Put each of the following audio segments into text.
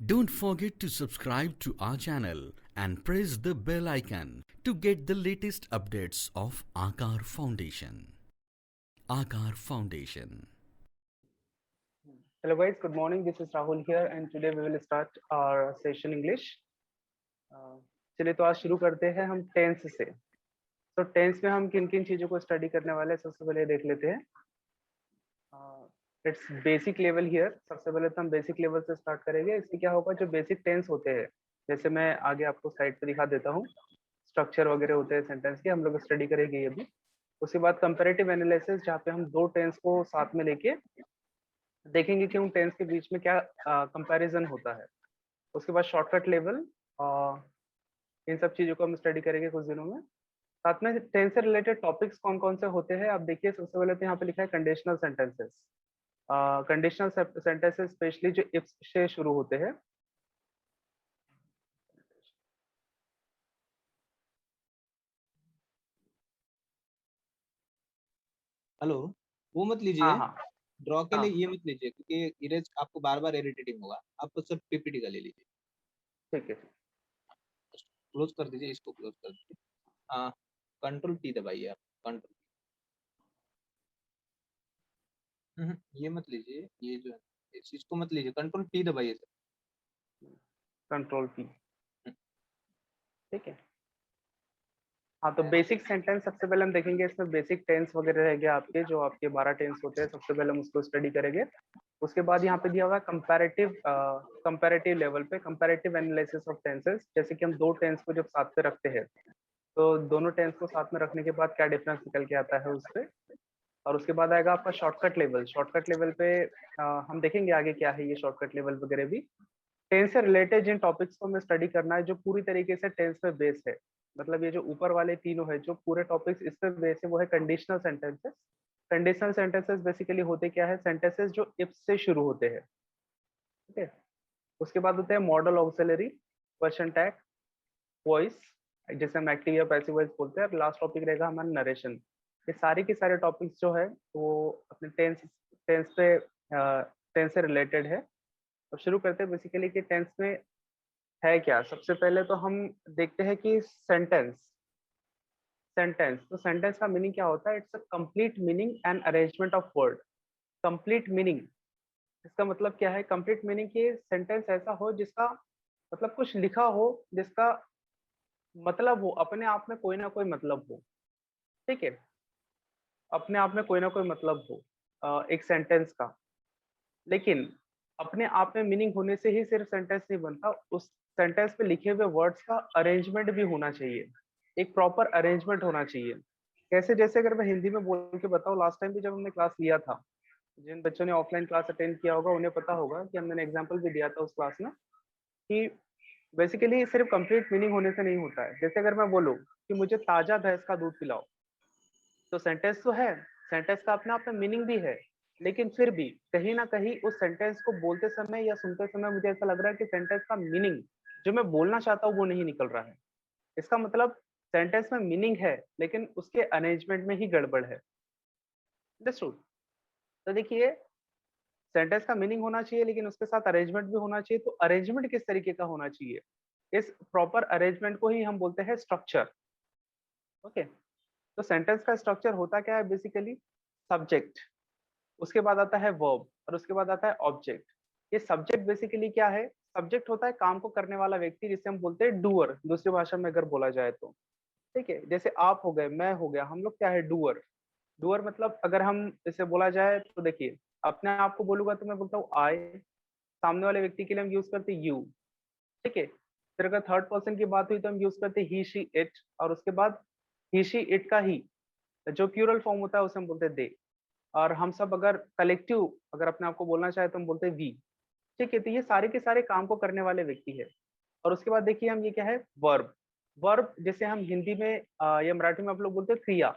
Don't forget to subscribe to our channel and press the bell icon to get the latest updates of Aakar Foundation. Aakar Foundation. Hello guys, good morning. This is Rahul here and today we will start our session English. चलिए तो आज शुरू करते हैं हम tense से। तो tense में हम किन किन चीजों को स्टडी करने वाले हैं सबसे पहले देख लेते हैं। It's basic level here. सबसे पहले तो हम बेसिक लेवल से स्टार्ट करेंगे। इससे क्या होगा, जो बेसिक टेंस होते हैं, जैसे मैं आगे आपको साइड पे दिखा देता हूँ, स्ट्रक्चर वगैरह होते हैं सेंटेंस के, हम लोग स्टडी करेंगे ये भी। उसके बाद कंपेरेटिव एनालिसिस, जहाँ पे हम दो टेंस को साथ में लेके देखेंगे कि उन टेंस के बीच में क्या कंपैरिजन होता है। उसके बाद शॉर्टकट लेवल, इन सब चीजों को हम स्टडी करेंगे कुछ दिनों में। साथ में टेंस से रिलेटेड टॉपिक्स कौन कौन से होते हैं आप देखिए। सबसे पहले तो यहाँ पे लिखा है conditional sentences. Conditional sentences specially जो इफ से शुरू होते हैं। हेलो। वो मत हाँ लीजिए, हाँ ड्रॉ के हाँ, लिए ये मत लीजिए क्योंकि इरेज आपको बार बार इरिटेटिंग होगा। आप सिर्फ पीपीटी का ले लीजिए। ठीक है। क्लोज कर दीजिए, इसको क्लोज कर दीजिए। हाँ, कंट्रोल टी दबाइए आप। कंट्रोल, ये मत लीजिए, ये जो है इस चीज को मत लीजिए, कंट्रोल टी दबाइए सर। Control P. हम्म, ठीक है। हाँ, तो बेसिक सेंटेंस सबसे पहले हम देखेंगे। इसमें बेसिक टेंस वगैरह रह गया आपके, जो आपके 12 टेंस होते हैं, सबसे पहले हम उसको स्टडी करेंगे। उसके बाद यहाँ पे दिया हुआ है कंपैरेटिव लेवल पे कंपैरेटिव एनालिसिस ऑफ टेंसेस। जैसे कि हम दो टेंस को जब साथ पे रखते हैं, तो दोनों टेंस को साथ में रखने के बाद क्या डिफरेंस निकल के आता है उस पे। और उसके बाद आएगा आपका शॉर्टकट लेवल। शॉर्टकट लेवल पे हम देखेंगे आगे क्या है ये शॉर्टकट लेवल वगैरह भी। टेंस से रिलेटेड जिन टॉपिक्स को हमें स्टडी करना है, जो पूरी तरीके से टेंस पे बेस है, मतलब ये जो ऊपर वाले तीनों है जो पूरे टॉपिक्स इस पे बेस है, वो है conditional sentences. Conditional sentences basically होते क्या है, सेंटेंसेस जो इफ से शुरू होते हैं। ठीक है। उसके बाद होते हैं model auxiliary, question tag, voice, जैसे हम एक्टिव या पैसिव वॉइस बोलते हैं। और लास्ट टॉपिक रहेगा हमारा नरेशन। ये सारे के सारे टॉपिक्स जो है वो अपने टेंस पे टेंस से रिलेटेड है। अब शुरू करते हैं बेसिकली कि टेंस में है क्या। सबसे पहले तो हम देखते हैं कि सेंटेंस तो सेंटेंस का मीनिंग क्या होता है। It's a complete meaning and arrangement of word. Complete meaning, इसका मतलब क्या है। कंप्लीट मीनिंग कि सेंटेंस ऐसा हो जिसका मतलब कुछ लिखा हो, जिसका मतलब हो, अपने आप में कोई ना कोई मतलब हो। ठीक है, अपने आप में कोई ना कोई मतलब हो एक सेंटेंस का। लेकिन अपने आप में मीनिंग होने से ही सिर्फ सेंटेंस नहीं बनता, उस सेंटेंस पे लिखे हुए वर्ड्स का अरेंजमेंट भी होना चाहिए। एक प्रॉपर अरेंजमेंट होना चाहिए। कैसे, जैसे अगर मैं हिंदी में बोल के बताऊं, लास्ट टाइम भी जब हमने क्लास लिया था, जिन बच्चों ने ऑफलाइन क्लास अटेंड किया होगा उन्हें पता होगा कि हमने एग्जाम्पल भी दिया था उस क्लास में कि बेसिकली सिर्फ कंप्लीट मीनिंग होने से नहीं होता है। जैसे अगर मैं बोलूं कि मुझे ताजा भैंस का दूध पिलाओ, तो सेंटेंस तो है, सेंटेंस का अपने आप में मीनिंग भी है, लेकिन फिर भी कहीं ना कहीं उस सेंटेंस को बोलते समय या सुनते समय मुझे ऐसा लग रहा है कि सेंटेंस का मीनिंग जो मैं बोलना चाहता हूँ वो नहीं निकल रहा है। इसका मतलब सेंटेंस में मीनिंग है लेकिन उसके अरेंजमेंट में ही गड़बड़ है। अंडरस्टूड। तो देखिए, सेंटेंस का मीनिंग होना चाहिए लेकिन उसके साथ अरेंजमेंट भी होना चाहिए। तो अरेंजमेंट किस तरीके का होना चाहिए, इस प्रॉपर अरेंजमेंट को ही हम बोलते हैं स्ट्रक्चर। ओके। तो सेंटेंस का स्ट्रक्चर होता क्या है बेसिकली, सब्जेक्ट, उसके बाद आता है वर्ब और उसके बाद आता है ऑब्जेक्ट। ये सब्जेक्ट बेसिकली क्या है, सब्जेक्ट होता है काम को करने वाला व्यक्ति, जिसे हम बोलते हैं डूअर दूसरी भाषा में अगर बोला जाए तो। ठीक है, जैसे आप हो गए, मैं हो गया, हम लोग क्या है, डूअर। डूअर मतलब अगर हम इसे बोला जाए तो देखिए, अपने आप को बोलूंगा तो मैं बोलता हूँ आई, सामने वाले व्यक्ति के लिए हम यूज करते हैं यू। ठीक है, फिर अगर थर्ड पर्सन की बात हुई तो हम यूज करते हैं ही शी इट, और उसके बाद ही शी इट का ही जो प्यूरल फॉर्म होता है उसे हम बोलते हैं दे। और हम सब अगर कलेक्टिव अगर अपने आप को बोलना चाहे तो हम बोलते हैं वी। ठीक है, तो ये सारे के सारे काम को करने वाले व्यक्ति है। और उसके बाद देखिए हम ये क्या है, वर्ब। वर्ब जैसे हम हिंदी में या मराठी में आप लोग बोलते हैं क्रिया।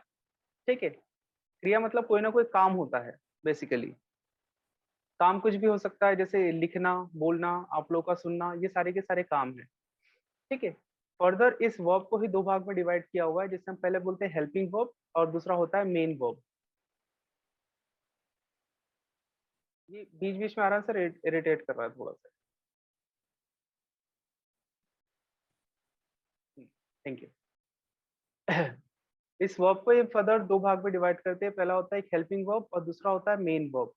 ठीक है, क्रिया मतलब कोई ना कोई काम होता है बेसिकली। काम कुछ भी हो सकता है, जैसे लिखना, बोलना, आप लोग का सुनना, ये सारे के सारे काम है। ठीक है। फर्दर इस वर्ब को ही दो भाग में डिवाइड किया हुआ है, जिससे हम पहले बोलते हैं हेल्पिंग वर्ब और दूसरा होता है मेन वर्ब। ये बीच बीच में आराम से इरिटेट कर रहा है थोड़ा सा। Thank you. इस वर्ब को ये फर्दर दो भाग में डिवाइड करते हैं। पहला होता है एक हेल्पिंग वर्ब और दूसरा होता है मेन वर्ब।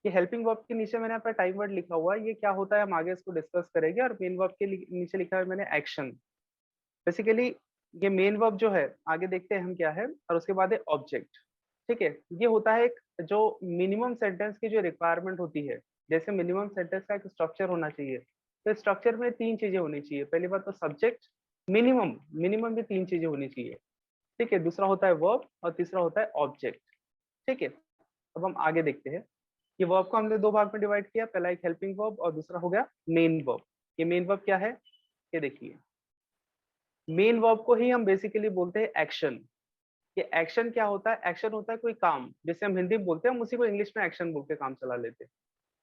ये हेल्पिंग वर्ब के नीचे मैंने यहाँ पे टाइम वर्ड लिखा हुआ है, ये क्या होता है हम आगे इसको डिस्कस करेंगे। और मेन वर्ब के नीचे लिखा है मैंने एक्शन। बेसिकली ये मेन वर्ब जो है आगे देखते हैं हम क्या है, और उसके बाद है ऑब्जेक्ट। ठीक है, ये होता है एक जो मिनिमम सेंटेंस की जो रिक्वायरमेंट होती है। जैसे मिनिमम सेंटेंस का एक स्ट्रक्चर होना चाहिए, तो स्ट्रक्चर में तीन चीजें होनी चाहिए। पहली बात तो सब्जेक्ट, मिनिमम मिनिमम भी तीन चीजें होनी चाहिए। ठीक है, दूसरा होता है वर्ब और तीसरा होता है ऑब्जेक्ट। ठीक है, अब हम आगे देखते हैं। ये वर्ब को हमने दो भाग में डिवाइड किया, पहला एक हेल्पिंग वर्ब और दूसरा हो गया मेन वर्ब। ये मेन वर्ब क्या है, ये देखिए। मेन वर्ब को ही हम बेसिकली बोलते हैं एक्शन। ये एक्शन क्या होता है, एक्शन होता है कोई काम, जैसे हम हिंदी में बोलते हैं हम उसी को इंग्लिश में एक्शन बोल के काम चला लेते हैं।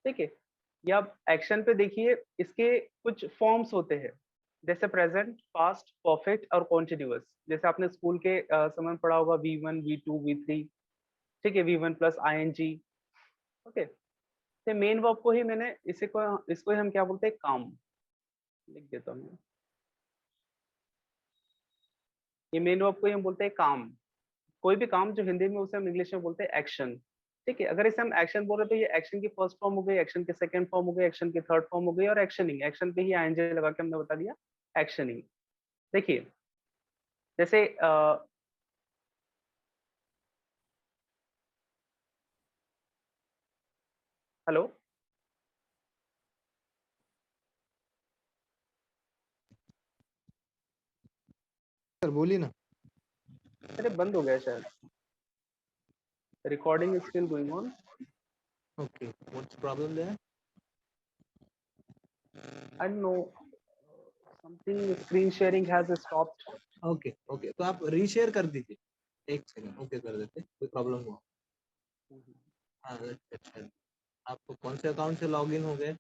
ठीक है, या आप एक्शन पे देखिए, इसके कुछ फॉर्म्स होते हैं, जैसे प्रेजेंट, पास्ट, परफेक्ट और कॉन्टिन्यूअस। जैसे आपने स्कूल के समय में पढ़ा होगा V1, V2, V3। ठीक है, V1 प्लस ING। ओके, तो मेन वर्ब को ही मैंने इसको ही हम क्या बोलते हैं, काम। लिख देता हूँ, ये मेन वर्ब को ही हम बोलते हैं काम। कोई भी काम जो हिंदी में उसे हम इंग्लिश में बोलते हैं एक्शन। ठीक है, अगर इसे हम एक्शन बोल रहे हैं तो ये एक्शन की फर्स्ट फॉर्म हो गई, एक्शन की सेकंड फॉर्म हो गई, एक्शन की थर्ड फॉर्म हो गई, और एक्शनिंग, एक्शन पे ही ING लगा के हमने बता दिया एक्शनिंग। देखिए, जैसे हेलो, सर बोलिए ना। अरे बंद हो गया शायद, recording is still going on. Okay, what's problem there? I don't know, something screen sharing has stopped. Okay okay, तो आप रीशेयर कर दीजिए। एक सेकंड, ओके कर देते, कोई प्रॉब्लम हुआ? हाँ, अच्छा। आप कौन से अकाउंट से लॉगिन हो गए?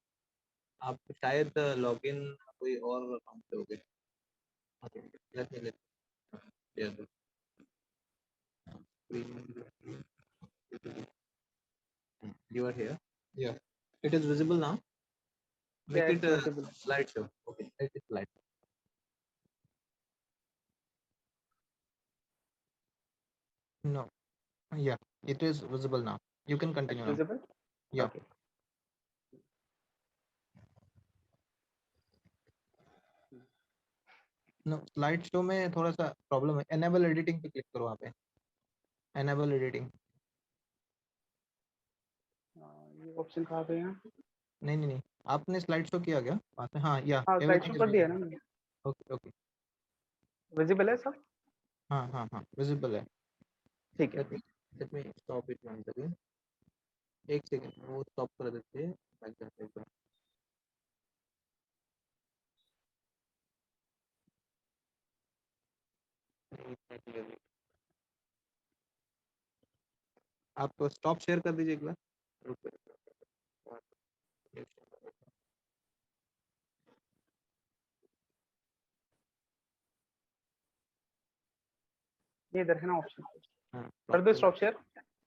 आप शायद लॉगिन कोई और अकाउंट से हो गए। Okay, late me late you are here. Yeah, it is visible now. Make Yeah, it it's visible. slideshow. Okay, make it slide. No, yeah, it is visible now. You can It's continue now. visible. Yeah. Okay. No, slideshow में थोड़ा सा problem है। Enable editing पे click करो वहाँ पे। Enable editing. ये option कहाँ पे है? नहीं नहीं नहीं, आपने स्लाइड शो किया क्या वहाँ से? हाँ, या हाँ, स्लाइड शो एवरीथिंग इज कर दिया ना विजिबल। मैंने। ओके ओके, विजिबल है सब? हाँ हाँ हाँ, विजिबल है। ठीक है। Let me let me stop it once again. एक सेकंड, वो स्टॉप कर देते हैं। बैक जाते हैं। आप स्टॉप शेयर कर दीजिए एक बार। ये इधर है ना ऑप्शन, हाँ, कर दो स्टॉप शेयर,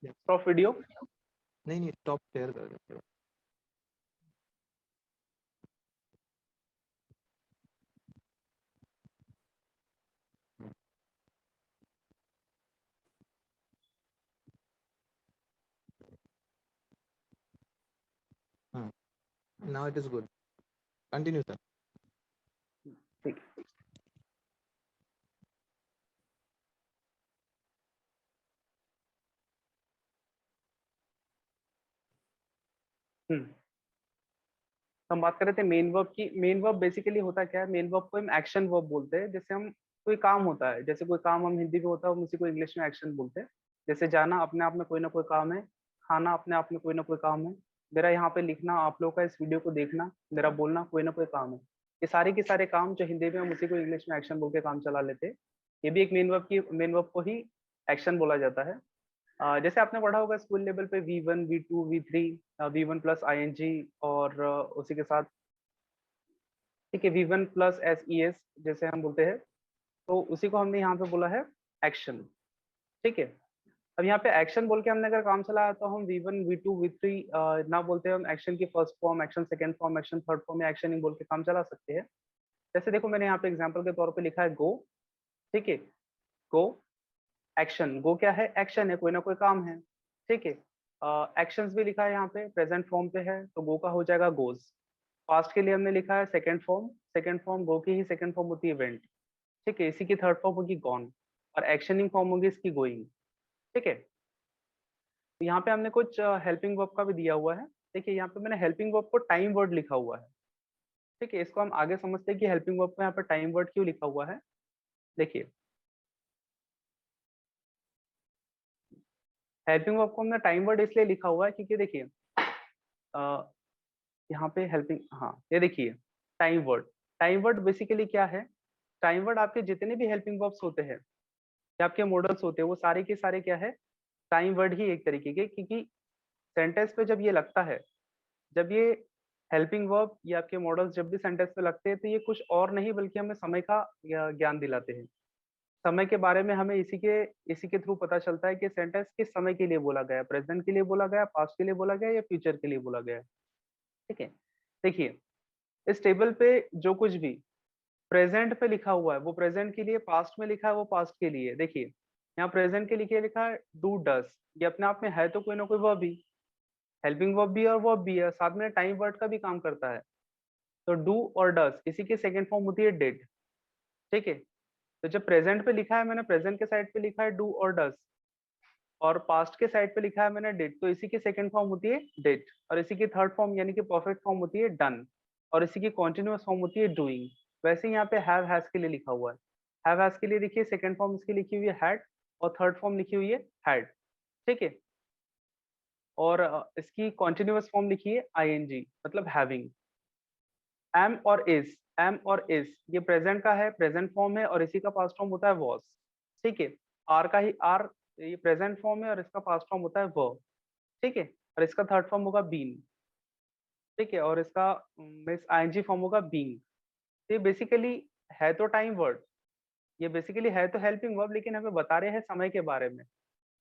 स्टॉप वीडियो। नहीं नहीं, स्टॉप शेयर कर देते हो। हाँ, now it is good. Continue sir. ठीक है। हम बात कर रहे थे मेन वर्ब की। मेन वर्ब बेसिकली होता क्या है, मेन वर्ब को हम एक्शन वर्ब बोलते हैं। जैसे हम कोई काम होता है, जैसे कोई काम हम हिंदी में होता है हम उसी को इंग्लिश में एक्शन बोलते हैं। जैसे जाना अपने आप में कोई ना कोई काम है, खाना अपने आप में कोई ना कोई काम है, मेरा यहाँ पे लिखना, आप लोगों का इस वीडियो को देखना, मेरा बोलना कोई ना कोई काम है। ये सारे के सारे काम जो हिंदी में हम उसी को इंग्लिश में एक्शन बोल के काम चला लेते हैं। ये भी एक मेन वर्ब को ही एक्शन बोला जाता है। जैसे आपने पढ़ा होगा स्कूल लेवल पे V1, V2, V3, V1 plus ING, और उसी के साथ ठीक है V1 प्लस SES जैसे हम बोलते हैं, तो उसी को हमने यहाँ पे बोला है एक्शन। ठीक है, अब यहाँ पे एक्शन बोल के हमने अगर काम चलाया तो हम V1, V2, V3 ना बोलते हैं, हम एक्शन की first form, action second form, action third form या एक्शन बोल के काम चला सकते हैं। जैसे देखो मैंने यहाँ पे एग्जाम्पल के तौर पे लिखा है गो। ठीक है। गो, एक्शन, गो क्या है, एक्शन है, कोई ना कोई काम है। ठीक है। एक्शंस भी लिखा है यहाँ पे, प्रेजेंट फॉर्म पे है तो गो का हो जाएगा गोज। पास्ट के लिए हमने लिखा है सेकंड फॉर्म, सेकंड फॉर्म गो की ही सेकंड फॉर्म होती है वेंट। ठीक है, इसी की थर्ड फॉर्म होगी गॉन, और एक्शनिंग फॉर्म होगी इसकी गोइंग। ठीक है। तो यहाँ पे हमने कुछ हेल्पिंग वर्ब का भी दिया हुआ है। देखिए यहाँ पे मैंने हेल्पिंग वर्ब को टाइम वर्ड लिखा हुआ है। ठीक है, इसको हम आगे समझते हैं कि हेल्पिंग वर्ब को यहाँ पे टाइम वर्ड क्यों लिखा हुआ है। देखिए, हेल्पिंग वर्ब को हमने टाइम वर्ड इसलिए लिखा हुआ है क्योंकि देखिए यहाँ पे हेल्पिंग, हाँ ये देखिए time word. Time word basically क्या है, टाइम वर्ड आपके जितने भी हेल्पिंग वर्ब्स होते हैं या आपके मॉडल्स होते हैं वो सारे के सारे क्या है, टाइम वर्ड ही एक तरीके के, क्योंकि सेंटेंस पे जब ये लगता है, जब ये हेल्पिंग वर्ब या आपके मॉडल्स जब भी सेंटेंस पे लगते हैं तो ये कुछ और नहीं बल्कि हमें समय का ज्ञान दिलाते हैं। समय के बारे में हमें इसी के थ्रू पता चलता है कि सेंटेंस किस समय के लिए बोला गया, प्रेजेंट के लिए बोला गया, पास्ट के लिए बोला गया या फ्यूचर के लिए बोला गया। ठीक है। देखिए, इस टेबल पे जो कुछ भी प्रेजेंट पे लिखा हुआ है वो प्रेजेंट के लिए, पास्ट में लिखा है वो पास्ट के लिए। देखिए यहाँ प्रेजेंट के लिए लिखा है डू डस, ये अपने आप में है तो कोई ना कोई वर्ब ही, हेल्पिंग वर्ब भी है और वर्ब भी है, साथ में टाइम वर्ड का भी काम करता है। तो डू और डस इसी की सेकंड फॉर्म होती है डिड। ठीक है। तो जब प्रेजेंट पे लिखा है मैंने, प्रेजेंट के साइड पे लिखा है डू और डस, और पास्ट के साइड पे लिखा है मैंने डिड, तो इसी की सेकंड फॉर्म होती है डिड, और इसी की थर्ड फॉर्म यानी कि परफेक्ट फॉर्म होती है डन, और इसी की कॉन्टिन्यूअस फॉर्म होती है डूइंग। वैसे ही यहाँ पे हैव हैज के लिए लिखा हुआ है। हैव हैज के लिए देखिए सेकंड फॉर्म इसकी लिखी हुई है हैड, और थर्ड फॉर्म लिखी हुई है हैड। ठीक है। और इसकी कॉन्टिन्यूअस फॉर्म लिखी है आईएनजी मतलब हैविंग। एम और इज, एम और इज ये प्रेजेंट का है, प्रेजेंट फॉर्म है, और इसी का पास्ट फॉर्म होता है वॉज। ठीक है। आर का ही आर, ये प्रेजेंट फॉर्म है और इसका पास्ट फॉर्म होता है वर। ठीक है। और इसका थर्ड फॉर्म होगा बीन। ठीक है। और इसका मिस आईएनजी फॉर्म होगा बीइंग। ये बेसिकली है तो टाइम वर्ड, ये बेसिकली है तो हेल्पिंग वर्ब, लेकिन हमें बता रहे हैं समय के बारे में।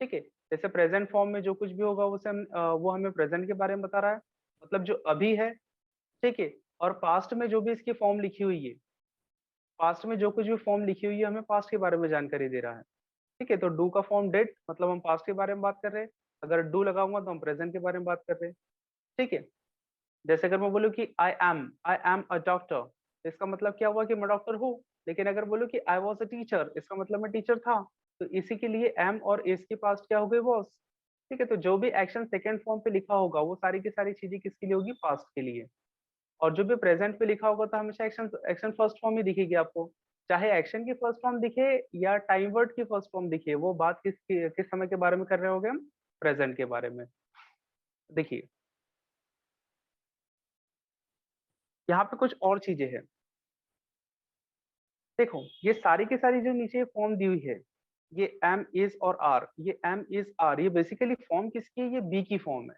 ठीक है। जैसे प्रेजेंट फॉर्म में जो कुछ भी होगा वो हमें प्रेजेंट के बारे में बता रहा है, मतलब जो अभी है। ठीक है। और पास्ट में जो भी इसकी फॉर्म लिखी हुई है, पास्ट में जो कुछ भी फॉर्म लिखी हुई है हमें पास्ट के बारे में जानकारी दे रहा है। ठीक है। तो डू का फॉर्म डेट, मतलब हम पास्ट के बारे में बात कर रहे हैं। अगर डू लगाऊंगा तो हम प्रेजेंट के बारे में बात कर रहे हैं। ठीक है। जैसे अगर मैं बोलूँ कि आई एम अ डॉक्टर, इसका मतलब क्या हुआ कि मैं डॉक्टर हूँ। लेकिन अगर बोलूँ कि आई वॉज अ टीचर, इसका मतलब मैं टीचर था। तो इसी के लिए एम और इस की पास्ट क्या हो गई, वॉज। ठीक है। तो जो भी एक्शन सेकंड फॉर्म पे लिखा होगा वो सारी की सारी चीजें किसके लिए होगी, पास्ट के लिए। और जो भी प्रेजेंट पे लिखा होगा तो हमेशा एक्शन एक्शन फर्स्ट फॉर्म ही दिखेगी आपको, चाहे एक्शन की फर्स्ट फॉर्म दिखे या टाइम वर्ड की फर्स्ट फॉर्म दिखे, वो बात किस समय के बारे में कर रहे होगे हम, प्रेजेंट के बारे में। देखिए यहाँ पे कुछ और चीजें हैं। देखो ये सारी की सारी जो नीचे फॉर्म दी हुई है, ये एम इज और आर, ये एम इज आर, ये बेसिकली फॉर्म किसकी है, ये बी की फॉर्म है।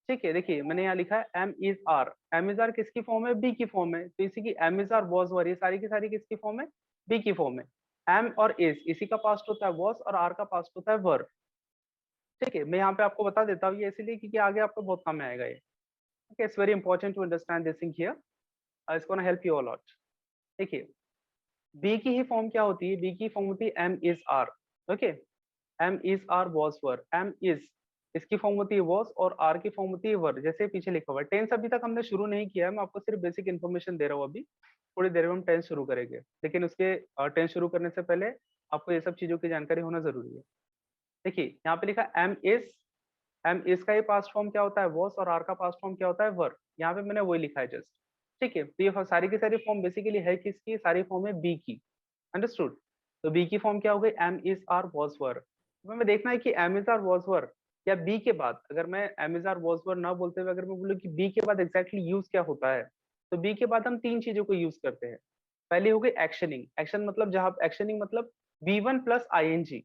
ठीक है। देखिए मैंने यहाँ लिखा है am is are, am is are किसकी फॉर्म है, बी की फॉर्म है। तो इसी की am is are was were, ये सारी की सारी किसकी फॉर्म है, बी की फॉर्म है। एम और इज इसी का पास्ट होता है वॉज, और आर का पास्ट होता है वर। ठीक है। मैं यहाँ पे आपको बता देता हूँ ये इसलिए क्योंकि आगे आपको बहुत काम में आएगा ये। Okay, it's very important to understand this thing here, it's gonna help you a lot. देखिए बी की ही फॉर्म क्या होती है, बी की फॉर्म होती है am is are. Okay, am is are was were, am is इसकी फॉर्म होती है वॉज, और आर की फॉर्म होती है वर, जैसे पीछे लिखा हुआ है। टेंस अभी तक हमने शुरू नहीं किया है, मैं आपको सिर्फ बेसिक इन्फॉर्मेशन दे रहा हूँ। अभी थोड़ी देर में हम टेंस शुरू करेंगे, लेकिन उसके टेंस शुरू करने से पहले आपको ये सब चीजों की जानकारी होना जरूरी है। देखिए यहाँ पे लिखा एम इज, एम इज का ही पास्ट फॉर्म क्या होता है, वॉज, और आर का पास्ट फॉर्म क्या होता है, वर। यहाँ पे मैंने वही लिखा है जस्ट। ठीक है। तो ये सारी की सारी फॉर्म बेसिकली है किसकी, सारी फॉर्म है बी की। अंडरस्टूड। तो बी की फॉर्म क्या हो गई, am is are was were. हमें देखना है कि am is are was were या बी के बाद, अगर मैं am is are was were ना बोलते हुए अगर मैं बोलूँ कि बी के बाद एग्जैक्टली यूज क्या होता है, तो बी के बाद हम तीन चीजों को यूज करते हैं। पहली हो गई एक्शनिंग, एक्शन मतलब जहां एक्शनिंग मतलब V one plus I N G,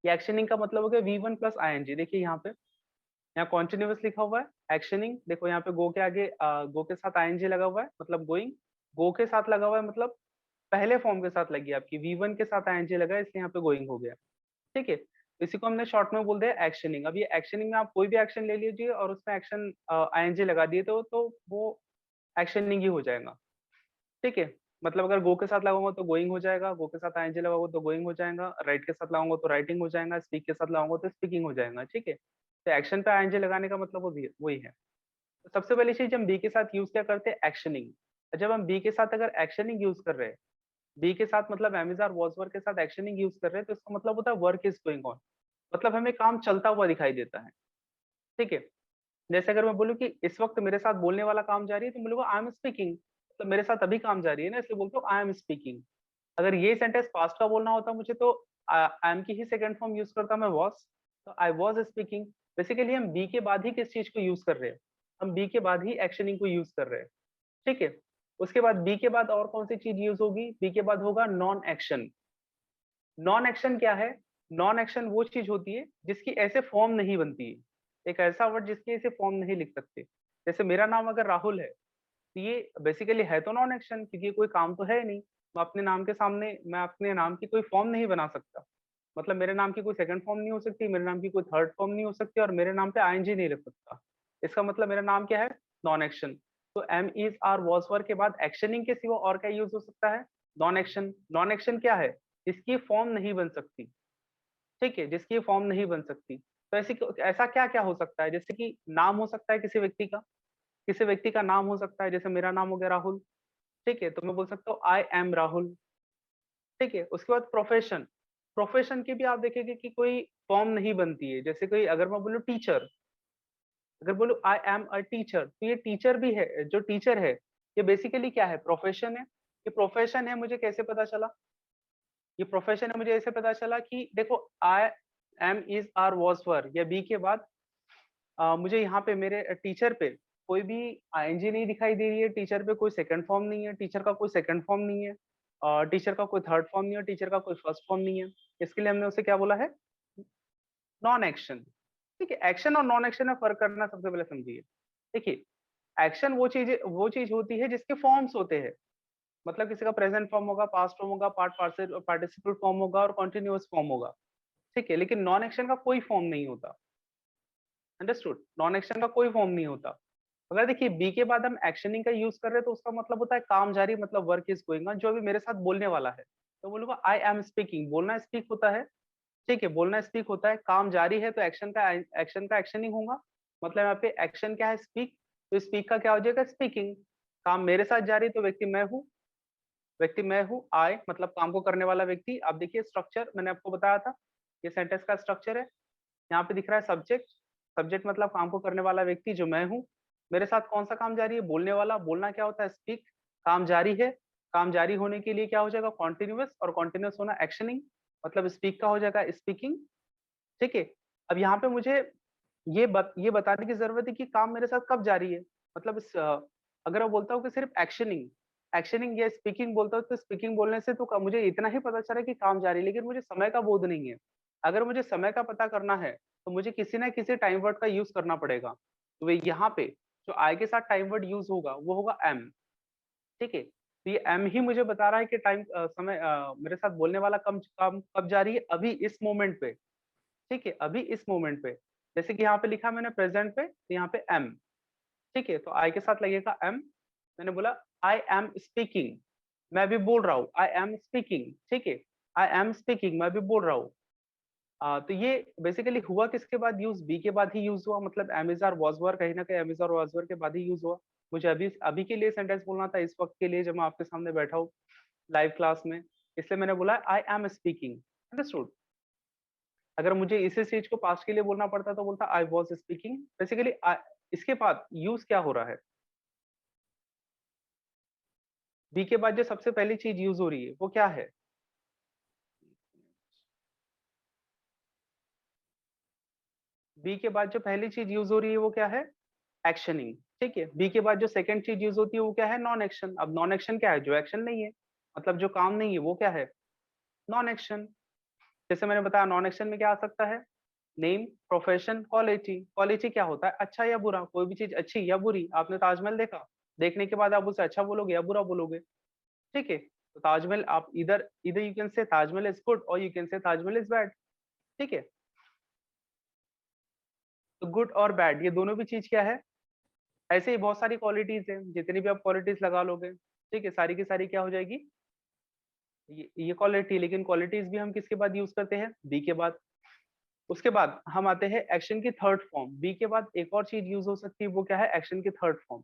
ये एक्शनिंग का मतलब हो गया V one plus I N G. देखिए यहाँ पे, यहाँ कॉन्टिन्यूअस लिखा हुआ है एक्शनिंग। देखो यहाँ पे गो के आगे गो के साथ आईएनजी लगा हुआ है मतलब गोइंग, गो के साथ लगा हुआ है मतलब पहले फॉर्म के साथ लगी आपकी, V1 के साथ आईएनजी लगा है इसलिए यहाँ पे गोइंग हो गया। ठीक है। तो इसी को हमने शॉर्ट में बोल दिया एक्शनिंग। अब ये एक्शनिंग में आप कोई भी एक्शन ले लीजिए और उसमें एक्शन आईएनजी लगा दिए तो वो एक्शनिंग ही हो जाएगा। ठीक है। मतलब अगर गो के साथ लगाऊंगा तो गोइंग हो जाएगा, गो के साथ आईएनजी लगाऊंगा तो गोइंग हो जाएगा, राइट के साथ लगाऊंगा तो राइटिंग हो जाएगा, स्पीक के साथ लगाऊंगा तो स्पीकिंग हो जाएगा। ठीक है, तो एक्शन पे आईएनजी लगाने का मतलब वही है। तो सबसे पहली चीज हम बी के साथ यूज क्या करते हैं, एक्शनिंग। जब हम बी के साथ अगर एक्शनिंग यूज कर रहे हैं, बी के साथ मतलब एमिजार वॉज वर्क के साथ एक्शनिंग यूज कर रहे हैं, तो इसका मतलब होता है वर्क इज गोइंग ऑन, मतलब हमें काम चलता हुआ दिखाई देता है। ठीक है, जैसे अगर मैं बोलूँ कि इस वक्त मेरे साथ बोलने वाला काम जारी है, तो बोलूंगा आई एम स्पीकिंग, तो मेरे साथ अभी काम जारी है ना, इसलिए बोलता हूँ आई एम स्पीकिंग। अगर ये सेंटेंस पास्ट का बोलना होता मुझे, तो आई एम की ही सेकंड फॉर्म यूज करता मैं वॉज, तो आई वॉज स्पीकिंग। बेसिकली हम बी के बाद ही किस चीज को यूज कर रहे हैं, हम बी के बाद ही एक्शनिंग को यूज कर रहे हैं। ठीक है, उसके बाद बी के बाद और कौन सी चीज यूज होगी, बी के बाद होगा नॉन एक्शन। नॉन एक्शन क्या है, नॉन एक्शन वो चीज होती है जिसकी ऐसे फॉर्म नहीं बनती है, एक ऐसा वर्ड जिसकी ऐसे फॉर्म नहीं लिख सकते। जैसे मेरा नाम अगर राहुल है, तो ये बेसिकली है तो नॉन एक्शन, क्योंकि कोई काम तो है नहीं, मैं अपने नाम के सामने मैं अपने नाम की कोई फॉर्म नहीं बना सकता। मतलब मेरे नाम की कोई सेकंड फॉर्म नहीं हो सकती, मेरे नाम की कोई थर्ड फॉर्म नहीं हो सकती, और मेरे नाम पे आईएनजी नहीं रख सकता। इसका मतलब मेरा नाम क्या है, नॉन एक्शन। तो am is are was were के बाद एक्शनिंग के सिवा और क्या यूज हो सकता है, नॉन एक्शन। नॉन एक्शन क्या है, जिसकी फॉर्म नहीं बन सकती। ठीक है, जिसकी फॉर्म नहीं बन सकती, तो ऐसी ऐसा क्या क्या हो सकता है, जैसे कि नाम हो सकता है किसी व्यक्ति का, किसी व्यक्ति का नाम हो सकता है, जैसे मेरा नाम हो गया राहुल। ठीक है, तो मैं बोल सकता हूँ आई एम राहुल। ठीक है, उसके बाद प्रोफेशन, प्रोफेशन की भी आप देखेंगे कि कोई फॉर्म नहीं बनती है। जैसे कोई अगर मैं बोलूँ टीचर, अगर बोलूँ आई एम अ टीचर, तो ये टीचर भी है, जो टीचर है ये बेसिकली क्या है, प्रोफेशन है। ये प्रोफेशन है, मुझे कैसे पता चला, ये प्रोफेशन है मुझे ऐसे पता चला कि देखो I am is are was were या बी के बाद मुझे यहाँ पे मेरे टीचर पे कोई भी आईएनजी नहीं दिखाई दे रही है, टीचर पे कोई सेकंड फॉर्म नहीं है, टीचर का कोई सेकंड फॉर्म नहीं है, टीचर का कोई थर्ड फॉर्म नहीं है, टीचर का कोई फर्स्ट फॉर्म नहीं है। इसके लिए हमने उसे क्या बोला है, नॉन एक्शन। ठीक है, एक्शन और नॉन एक्शन में फर्क करना सबसे पहले समझिए। देखिए, एक्शन वो चीज होती है जिसके फॉर्म्स होते हैं, मतलब किसी का प्रेजेंट फॉर्म होगा, पास्ट फॉर्म होगा, पार्टिसिपल फॉर्म होगा और कॉन्टिन्यूअस फॉर्म होगा। ठीक है, लेकिन नॉन एक्शन का कोई फॉर्म नहीं होता। अंडरस्टूड, नॉन एक्शन का कोई फॉर्म नहीं होता। अगर देखिए बी के बाद हम एक्शनिंग का यूज कर रहे हैं, तो उसका मतलब होता है काम जारी, मतलब वर्क इज गोइंग ऑन, जो अभी मेरे साथ बोलने वाला है। तो बोलूंगा आई एम स्पीकिंग, बोलना स्पीक होता है। ठीक है, बोलना स्पीक होता है, काम जारी है तो एक्शन का एक्शनिंग होगा, मतलब यहाँ पे एक्शन क्या है, स्पीक, तो स्पीक का क्या हो जाएगा, स्पीकिंग। काम मेरे साथ जारी, तो व्यक्ति मैं हूँ, व्यक्ति मैं हूँ, आई मतलब काम को करने वाला व्यक्ति। आप देखिए स्ट्रक्चर मैंने आपको बताया था, ये सेंटेंस का स्ट्रक्चर है। यहाँ पे दिख रहा है सब्जेक्ट, सब्जेक्ट मतलब काम को करने वाला व्यक्ति जो मैं हूँ, मेरे साथ कौन सा काम जारी है, बोलने वाला, बोलना क्या होता है, स्पीक, काम जारी है, काम जारी होने के लिए क्या हो जाएगा, कॉन्टिन्यूअस, और कॉन्टिन्यूअस होना एक्शनिंग, मतलब स्पीक का हो जाएगा स्पीकिंग। ठीक है, अब यहाँ पे मुझे ये बताने की जरूरत है कि काम मेरे साथ कब जारी है। मतलब अगर मैं बोलता हूँ कि सिर्फ एक्शनिंग एक्शनिंग या स्पीकिंग बोलता हूँ, तो स्पीकिंग बोलने से तो मुझे इतना ही पता चला कि काम जारी है, लेकिन मुझे समय का बोध नहीं है। अगर मुझे समय का पता करना है, तो मुझे किसी ना किसी टाइम वर्ड का यूज करना पड़ेगा। तो वे यहाँ पे जो आई के साथ टाइम वर्ड यूज होगा वो होगा एम। ठीक है, तो ये एम ही मुझे बता रहा है कि समय मेरे साथ बोलने वाला कम काम कब जारी है, अभी इस मोमेंट पे। ठीक है, अभी इस मोमेंट पे, जैसे कि यहाँ पे लिखा मैंने प्रेजेंट पे, तो यहाँ पे एम। ठीक है, तो आई के साथ लगेगा एम। मैंने बोला आई एम स्पीकिंग, मैं भी बोल रहा हूँ, आई एम स्पीकिंग। ठीक है, आई एम स्पीकिंग, मैं भी बोल रहा हूँ। तो ये बेसिकली हुआ किसके बाद यूज, बी के बाद ही यूज हुआ, मतलब एमिजार वॉजवर कहीं ना कहीं एमिजार वॉजवर के बाद ही यूज हुआ। मुझे अभी अभी के लिए सेंटेंस बोलना था, इस वक्त के लिए जब मैं आपके सामने बैठा हूँ लाइव क्लास में, इसलिए मैंने बोला आई एम स्पीकिंग। अंडरस्टूड, अगर मुझे इसी चीज को पास्ट के लिए बोलना पड़ता तो बोलता आई वॉज स्पीकिंग। बेसिकली इसके बाद यूज क्या हो रहा है, बी के बाद जो सबसे पहली चीज यूज हो रही है वो क्या है, बी के बाद जो पहली चीज यूज हो रही है वो क्या है, एक्शनिंग। ठीक है, बी के बाद जो सेकंड चीज यूज होती है वो क्या है, नॉन एक्शन। अब नॉन एक्शन क्या है, जो एक्शन नहीं है, मतलब जो काम नहीं है वो क्या है, नॉन एक्शन। जैसे मैंने बताया नॉन एक्शन में क्या आ सकता है, नेम, प्रोफेशन, क्वालिटी। क्वालिटी क्या होता है, अच्छा या बुरा, कोई भी चीज अच्छी या बुरी। आपने ताजमहल देखा, देखने के बाद आप उसे अच्छा बोलोगे या बुरा बोलोगे। ठीक है, तो ताजमहल आप इधर इधर you can say Taj Mahal is good और you can say Taj Mahal is bad. ठीक है, तो गुड और बैड ये दोनों भी चीज क्या है, ऐसे ही बहुत सारी क्वालिटीज है, जितनी भी आप क्वालिटीज लगा लोगे। ठीक है, सारी की सारी क्या हो जाएगी, ये क्वालिटी, लेकिन क्वालिटीज भी हम किसके बाद यूज करते हैं, बी के बाद। उसके बाद हम आते हैं एक्शन की थर्ड फॉर्म। बी के बाद एक और चीज यूज हो सकती है, वो क्या है, एक्शन की थर्ड फॉर्म।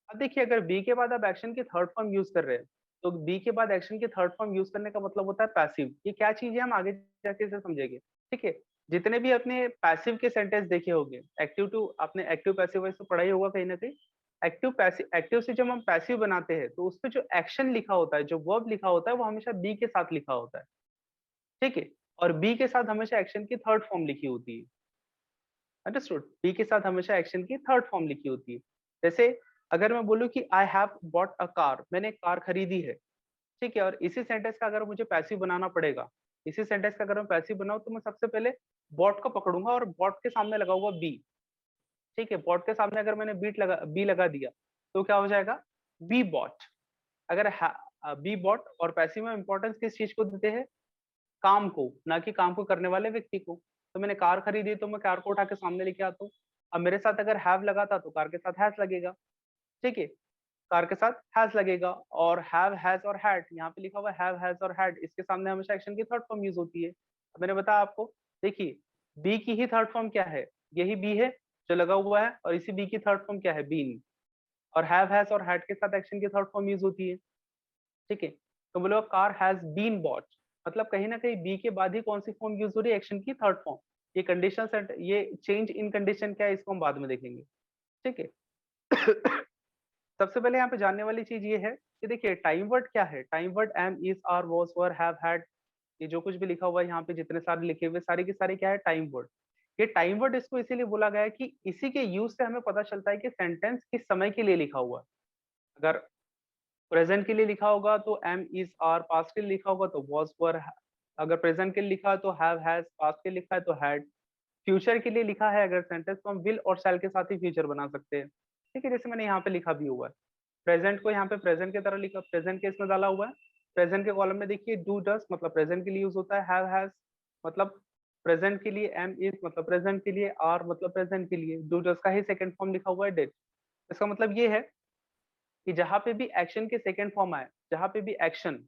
अब देखिए, अगर बी के बाद आप एक्शन की थर्ड फॉर्म यूज कर रहे हैं, तो बी के बाद एक्शन की थर्ड फॉर्म यूज करने का मतलब होता है पैसिव। ये क्या चीज है, हम आगे जाके इसे समझेंगे। ठीक है, जितने भी अपने पैसिव के सेंटेंस देखे होंगे, एक्टिव टू, आपने एक्टिव पैसिव वॉइस तो पढ़ा ही होगा कहीं ना कहीं। एक्टिव पैसिव, एक्टिव से जब हम पैसिव बनाते हैं तो उसपे जो एक्शन लिखा होता है, जो वर्ब लिखा होता है, वो हमेशा बी के साथ लिखा होता है। ठीक है, और बी के साथ हमेशा एक्शन की थर्ड फॉर्म लिखी होती है। अंडरस्टूड, बी के साथ हमेशा एक्शन की थर्ड फॉर्म लिखी होती है। जैसे अगर मैं बोलूं कि I have bought a car, मैंने एक कार खरीदी है। ठीक है, और इसी सेंटेंस का अगर मुझे पैसिव बनाना पड़ेगा, इसी सेंटेंस का अगर मैं पैसिव बनाऊं, तो मैं सबसे पहले बॉट को पकड़ूंगा और बॉट के सामने लगाऊंगा बी। ठीक है, बॉट के सामने अगर मैंने बी लगा दिया, तो क्या हो जाएगा, बी बॉट। अगर बी बॉट, और पैसिव में इंपॉर्टेंस किस चीज को देते हैं, काम को, ना कि काम को करने वाले व्यक्ति को। तो मैंने कार खरीदी, तो मैं कार को उठा के सामने लेके आता हूँ। अब मेरे साथ अगर हैव लगा था, तो कार के साथ हैज लगेगा। ठीक है, कार के साथ हैज लगेगा। और हैव, हैज और हैड, यहाँ पे लिखा हुआ हैव, हैज और हैड, इसके सामने हमेशा एक्शन की थर्ड फॉर्म यूज होती है। अब मैंने बताया आपको, देखिए बी की ही थर्ड फॉर्म क्या है, यही बी है जो लगा हुआ है, और इसी बी की थर्ड फॉर्म क्या है, बीन। और हैव, हैज और हैड के साथ एक्शन की थर्ड फॉर्म यूज होती है। ठीक है, तो बोलो कार हैज बीन बॉट, मतलब कहीं ना कहीं बी के बाद ही कौन सी फॉर्म यूज हो रही है, एक्शन की थर्ड फॉर्म। ये कंडीशन सेट, ये चेंज इन कंडीशन क्या है, इसको हम बाद में देखेंगे। ठीक है। सबसे पहले यहाँ पे जानने वाली चीज ये है कि देखिए टाइम वर्ड क्या है। Time word am, is, are, was, were, have, had, ये जो कुछ भी लिखा हुआ है यहाँ पे, जितने सारे लिखे हुए सारे के सारे क्या है, टाइम वर्ड। ये टाइम वर्ड इसको इसीलिए बोला गया है कि इसी के यूज से हमें पता चलता है कि सेंटेंस किस समय के लिए लिखा हुआ है। अगर प्रेजेंट के लिए लिखा होगा तो एम, इज, आर, पास्ट के लिए लिखा होगा तो वाज, वर। अगर प्रेजेंट के लिए लिखा है तो हैव, हैज, पास्ट के लिए लिखा है तो हैड। फ्यूचर के लिए लिखा है अगर सेंटेंस, तो हम विल और शैल के साथ ही फ्यूचर बना सकते हैं। ठीक है, जैसे मैंने यहाँ पे लिखा भी हुआ है, प्रेजेंट को यहाँ पे प्रेजेंट की तरह लिखा, प्रेजेंट के इसमें डाला हुआ है। प्रेजेंट के कॉलम में देखिए डू, डस मतलब प्रेजेंट के लिए यूज होता है, हैव, हैज मतलब प्रेजेंट के लिए, एम, इज मतलब प्रेजेंट के लिए, आर मतलब प्रेजेंट के लिए, डू, डस का ही सेकंड फॉर्म लिखा हुआ है, डिड। इसका मतलब ये है कि जहां पे भी एक्शन के सेकंड फॉर्म आए, जहां पे भी एक्शन,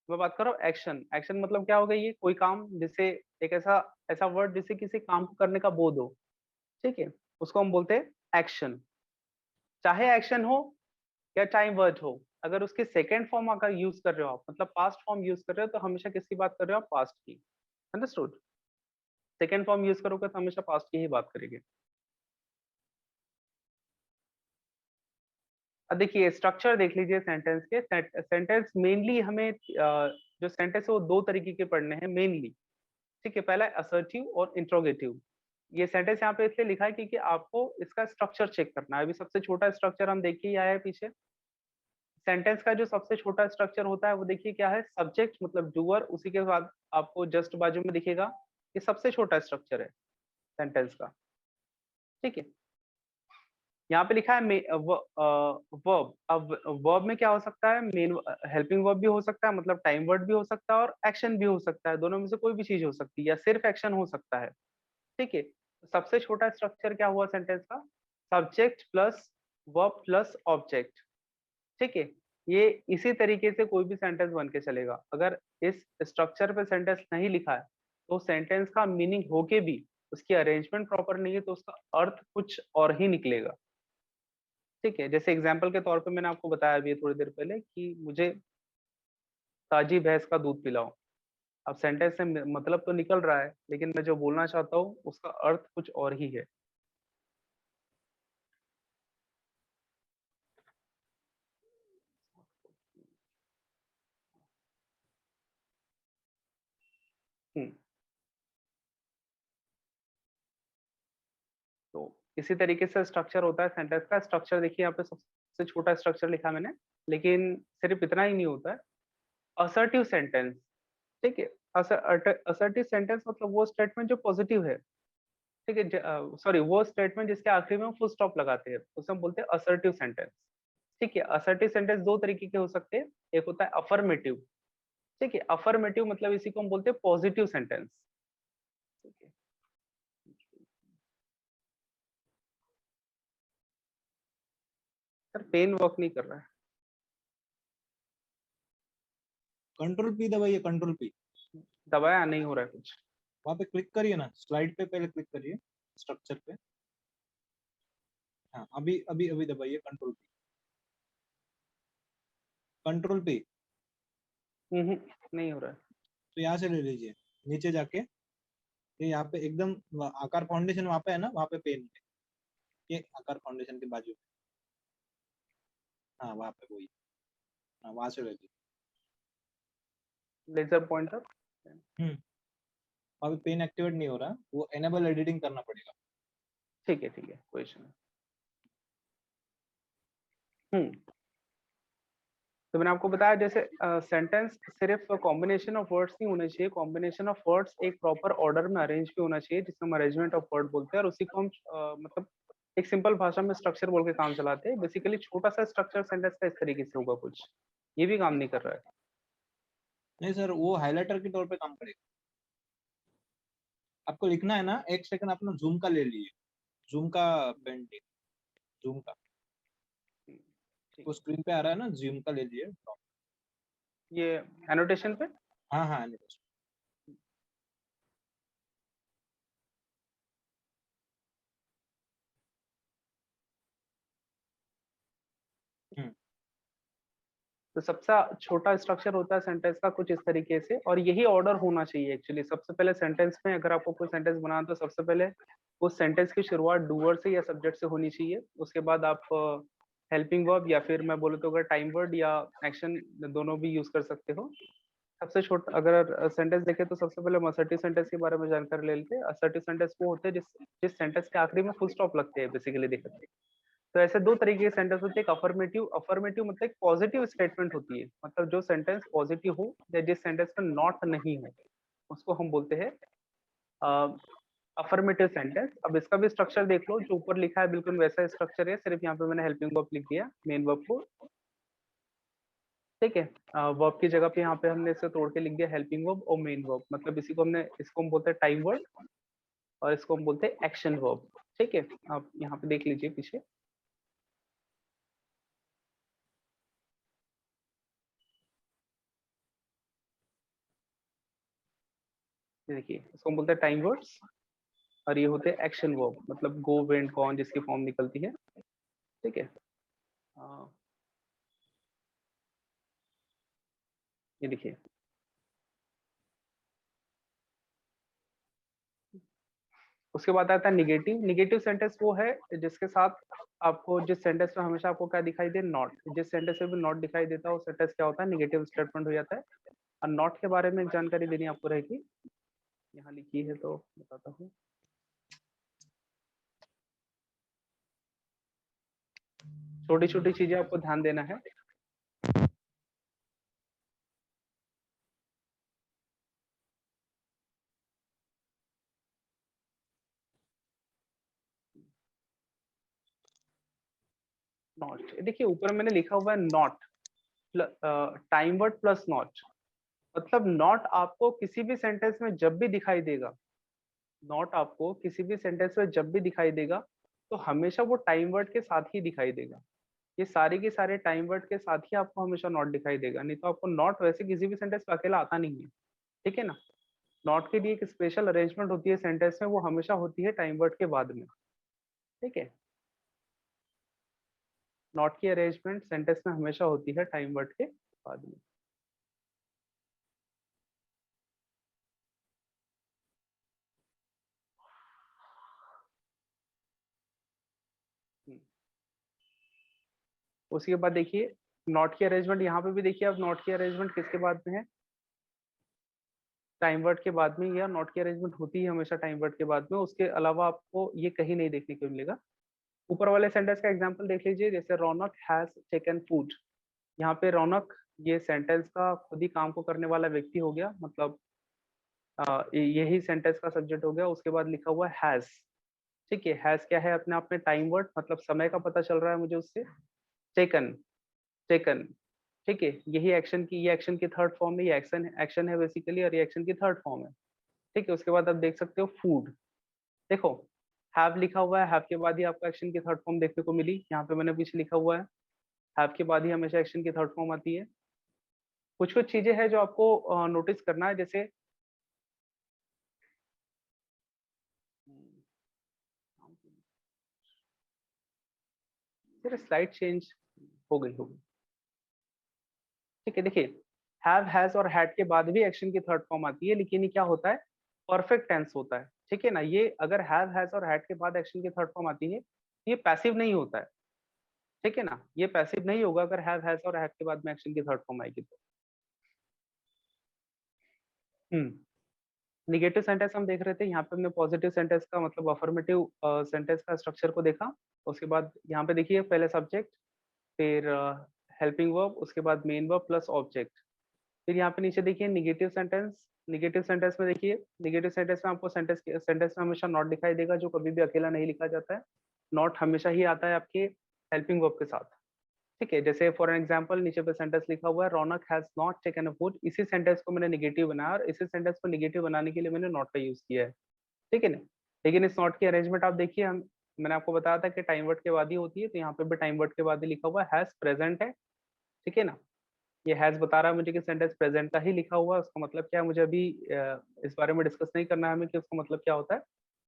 मैं बात कर रहा हूँ एक्शन, एक्शन मतलब क्या होगा, ये कोई काम जिसे, एक ऐसा ऐसा वर्ड जिसे किसी काम को करने का बोध हो। ठीक है, उसको हम बोलते हैं एक्शन। चाहे एक्शन हो या टाइम वर्ड हो, अगर उसके सेकंड फॉर्म अगर यूज कर रहे हो आप, मतलब पास्ट फॉर्म यूज कर रहे हो, तो हमेशा किसकी बात कर रहे हो आप, पास्ट की। अंडरस्टूड, सेकंड फॉर्म यूज करोगे तो हमेशा पास्ट की ही बात करेंगे। अब देखिए स्ट्रक्चर देख लीजिए सेंटेंस के। सेंटेंस मेनली हमें जो सेंटेंस है वो दो तरीके के पढ़ने हैं मेनली। ठीक है, पहला है असर्टिव और इंट्रोगेटिव। ये सेंटेंस यहाँ पे इसलिए लिखा है क्योंकि आपको इसका स्ट्रक्चर चेक करना है। अभी सबसे छोटा स्ट्रक्चर हम देख के ही आए हैं पीछे। सेंटेंस का जो सबसे छोटा स्ट्रक्चर होता है वो देखिए क्या है, सब्जेक्ट मतलब डूअर, उसी के बाद आपको जस्ट बाजू में दिखेगा, ये सबसे छोटा स्ट्रक्चर है सेंटेंस का। ठीक है, यहाँ पे लिखा है वर्ब। अब वर्ब में क्या हो सकता है, मेन हेल्पिंग वर्ब भी हो सकता है, मतलब टाइम वर्ड भी हो सकता है, और एक्शन भी हो सकता है। दोनों में से कोई भी चीज हो सकती है, या सिर्फ एक्शन हो सकता है। ठीक है, तो सबसे छोटा स्ट्रक्चर क्या हुआ सेंटेंस का, subject plus verb plus object. ठीक है, ये इसी तरीके से कोई भी सेंटेंस बन के चलेगा। अगर इस स्ट्रक्चर पे सेंटेंस नहीं लिखा है, तो सेंटेंस का मीनिंग होके भी उसकी अरेंजमेंट प्रॉपर नहीं है, तो उसका अर्थ कुछ और ही निकलेगा। ठीक है, जैसे एग्जाम्पल के तौर पे मैंने आपको बताया अभी थोड़ी देर पहले कि मुझे ताजी भैंस का दूध पिलाओ। अब सेंटेंस से मतलब तो निकल रहा है, लेकिन मैं जो बोलना चाहता हूँ उसका अर्थ कुछ और ही है। हम्म, तो इसी तरीके से स्ट्रक्चर होता है सेंटेंस का। स्ट्रक्चर देखिए यहाँ पे सबसे छोटा स्ट्रक्चर लिखा मैंने, लेकिन सिर्फ इतना ही नहीं होता है। असर्टिव सेंटेंस, ठीक है, असर्टिव सेंटेंस मतलब वो स्टेटमेंट जो पॉजिटिव है। ठीक है, सॉरी, वो स्टेटमेंट जिसके आखिरी में हम फुल स्टॉप लगाते हैं उसे हम बोलते हैं असर्टिव सेंटेंस। ठीक है, असर्टिव सेंटेंस दो तरीके के हो सकते हैं। एक होता है अफर्मेटिव। ठीक है, अफर्मेटिव मतलब इसी को हम बोलते हैं पॉजिटिव सेंटेंस। ठीक है, सर पेन वर्क नहीं कर रहा है। कंट्रोल पी दबाइए, कंट्रोल पी। दबाया नहीं हो रहा है कुछ। वहां पे क्लिक करिए ना, स्लाइड पे पहले क्लिक करिए, स्ट्रक्चर पे। हाँ, अभी अभी अभी दबाइए कंट्रोल पी, कंट्रोल पी। नहीं हो रहा है। तो यहाँ से ले लीजिए, नीचे जाके ये यहाँ पे एकदम आकार फाउंडेशन वहाँ पे है ना, वहाँ पे पेन है, ये आकार फाउंडेशन के बाजू में। हाँ वहाँ पे वही, हाँ वहाँ से ले लीजिए। Laser pointer. वहाँ पे पेन एक्टिवेट नहीं हो रहा, वो एनेबल एडिटिंग करना पड़ेगा। ठीक है कोई इशू नहीं। हम्म तो मैंने आपको बताया जैसे सेंटेंस सिर्फ कॉम्बिनेशन ऑफ वर्ड्स नहीं होने चाहिए, कॉम्बिनेशन ऑफ वर्ड्स एक प्रॉपर ऑर्डर में अरेंज भी होना चाहिए, जिसे हम अरेंजमेंट ऑफ वर्ड बोलते हैं, और उसी को हम मतलब एक सिंपल भाषा में स्ट्रक्चर बोल के काम चलाते हैं। बेसिकली छोटा सा स्ट्रक्चर सेंटेंस का इस तरीके से होगा कुछ, ये भी काम नहीं कर रहा है। नहीं सर, वो हाइलाइटर के तौर पे काम करेगा। आपको लिखना है ना, एक सेकंड अपना जूम का ले लीजिए, जूम का पेंटिंग, जूम का ठीक वो है, स्क्रीन पे आ रहा है ना, जूम का ले लीजिए। ये एनोटेशन पे। हाँ हाँ animation। हम्म तो सबसे छोटा स्ट्रक्चर होता है सेंटेंस का कुछ इस तरीके से, और यही ऑर्डर होना चाहिए एक्चुअली। सबसे पहले सेंटेंस में अगर आपको कोई सेंटेंस बनाना है तो सबसे पहले उस सेंटेंस की शुरुआत डूअर से या सब्जेक्ट से होनी चाहिए। उसके बाद आप हेल्पिंग वर्ब या फिर मैं बोलूँ तो अगर टाइम वर्ड या एक्शन दोनों भी यूज कर सकते हो। सबसे छोटा अगर सेंटेंस देखें तो सबसे पहले हम असर्टिव सेंटेंस के बारे में जानकारी ले लेते हैं। असर्टिव सेंटेंस वो होते हैं जिस सेंटेंस के आखिरी में फुल स्टॉप लगते हैं बेसिकली देखते हैं। तो ऐसे दो तरीके के सेंटेंस होते हैं, एक अफर्मेटिव, अफर्मेटिव मतलब एक पॉजिटिव स्टेटमेंट होती है, मतलब जो सेंटेंस पॉजिटिव हो या जिस सेंटेंस में नॉट नहीं हो उसको हम बोलते हैं अफर्मेटिव सेंटेंस। अब इसका भी स्ट्रक्चर देख लो, जो ऊपर लिखा है बिल्कुल वैसा स्ट्रक्चर है, सिर्फ यहाँ पे मैंने हेल्पिंग वर्ब लिख दिया मेन वर्ब को। ठीक है, वर्ब की जगह पे यहाँ पे हमने इसे तोड़ के लिख दिया हेल्पिंग वर्ब और मेन वर्ब, मतलब इसी को हमने, इसको हम बोलते हैं टाइम वर्ड और इसको हम बोलते हैं एक्शन वर्ब। ठीक है, आप यहाँ पे देख लीजिए पीछे। ये देखिए, इसको हम बोलते हैं टाइम वर्ड्स और ये होते हैं एक्शन वर्ब, मतलब गो, वेंट, गॉन जिसकी फॉर्म निकलती है। ठीक है, ये देखिए। उसके बाद आता है निगेटिव। निगेटिव सेंटेंस वो है जिसके साथ आपको, जिस सेंटेंस में हमेशा आपको क्या दिखाई दे, नॉट। जिस सेंटेंस में भी नॉट दिखाई देता है वो सेंटेंस क्या होता है, निगेटिव स्टेटमेंट हो जाता है। और नॉट के बारे में जानकारी देनी आपको रहेगी, यहाँ लिखी है तो बताता हूँ। छोटी छोटी चीजें आपको ध्यान देना है। नॉट, देखिए ऊपर मैंने लिखा हुआ है not, time word plus not, मतलब नॉट आपको किसी भी सेंटेंस में जब भी दिखाई देगा, नॉट आपको किसी भी सेंटेंस में जब भी दिखाई देगा तो हमेशा वो टाइम वर्ड के साथ ही दिखाई देगा। ये सारे के सारे टाइम वर्ड के साथ ही आपको हमेशा नॉट दिखाई देगा, नहीं तो आपको नॉट वैसे किसी भी सेंटेंस में अकेला आता नहीं है। ठीक है ना, नॉट के लिए एक स्पेशल अरेंजमेंट होती है सेंटेंस में, वो हमेशा होती है टाइम वर्ड के बाद में। ठीक है, नॉट की अरेंजमेंट सेंटेंस में हमेशा होती है टाइम वर्ड के बाद में। हम्म। उसके बाद देखिए नॉट की अरेंजमेंट, यहाँ पे भी देखिए आप, नॉट की अरेंजमेंट किसके बाद में है, टाइम वर्ड के बाद में, या नॉट की अरेंजमेंट होती है हमेशा टाइम वर्ड के बाद में। उसके अलावा आपको ये कहीं नहीं देखने को मिलेगा। ऊपर वाले सेंटेंस का एग्जांपल देख लीजिए, जैसे रौनक हैज टेकन फूड। यहाँ पे रौनक ये सेंटेंस का खुद ही काम को करने वाला व्यक्ति हो गया, मतलब यही सेंटेंस का सब्जेक्ट हो गया। उसके बाद लिखा हुआ है हैज। ठीक है, हैज क्या है, अपने आप में टाइम वर्ड, मतलब समय का पता चल रहा है मुझे उससे। टेकन, टेकन, ठीक है, यही एक्शन की, ये एक्शन की थर्ड फॉर्म है, ये एक्शन एक्शन है बेसिकली, और ये एक्शन की थर्ड फॉर्म है। ठीक है, उसके बाद आप देख सकते हो फूड। देखो, हैव लिखा हुआ है, हैव के बाद ही आपको एक्शन की थर्ड फॉर्म देखने को मिली। यहाँ पे मैंने पीछे लिखा हुआ है हैव के बाद ही हमेशा एक्शन की थर्ड फॉर्म आती है। कुछ कुछ चीजें हैं जो आपको नोटिस करना है, जैसे स्लाइड चेंज हो गई होगी। ठीक है, देखिए हैव हैज और हैड के बाद भी एक्शन की थर्ड फॉर्म आती है, लेकिन ये क्या होता है, परफेक्ट टेंस होता है। ठीक है ना, ये अगर हैव हैज और हैड के बाद एक्शन की थर्ड फॉर्म आती है, ये पैसिव नहीं होता है। ठीक है ना, ये पैसिव नहीं होगा अगर हैव हैज और हैड के बाद में एक्शन की थर्ड फॉर्म आएगी तो। निगेटिव सेंटेंस हम देख रहे थे, यहाँ पे हमने पॉजिटिव सेंटेंस का मतलब अफर्मेटिव सेंटेंस का स्ट्रक्चर को देखा। उसके बाद यहाँ पे देखिए पहले सब्जेक्ट, फिर हेल्पिंग वर्ब, उसके बाद मेन वर्ब प्लस ऑब्जेक्ट। फिर यहाँ पे नीचे देखिए निगेटिव सेंटेंस। निगेटिव सेंटेंस में देखिए, निगेटिव सेंटेंस में आपको सेंटेंस में हमेशा नॉट दिखाई देगा, जो कभी भी अकेला नहीं लिखा जाता है। नॉट हमेशा ही आता है आपके हेल्पिंग वर्ब के साथ। ठीक है, जैसे फॉर एग्जांपल नीचे पे सेंटेंस लिखा हुआ है, Raunak has not taken a food. इसी सेंटेंस को मैंने निगेटिव बनाया और इसी सेंटेंस को निगेटिव बनाने के लिए मैंने नॉट का यूज किया है। ठीक है ना, लेकिन इस नॉट की अरेंजमेंट आप देखिए, हम मैंने आपको बताया था कि टाइम वर्ड के बाद ही होती है, तो यहाँ पे भी टाइम वर्ड के बाद ही लिखा हुआ है, हैज प्रेजेंट है। ठीक है ना, ये हैज बता रहा है मुझे कि सेंटेंस प्रेजेंट का ही लिखा हुआ है, उसका मतलब क्या है मुझे अभी इस बारे में डिस्कस नहीं करना है हमें कि उसका मतलब क्या होता है।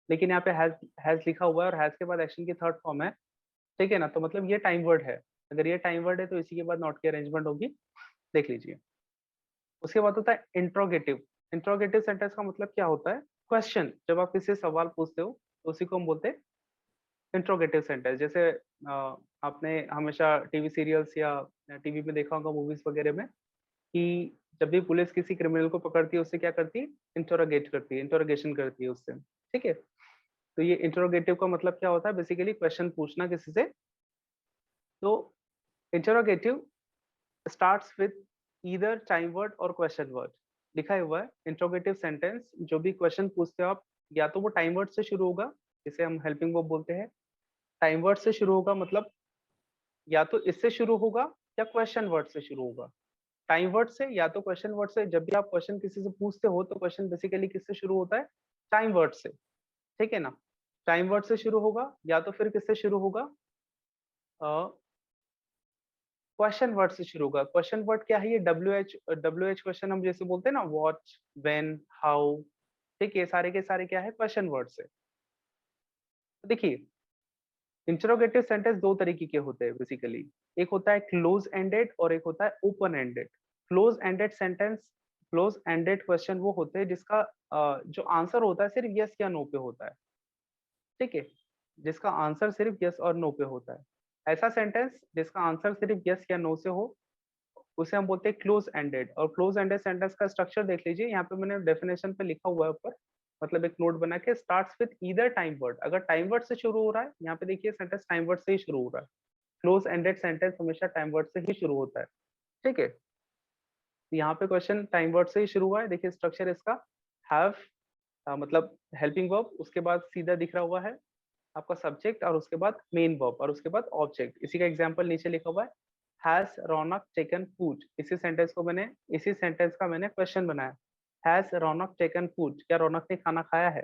लेकिन यहाँ पे हैज लिखा हुआ है और हैज के बाद एक्शन की थर्ड फॉर्म है। ठीक है ना, तो मतलब ये टाइम वर्ड है। अगर ये टाइम वर्ड है तो इसी के बाद नॉट की अरेंजमेंट होगी, देख लीजिए। उसके बाद होता है इंट्रोगेटिव। इंट्रोगेटिव सेंटेंस का मतलब क्या होता है, क्वेश्चन। जब आप किसी से सवाल पूछते हो तो उसी को हम बोलते हैं इंट्रोगेटिव सेंटेंस। जैसे आपने हमेशा टीवी सीरियल्स या टीवी में देखा होगा, मूवीज वगैरह में, कि जब भी पुलिस किसी क्रिमिनल को पकड़ती है उससे क्या करती है, इंटरोगेट करती है, इंटरोगेशन करती है उससे। ठीक है, तो ये इंटरोगेटिव का मतलब क्या होता है, बेसिकली क्वेश्चन पूछना किसी से। तो interrogative starts with either time word और क्वेश्चन वर्ड। लिखा हुआ है इंट्रोगेटिव सेंटेंस, जो भी क्वेश्चन पूछते हो आप, या तो वो टाइम वर्ड से शुरू होगा, जिसे हम हेल्पिंग वर्ब बोलते हैं। टाइम वर्ड से शुरू होगा मतलब या तो इससे शुरू होगा या क्वेश्चन वर्ड से शुरू होगा। टाइम वर्ड से या तो क्वेश्चन वर्ड से। जब भी आप क्वेश्चन किसी से पूछते हो तो क्वेश्चन बेसिकली किससे शुरू होता है, टाइम वर्ड से। ठीक है ना, टाइम वर्ड से शुरू होगा या तो फिर किससे शुरू होगा, क्वेश्चन वर्ड से शुरू होगा। क्वेश्चन वर्ड क्या है, ये डब्ल्यू एच क्वेश्चन हम जैसे बोलते हैं ना, व्हाट, व्हेन, हाउ। ठीक है, सारे के सारे क्या है, क्वेश्चन वर्ड से। तो देखिए इंटरोगेटिव सेंटेंस दो तरीके के होते हैं बेसिकली। एक होता है क्लोज एंडेड और एक होता है open ended. Close ended sentence, close ended question वो होते हैं जिसका जो आंसर होता है सिर्फ यस या नो पे होता है। ठीक है, जिसका आंसर सिर्फ यस और नो पे होता है। ऐसा सेंटेंस जिसका आंसर सिर्फ यस या नो से हो, उसे हम बोलते हैं क्लोज एंडेड। और क्लोज एंडेड सेंटेंस का स्ट्रक्चर देख लीजिए, यहाँ पे मैंने डेफिनेशन पे लिखा हुआ है ऊपर, मतलब एक नोट बना के, starts with either time word. अगर टाइम वर्ड से शुरू हो रहा है, यहाँ पे देखिए सेंटेंस टाइम वर्ड से ही शुरू हो रहा है। क्लोज एंडेड सेंटेंस हमेशा टाइम वर्ड से ही शुरू होता है। ठीक है, तो यहाँ पे क्वेश्चन टाइम वर्ड से ही शुरू हुआ है। देखिए स्ट्रक्चर इसका, हैव मतलब हेल्पिंग वर्ब, उसके बाद सीधा दिख रहा हुआ है आपका सब्जेक्ट, और उसके बाद मेन वर्ब, और उसके बाद ऑब्जेक्ट। इसी का एग्जांपल नीचे लिखा हुआ है, हैज रौनक टेकन फूड। इसी सेंटेंस का मैंने क्वेश्चन बनाया, हैज रौनक टेकन फूड, क्या रौनक ने खाना खाया है।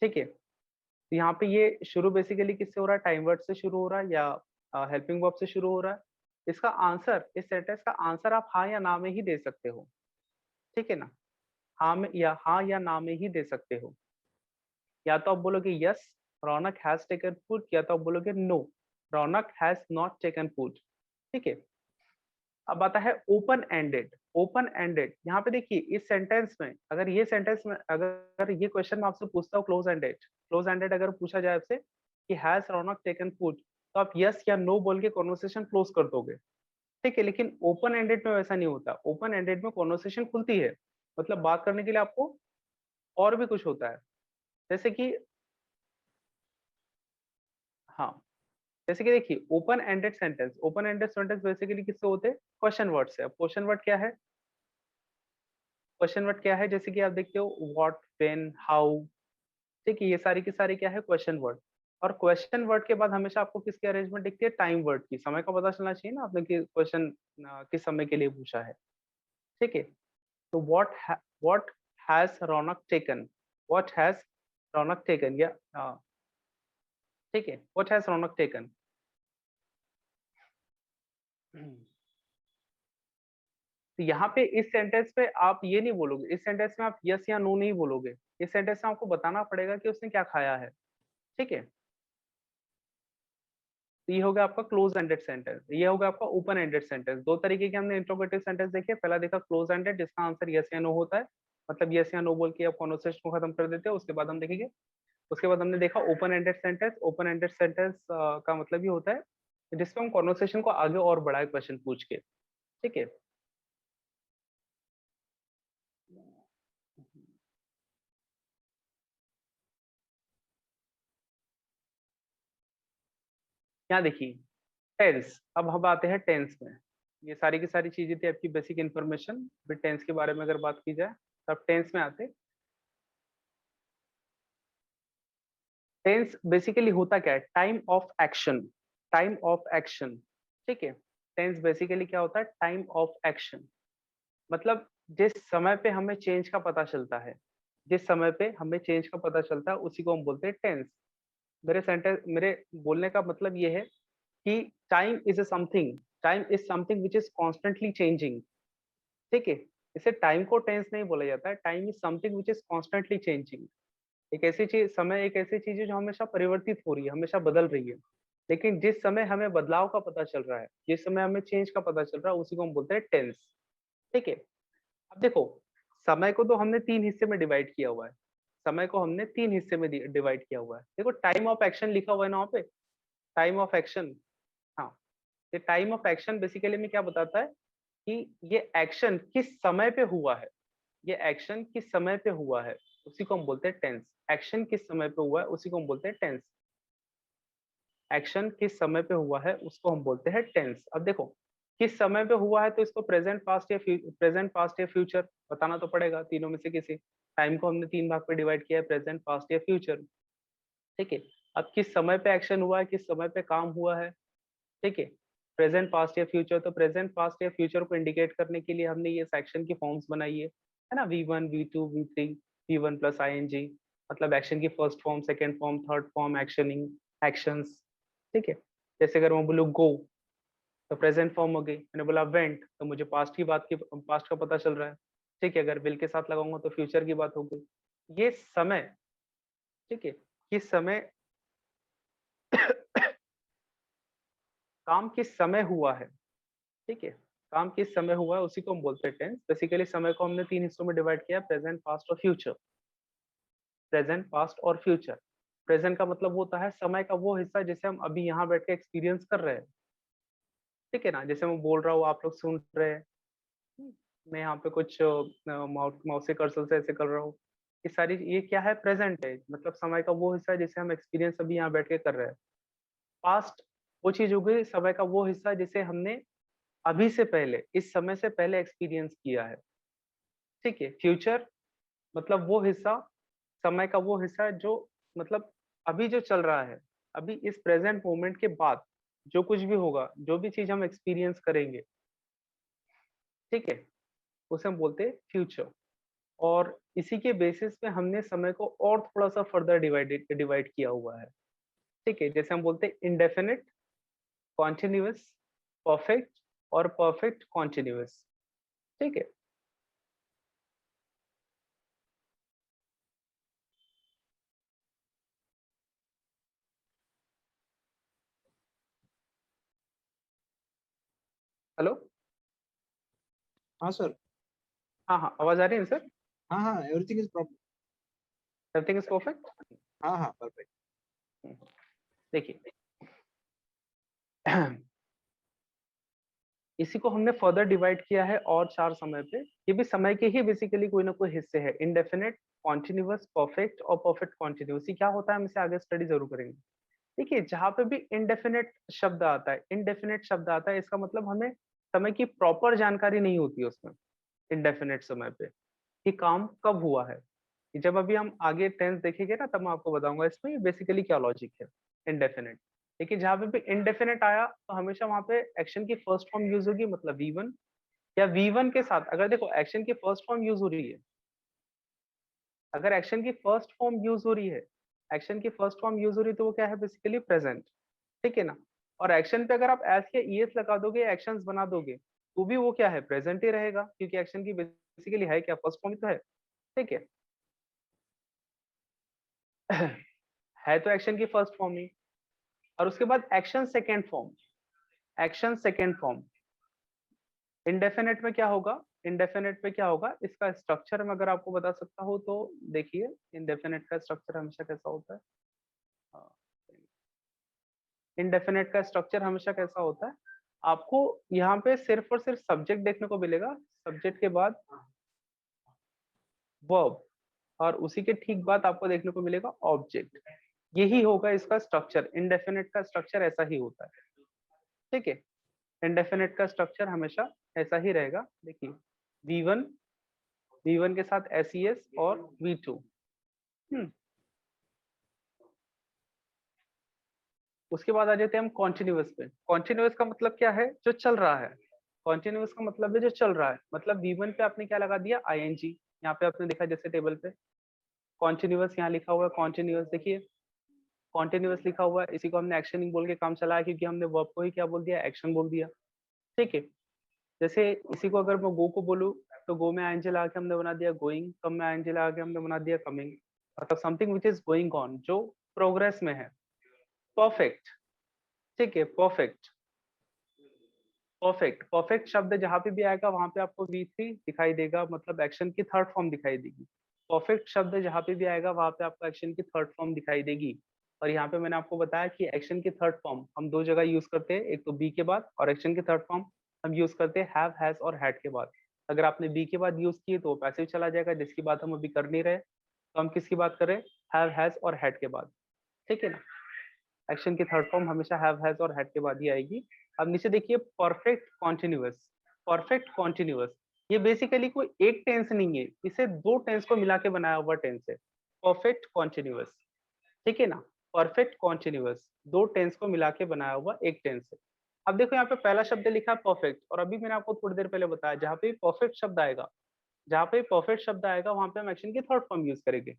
ठीक है, तो यहाँ पे ये शुरू बेसिकली किससे हो रहा है, टाइम वर्ड से शुरू हो रहा है या हेल्पिंग वर्ब से शुरू हो रहा है। इसका आंसर, इस सेंटेंस का आंसर आप हाँ या ना में ही दे सकते हो। ठीक है ना, हाँ या ना में ही दे सकते हो। या तो आप बोलोगे yes, Raunak has taken food, या तो आप बोलोगे no, Raunak has not taken food. ठीक है, अब आता है ओपन एंडेड। ओपन एंडेड, यहाँ पे देखिए इस सेंटेंस में, अगर ये सेंटेंस में, अगर ये क्वेश्चन मैं आपसे पूछता हूँ क्लोज एंडेड, क्लोज एंडेड अगर पूछा जाए आपसे कि हैज रौनक टेकन फूड, तो आप यस या नो बोल के कॉन्वर्सेशन क्लोज कर दोगे। ठीक है, लेकिन ओपन एंडेड में वैसा नहीं होता। ओपन एंडेड में कॉन्वर्सेशन खुलती है, मतलब बात करने के लिए आपको और भी कुछ होता है। जैसे कि, हाँ, जैसे कि देखिए ओपन एंडेड सेंटेंस बेसिकली किससे होते हैं, क्वेश्चन वर्ड से। अब क्वेश्चन वर्ड क्या है, क्वेश्चन वर्ड क्या है, जैसे कि आप देखते हो व्हाट, व्हेन, हाउ। ठीक है, ये सारी की सारी क्या है, क्वेश्चन वर्ड। और क्वेश्चन वर्ड के बाद हमेशा आपको किसकी अरेंजमेंट दिखती है, टाइम वर्ड की। समय का पता चलना चाहिए ना आपने कि क्वेश्चन किस समय के लिए पूछा है। ठीक है, तो what has Raunak taken, what has Raunak taken, या ठीक है, व्हाट हैज रौनक टेकन। तो यहाँ पे इस सेंटेंस पे आप ये नहीं बोलोगे, इस सेंटेंस में आप यस या नो नहीं बोलोगे, इस सेंटेंस में आपको बताना पड़ेगा कि उसने क्या खाया है। ठीक है, तो ये हो गया आपका क्लोज एंडेड सेंटेंस, ये हो गया आपका ओपन एंडेड सेंटेंस। दो तरीके के हमने इंट्रोगेटिव सेंटेंस देखे, पहला देखा क्लोज एंडेड जिसका आंसर यस या नो होता है, मतलब यस या नो बोल के आप कॉन्वर्सेशन को खत्म कर देते हो, उसके बाद हम देखेंगे। उसके बाद हमने देखा open ended sentence. Open ended sentence का मतलब ये होता है जिसमें हम कॉन्वर्सेशन को आगे और बढ़ाए क्वेश्चन पूछ के। ठीक है, यहाँ देखिए टेंस, अब हम आते हैं टेंस में। ये सारी की सारी चीजें थी आपकी बेसिक इन्फॉर्मेशन, फिर टेंस के बारे में अगर बात की जाए तो अब टेंस में आते। टेंस बेसिकली होता क्या है, time of action, time of action. ठीक है, टेंस बेसिकली क्या होता है, टाइम ऑफ एक्शन, मतलब जिस समय पे हमें चेंज का पता चलता है, जिस समय पे हमें चेंज का पता चलता है उसी को हम बोलते हैं टेंस। मेरे बोलने का मतलब ये है कि time is a something, time is something which is constantly changing. ठीक है, इसे टाइम को टेंस नहीं बोला जाता है, time is something which is constantly changing. एक ऐसी चीज, समय एक ऐसी चीज है जो हमेशा परिवर्तित हो रही है, हमेशा बदल रही है, लेकिन जिस समय हमें बदलाव का पता चल रहा है, जिस समय हमें चेंज का पता चल रहा है उसी को हम बोलते हैं टेंस। ठीक है, अब देखो समय को तो हमने तीन हिस्से में डिवाइड किया हुआ है, समय को हमने तीन हिस्से में डिवाइड किया हुआ है। देखो टाइम ऑफ एक्शन लिखा हुआ है ना वहाँ पे, टाइम ऑफ एक्शन। हाँ, ये टाइम ऑफ एक्शन बेसिकली में क्या बताता है कि ये एक्शन किस समय पे हुआ है, ये एक्शन किस समय पे हुआ है उसी को हम बोलते हैं टेंस। एक्शन किस समय पे हुआ है उसी को हम बोलते हैं टेंस। एक्शन किस समय पे हुआ है उसको हम बोलते हैं टेंस। अब देखो किस समय पे हुआ है तो इसको प्रेजेंट पास्ट या प्रेजेंट पास्ट या फ्यूचर बताना तो पड़ेगा, तीनों में से किसी। टाइम को हमने तीन भाग पे डिवाइड किया है, प्रेजेंट पास्ट या फ्यूचर। ठीक है, अब किस समय पे एक्शन हुआ है, किस समय पे काम हुआ है। ठीक है, प्रेजेंट पास्ट या फ्यूचर, तो प्रेजेंट पास्ट या फ्यूचर को इंडिकेट करने के लिए हमने ये सेक्शन की फॉर्म्स बनाई है ना, V1 V2 V3, V1 plus ING, मतलब एक्शन की first form, second form, third form, actioning, actions. ठीक है, जैसे अगर मैं बोलूँ गो तो प्रेजेंट फॉर्म हो गई, मैंने बोला वेंट तो मुझे पास्ट की बात की, पास्ट का पता चल रहा है। ठीक है, अगर विल के साथ लगाऊंगा तो फ्यूचर की बात हो गई। ये समय, ठीक है, किस समय काम किस समय हुआ है। ठीक है, काम किस समय हुआ है उसी को हम बोलते हैं टेंस। बेसिकली समय को हमने तीन हिस्सों में डिवाइड किया, प्रेजेंट पास्ट और फ्यूचर। प्रेजेंट पास्ट और फ्यूचर, प्रेजेंट का मतलब होता है समय का वो हिस्सा जिसे हम अभी यहाँ बैठ के एक्सपीरियंस कर रहे हैं। ठीक है ना, जैसे मैं बोल रहा हूँ आप लोग सुन रहे हैं, मैं यहाँ पे कुछ माउस से कर्सर से ऐसे कर रहा हूँ, ये सारी, ये क्या है, प्रेजेंट है, मतलब समय का वो हिस्सा जिसे हम एक्सपीरियंस अभी यहाँ बैठ के कर रहे हैं। पास्ट वो चीज हो गई, समय का वो हिस्सा जिसे हमने अभी से पहले, इस समय से पहले एक्सपीरियंस किया है। ठीक है, फ्यूचर मतलब वो हिस्सा, समय का वो हिस्सा जो मतलब अभी जो चल रहा है, अभी इस प्रेजेंट मोमेंट के बाद जो कुछ भी होगा, जो भी चीज हम एक्सपीरियंस करेंगे, ठीक है, उसे हम बोलते हैं फ्यूचर। और इसी के बेसिस पे हमने समय को और थोड़ा सा फर्दर डिवाइड किया हुआ है। ठीक है, जैसे हम बोलते हैं इंडेफिनिट, कॉन्टिन्यूअस, परफेक्ट और परफेक्ट कॉन्टिन्यूअस। ठीक है, हेलो, हाँ सर। हाँ हाँ आवाज आ रही है सर, हाँ हाँ, everything is proper. Everything is perfect. हाँ हाँ, परफेक्ट। देखिए इसी को हमने फर्दर डिवाइड किया है और चार समय पे, ये भी समय के ही बेसिकली कोई ना कोई हिस्से है, इंडेफिनिट, कॉन्टिन्यूअस, परफेक्ट और परफेक्ट कॉन्टिन्यूअस। क्या होता है हम इसे आगे स्टडी जरूर करेंगे। देखिए जहां पे भी इनडेफिनेट शब्द आता है, इनडेफिनेट शब्द आता है, इसका मतलब हमें समय की प्रॉपर जानकारी नहीं होती है उसमें, इनडेफिनेट समय पे कि काम कब हुआ है। जब अभी हम आगे टेंस देखेंगे ना तब मैं आपको बताऊंगा इसमें बेसिकली क्या लॉजिक है इनडेफिनेट। लेकिन जहां पे भी इनडेफिनेट आया तो हमेशा वहां पे एक्शन की फर्स्ट फॉर्म यूज होगी, मतलब V1, या V1 के साथ अगर देखो एक्शन की फर्स्ट फॉर्म यूज हो रही है, अगर एक्शन की फर्स्ट फॉर्म यूज हो रही है, एक्शन की फर्स्ट फॉर्म यूज हो रही है तो वो क्या है, बेसिकली प्रेजेंट। ठीक है ना, और एक्शन पे अगर आप एस या ईएस लगा दोगे, एक्शंस बना दोगे, तो भी वो क्या है, प्रेजेंट ही रहेगा, क्योंकि एक्शन की बेसिकली है क्या, फर्स्ट फॉर्म ही तो है। ठीक है है तो एक्शन की फर्स्ट फॉर्म ही। और उसके बाद action second form, action second form indefinite में क्या होगा, इंडेफिनेट में क्या होगा, इसका स्ट्रक्चर मैं अगर आपको बता सकता हूँ तो देखिए, इंडेफिनेट का स्ट्रक्चर हमेशा कैसा होता है, इंडेफिनेट का स्ट्रक्चर हमेशा कैसा होता है, आपको यहाँ पे सिर्फ और सिर्फ सब्जेक्ट देखने को मिलेगा, सब्जेक्ट के बाद वर्ब, और उसी के ठीक बाद आपको देखने को मिलेगा ऑब्जेक्ट। यही होगा इसका स्ट्रक्चर, इंडेफिनेट का स्ट्रक्चर ऐसा ही होता है। ठीक है, इंडेफिनेट का स्ट्रक्चर हमेशा ऐसा ही रहेगा। देखिए V1, V1 के साथ SES और V2। उसके बाद आ जाते हैं हम कॉन्टिन्यूअस पे। कॉन्टिन्यूअस का मतलब क्या है, जो चल रहा है। कॉन्टिन्यूअस का मतलब है जो चल रहा है, मतलब V1 पे आपने क्या लगा दिया, ING। यहाँ पे आपने देखा जैसे टेबल पे कॉन्टिन्यूअस यहाँ लिखा हुआ है, कॉन्टिन्यूअस देखिए कॉन्टिन्यूअस लिखा हुआ है, इसी को हमने एक्शनिंग बोल के काम चलाया, क्योंकि हमने वर्ब को ही क्या बोल दिया, एक्शन बोल दिया। ठीक है, जैसे इसी को अगर मैं गो को बोलूँ तो गो में ING लगा के हमने बना दिया गोइंग, कम में ING लगा के हमने बना दिया कमिंग, मतलब something which is going on, जो प्रोग्रेस में है। परफेक्ट, ठीक है, परफेक्ट, परफेक्ट, परफेक्ट शब्द जहां पे भी आएगा वहां पे आपको V3 दिखाई देगा, मतलब एक्शन की थर्ड फॉर्म दिखाई देगी। परफेक्ट शब्द जहां पे भी आएगा वहां पे आपको एक्शन की थर्ड फॉर्म दिखाई देगी। और यहाँ पे मैंने आपको बताया कि एक्शन की थर्ड फॉर्म हम दो जगह यूज करते हैं, एक तो बी के बाद, और एक्शन की थर्ड फॉर्म हम यूज करते हैं हैव, हैज और हैड के बाद। अगर आपने बी के बाद यूज किए तो पैसिव चला जाएगा, जिसकी बात हम अभी कर नहीं रहे, तो हम किसकी बात करें, हैव, हैज और हैड के बाद। ठीक है ना, एक्शन की थर्ड फॉर्म हमेशा हैव, हैज और हैड के बाद ही आएगी। अब नीचे देखिए परफेक्ट कॉन्टिन्यूअस, परफेक्ट कॉन्टिन्यूअस, ये बेसिकली कोई एक टेंस नहीं है, इसे दो टेंस को मिला के बनाया हुआ टेंस है, परफेक्ट कॉन्टिन्यूअस। ठीक है ना, परफेक्ट कॉन्टिन्यूअस दो टेंस को मिला के बनाया हुआ एक टेंस है। अब देखो यहाँ पे पहला शब्द लिखा है परफेक्ट, और अभी मैंने आपको थोड़ी देर पहले बताया जहाँ पे परफेक्ट शब्द आएगा, जहाँ पे परफेक्ट शब्द आएगा वहां पे हम एक्शन की थर्ड फॉर्म यूज करेंगे,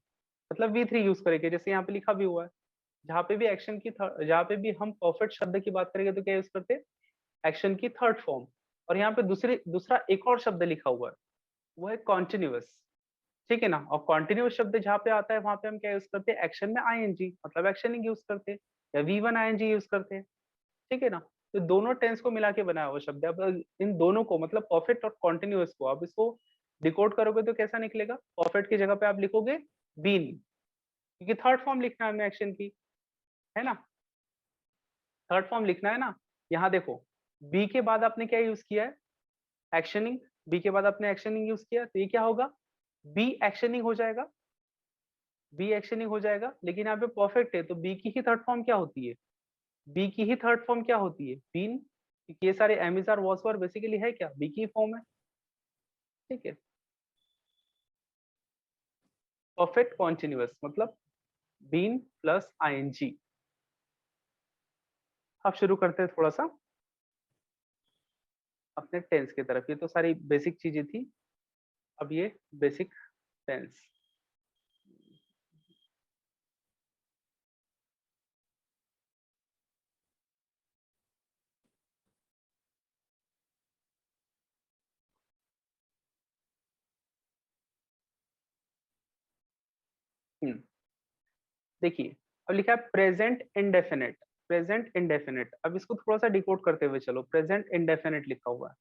मतलब V3 यूज करेंगे, जैसे यहाँ पे लिखा भी हुआ है। जहाँ पे भी एक्शन की जहाँ पे भी हम परफेक्ट शब्द की बात करेंगे तो क्या यूज करते हैं, एक्शन की थर्ड फॉर्म। और यहाँ पे दूसरा एक और शब्द लिखा हुआ है, वो है कॉन्टिन्यूअस। ठीक है ना, और कॉन्टिन्यूअस शब्द जहाँ पे आता है वहां पे हम क्या यूज करते हैं, एक्शन में ING, मतलब एक्शनिंग यूज करते हैं, या V1 ING यूज करते हैं। ठीक है ना, तो दोनों टेंस को मिला के बनाया हुआ शब्द है। अब इन दोनों को, मतलब परफेक्ट और कॉन्टिन्यूअस को, आप इसको डिकोड करोगे तो कैसा निकलेगा, परफेक्ट की जगह पे आप लिखोगे बीन, क्योंकि थर्ड फॉर्म लिखना है हमें एक्शन की, है ना, थर्ड फॉर्म लिखना है ना। यहाँ देखो बी के बाद आपने क्या यूज किया है, एक्शनिंग, बी के बाद आपने एक्शनिंग यूज किया, तो ये क्या होगा, बी एक्शनिंग हो जाएगा, बी एक्शनिंग हो जाएगा। लेकिन यहाँ पे परफेक्ट है तो बी की ही थर्ड फॉर्म क्या होती है, बी की ही थर्ड फॉर्म क्या होती है, बीन, क्योंकि ये सारे am are was were basically है क्या, बी की फॉर्म है। ठीक है, परफेक्ट कॉन्टिन्यूअस मतलब बीन प्लस ING। अब शुरू करते हैं थोड़ा सा अपने टेंस की तरफ, ये तो सारी बेसिक चीजें थी, अब ये बेसिक टेंस। देखिए अब लिखा है प्रेजेंट इंडेफिनिट, प्रेजेंट इंडेफिनिट। अब इसको थोड़ा सा डिकोड करते हुए चलो, प्रेजेंट इंडेफिनिट लिखा हुआ है,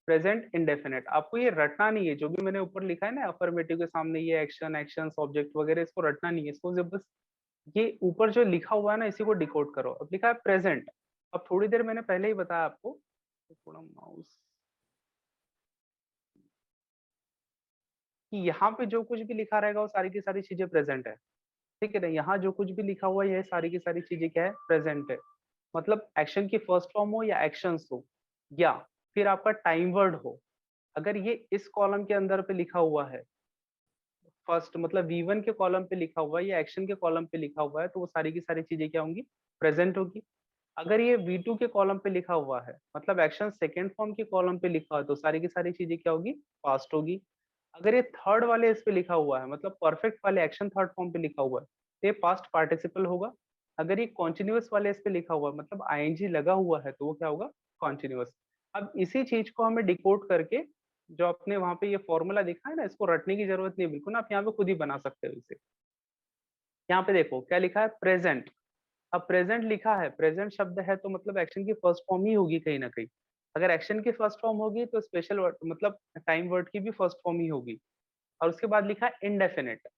प्रेजेंट इंडेफिनिट। आपको ये रटना नहीं है, जो भी मैंने ऊपर लिखा है ना अफर्मेटिव के सामने, ये एक्शन, एक्शन, ऑब्जेक्ट वगैरह, इसको रटना नहीं है, इसको जब बस ये ऊपर जो लिखा हुआ है ना इसी को डिकोड करो। अब लिखा है प्रेजेंट, अब थोड़ी देर मैंने पहले ही बताया आपको, थोड़ा माउस, कि यहाँ पे जो कुछ भी लिखा रहेगा वो सारी की सारी चीजें प्रेजेंट है। ठीक है ना, यहाँ जो कुछ भी लिखा हुआ है ये सारी की सारी चीजें क्या है, प्रेजेंट है। मतलब एक्शन की फर्स्ट फॉर्म हो या एक्शंस हो, या फिर आपका टाइम वर्ड हो, अगर ये इस कॉलम के अंदर पे लिखा हुआ है, फर्स्ट मतलब V1 के कॉलम पे लिखा हुआ है या एक्शन के कॉलम पे लिखा हुआ है, तो वो सारी की सारी चीजें क्या होंगी, प्रेजेंट होगी। अगर ये V2 के कॉलम पे लिखा हुआ है, मतलब एक्शन सेकेंड फॉर्म के कॉलम पे लिखा है, तो सारी की सारी चीजें क्या होगी, पास्ट होगी। अगर ये थर्ड वाले इस पे लिखा हुआ है, मतलब परफेक्ट वाले एक्शन थर्ड फॉर्म पे लिखा हुआ है, तो ये पास्ट पार्टिसिपल होगा। अगर ये कॉन्टिन्यूअस वाले इस पे लिखा हुआ है, मतलब ING लगा हुआ है, तो वो क्या होगा, कॉन्टिन्यूअस। अब इसी चीज को हमें डिकोड करके जो आपने वहां पे ये फॉर्मूला दिखा है ना, इसको रटने की जरूरत नहीं बिल्कुल ना, आप यहाँ पे खुद ही बना सकते हो इसे। यहाँ पे देखो क्या लिखा है, प्रेजेंट। अब प्रेजेंट लिखा है, प्रेजेंट शब्द है तो मतलब एक्शन की फर्स्ट फॉर्म ही होगी कहीं ना कहीं। अगर एक्शन की फर्स्ट फॉर्म होगी तो स्पेशल वर्ड मतलब टाइम वर्ड की भी फर्स्ट फॉर्म ही होगी। और उसके बाद लिखा है इनडेफिनेट,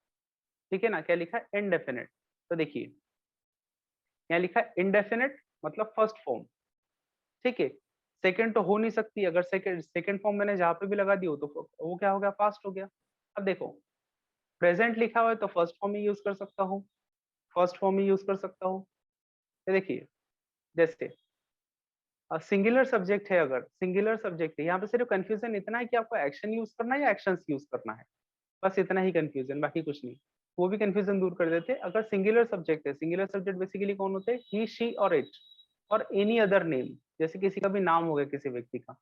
ठीक है ना, क्या लिखा है, इनडेफिनेट। तो देखिए यहाँ लिखा है इनडेफिनेट मतलब फर्स्ट फॉर्म, ठीक है। सेकंड तो हो नहीं सकती, अगर सेकंड सेकंड फॉर्म मैंने जहाँ पे भी लगा दी हो तो वो क्या हो गया, पास्ट हो गया। अब देखो प्रेजेंट लिखा हुआ है तो फर्स्ट फॉर्म ही यूज कर सकता हूँ, फर्स्ट फॉर्म ही यूज कर सकता हूँ। ये देखिए जैसे सिंगुलर सब्जेक्ट है, अगर सिंगुलर सब्जेक्ट है, यहाँ पे सिर्फ कंफ्यूजन इतना है कि आपको एक्शन यूज करना है या एक्शंस यूज करना है, बस इतना ही कंफ्यूजन, बाकी कुछ नहीं। वो भी कंफ्यूजन दूर कर देते अगर सिंगुलर सब्जेक्ट है। सिंगुलर सब्जेक्ट बेसिकली कौन होते हैं, ही शी और इट और एनी अदर नेम, जैसे किसी का भी नाम हो गया किसी व्यक्ति का।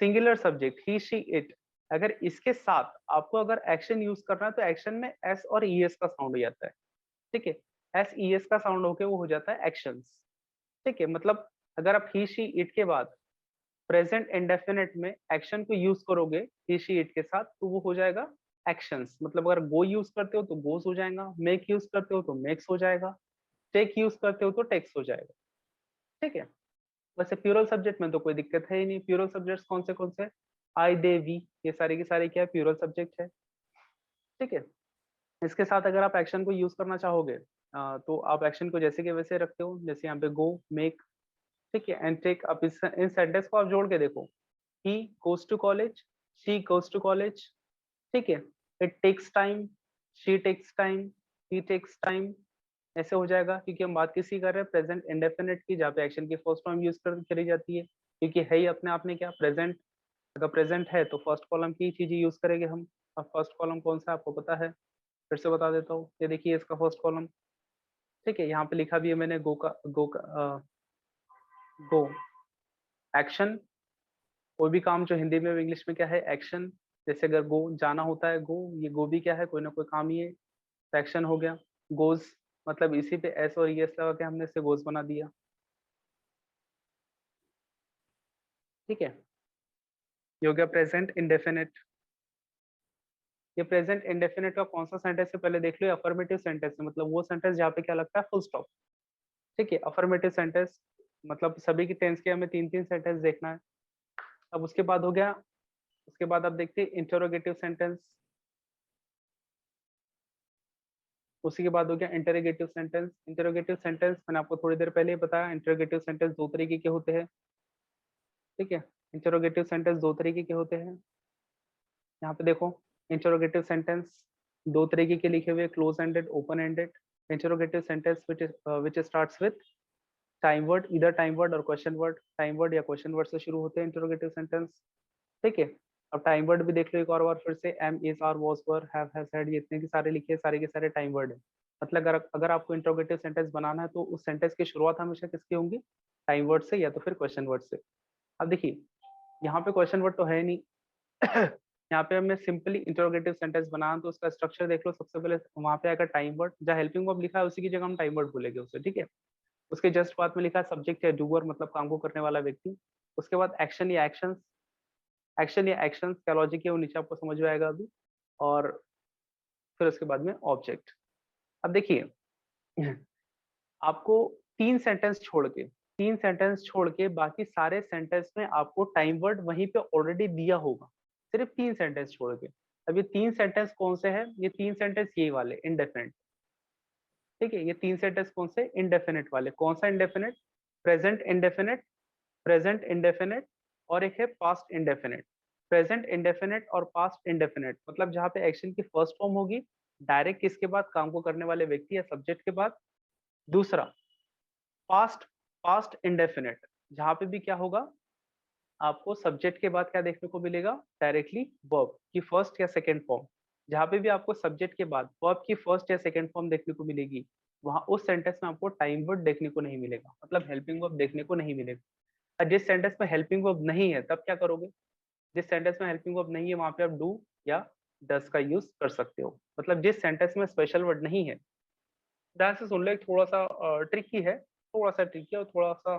Singular subject he she it, अगर इसके साथ आपको अगर एक्शन यूज करना है तो एक्शन में एस और ई एस का साउंड हो जाता है, ठीक है। एस ई एस का साउंड होके वो हो जाता है एक्शंस, ठीक है। मतलब अगर आप ही शी इट के बाद प्रेजेंट इंडेफिनिट में एक्शन को यूज करोगे ही शी इट के साथ तो वो हो जाएगा एक्शंस। मतलब अगर गो यूज करते हो तो गोस हो जाएगा, मेक यूज करते हो तो मेक्स हो जाएगा, टेक यूज करते हो तो टेक्स हो जाएगा, ठीक है। वैसे प्यूरल सब्जेक्ट में तो कोई दिक्कत है ही नहीं। प्यूरल सब्जेक्ट्स कौन से, आई दे वी, ये सारे के सारे क्या है, प्यूरल सब्जेक्ट है, ठीक है। इसके साथ अगर आप एक्शन को यूज करना चाहोगे तो आप एक्शन को जैसे के वैसे रखते हो, जैसे यहाँ पे गो, मेक, ठीक है, एंड टेक। आप इस इन सेंटेंस को आप जोड़ के देखो, he goes to college, she goes to college, ठीक है। It takes time, she takes time, he takes time, ऐसे हो जाएगा। क्योंकि हम बात किसी कर रहे हैं प्रेजेंट इंडेफिनिट की, जहाँ पे एक्शन की फर्स्ट फॉर्म यूज करी जाती है, क्योंकि है ही अपने आप में क्या, प्रेजेंट। अगर प्रेजेंट है तो फर्स्ट कॉलम की चीजें यूज करेंगे हम। अब फर्स्ट कॉलम कौन सा आपको पता है, फिर से बता देता हूँ। ये देखिए इसका फर्स्ट कॉलम, ठीक है। यहाँ पे लिखा भी है मैंने गो एक्शन। कोई भी काम जो हिंदी में इंग्लिश में क्या है, एक्शन। जैसे अगर गो जाना होता है, गो, ये गो भी क्या है, कोई ना कोई काम ही है, तो एक्शन हो गया। गोज मतलब इसी पे एस और एस लगा के हमने इसे गोज बना दिया, ठीक है। ये हो गया प्रेजेंट इंडेफिनिट। ये प्रेजेंट इंडेफिनिट का कौन सा सेंटेंस है पहले देख लो। अफर्मेटिव सेंटेंस है, मतलब वो सेंटेंस जहाँ पे क्या लगता है, फुल स्टॉप, ठीक है। अफर्मेटिव सेंटेंस मतलब सभी की टेंस के हमें तीन तीन सेंटेंस देखना है। अब उसके बाद हो गया, उसके बाद आप देखते हैं इंटरोगेटिव सेंटेंस, उसी के बाद हो गया इंटरोगेटिव सेंटेंस। इंटरोगेटिव सेंटेंस मैंने आपको थोड़ी देर पहले ही बताया, इंटरोगेटिव सेंटेंस दो तरीके के होते हैं, ठीक है। इंटरोगेटिव सेंटेंस दो तरीके के होते हैं। यहाँ पे देखो इंटरोगेटिव सेंटेंस दो तरीके के लिखे हुए, close ended, open ended. Interrogative sentence which starts with time word, इधर टाइम वर्ड और क्वेश्चन वर्ड, टाइम वर्ड या क्वेश्चन वर्ड से शुरू होते हैं इंटरोगेटिव सेंटेंस, ठीक है। अब टाइम वर्ड भी देख लो एक और बार फिर से, am, is, are, was, were, have, has, had, ये इतने के सारे लिखे, सारे के सारे टाइम वर्ड है। मतलब अगर आपको इंटरोगेटिव सेंटेंस बनाना है तो उस सेंटेंस की शुरुआत हमेशा किसकी होंगी, टाइम वर्ड से या तो फिर क्वेश्चन वर्ड से। अब देखिए यहाँ पे क्वेश्चन वर्ड तो है नहीं यहाँ पे हमें सिंपली इंटरोगेटिव सेंटेंस बनाना, तो उसका स्ट्रक्चर देख लो। सबसे पहले वहां पे आएगा टाइम वर्ड, जहाँ हेल्पिंग वर्ब लिखा है उसी की जगह हम टाइम वर्ड बोलेंगे उसे, ठीक है। उसके जस्ट बाद में लिखा है सब्जेक्ट या डूअर, मतलब काम को करने वाला व्यक्ति। उसके बाद एक्शन या एक्शंस, एक्शन या एक्शंस क्या लॉजिक है वो नीचे आपको समझ में आएगा अभी। और फिर उसके बाद में ऑब्जेक्ट। अब देखिए आपको तीन सेंटेंस छोड़ के बाकी सारे सेंटेंस में आपको टाइम वर्ड वहीं पे ऑलरेडी दिया होगा, सिर्फ तीन सेंटेंस छोड़ के। अब ये तीन सेंटेंस कौन से हैं, ये तीन सेंटेंस ये वाले इंडेफिनिट, ठीक है। ये तीन सेंटेंस कौन से, इंडेफिनिट वाले। कौन सा indefinite, present indefinite, present indefinite और एक है पास्ट इंडेफिनिट। प्रेजेंट इंडेफिनिट और पास्ट इंडेफिनिट मतलब जहाँ पे एक्शन की फर्स्ट फॉर्म होगी डायरेक्ट किसके बाद, काम को करने वाले व्यक्ति या सब्जेक्ट के बाद। दूसरा पास्ट, पास्ट इंडेफिनिट जहाँ पे भी क्या होगा, आपको सब्जेक्ट के बाद क्या देखने को मिलेगा, डायरेक्टली वर्ब की फर्स्ट या सेकेंड फॉर्म। जहाँ पे भी आपको सब्जेक्ट के बाद वर्ब की फर्स्ट या सेकेंड फॉर्म देखने को मिलेगी, वहां उस सेंटेंस में आपको टाइम वर्ड देखने को नहीं मिलेगा, मतलब हेल्पिंग वर्ब देखने को नहीं मिलेगा। और जिस सेंटेंस में हेल्पिंग वर्ब नहीं है तब क्या करोगे, जिस सेंटेंस में हेल्पिंग वर्ब नहीं है वहां पे आप डू या डस का यूज कर सकते हो। मतलब जिस सेंटेंस में स्पेशल वर्ड नहीं है, ध्यान से सुन लो, एक थोड़ा सा ट्रिकी है, थोड़ा सा ट्रिकी और थोड़ा सा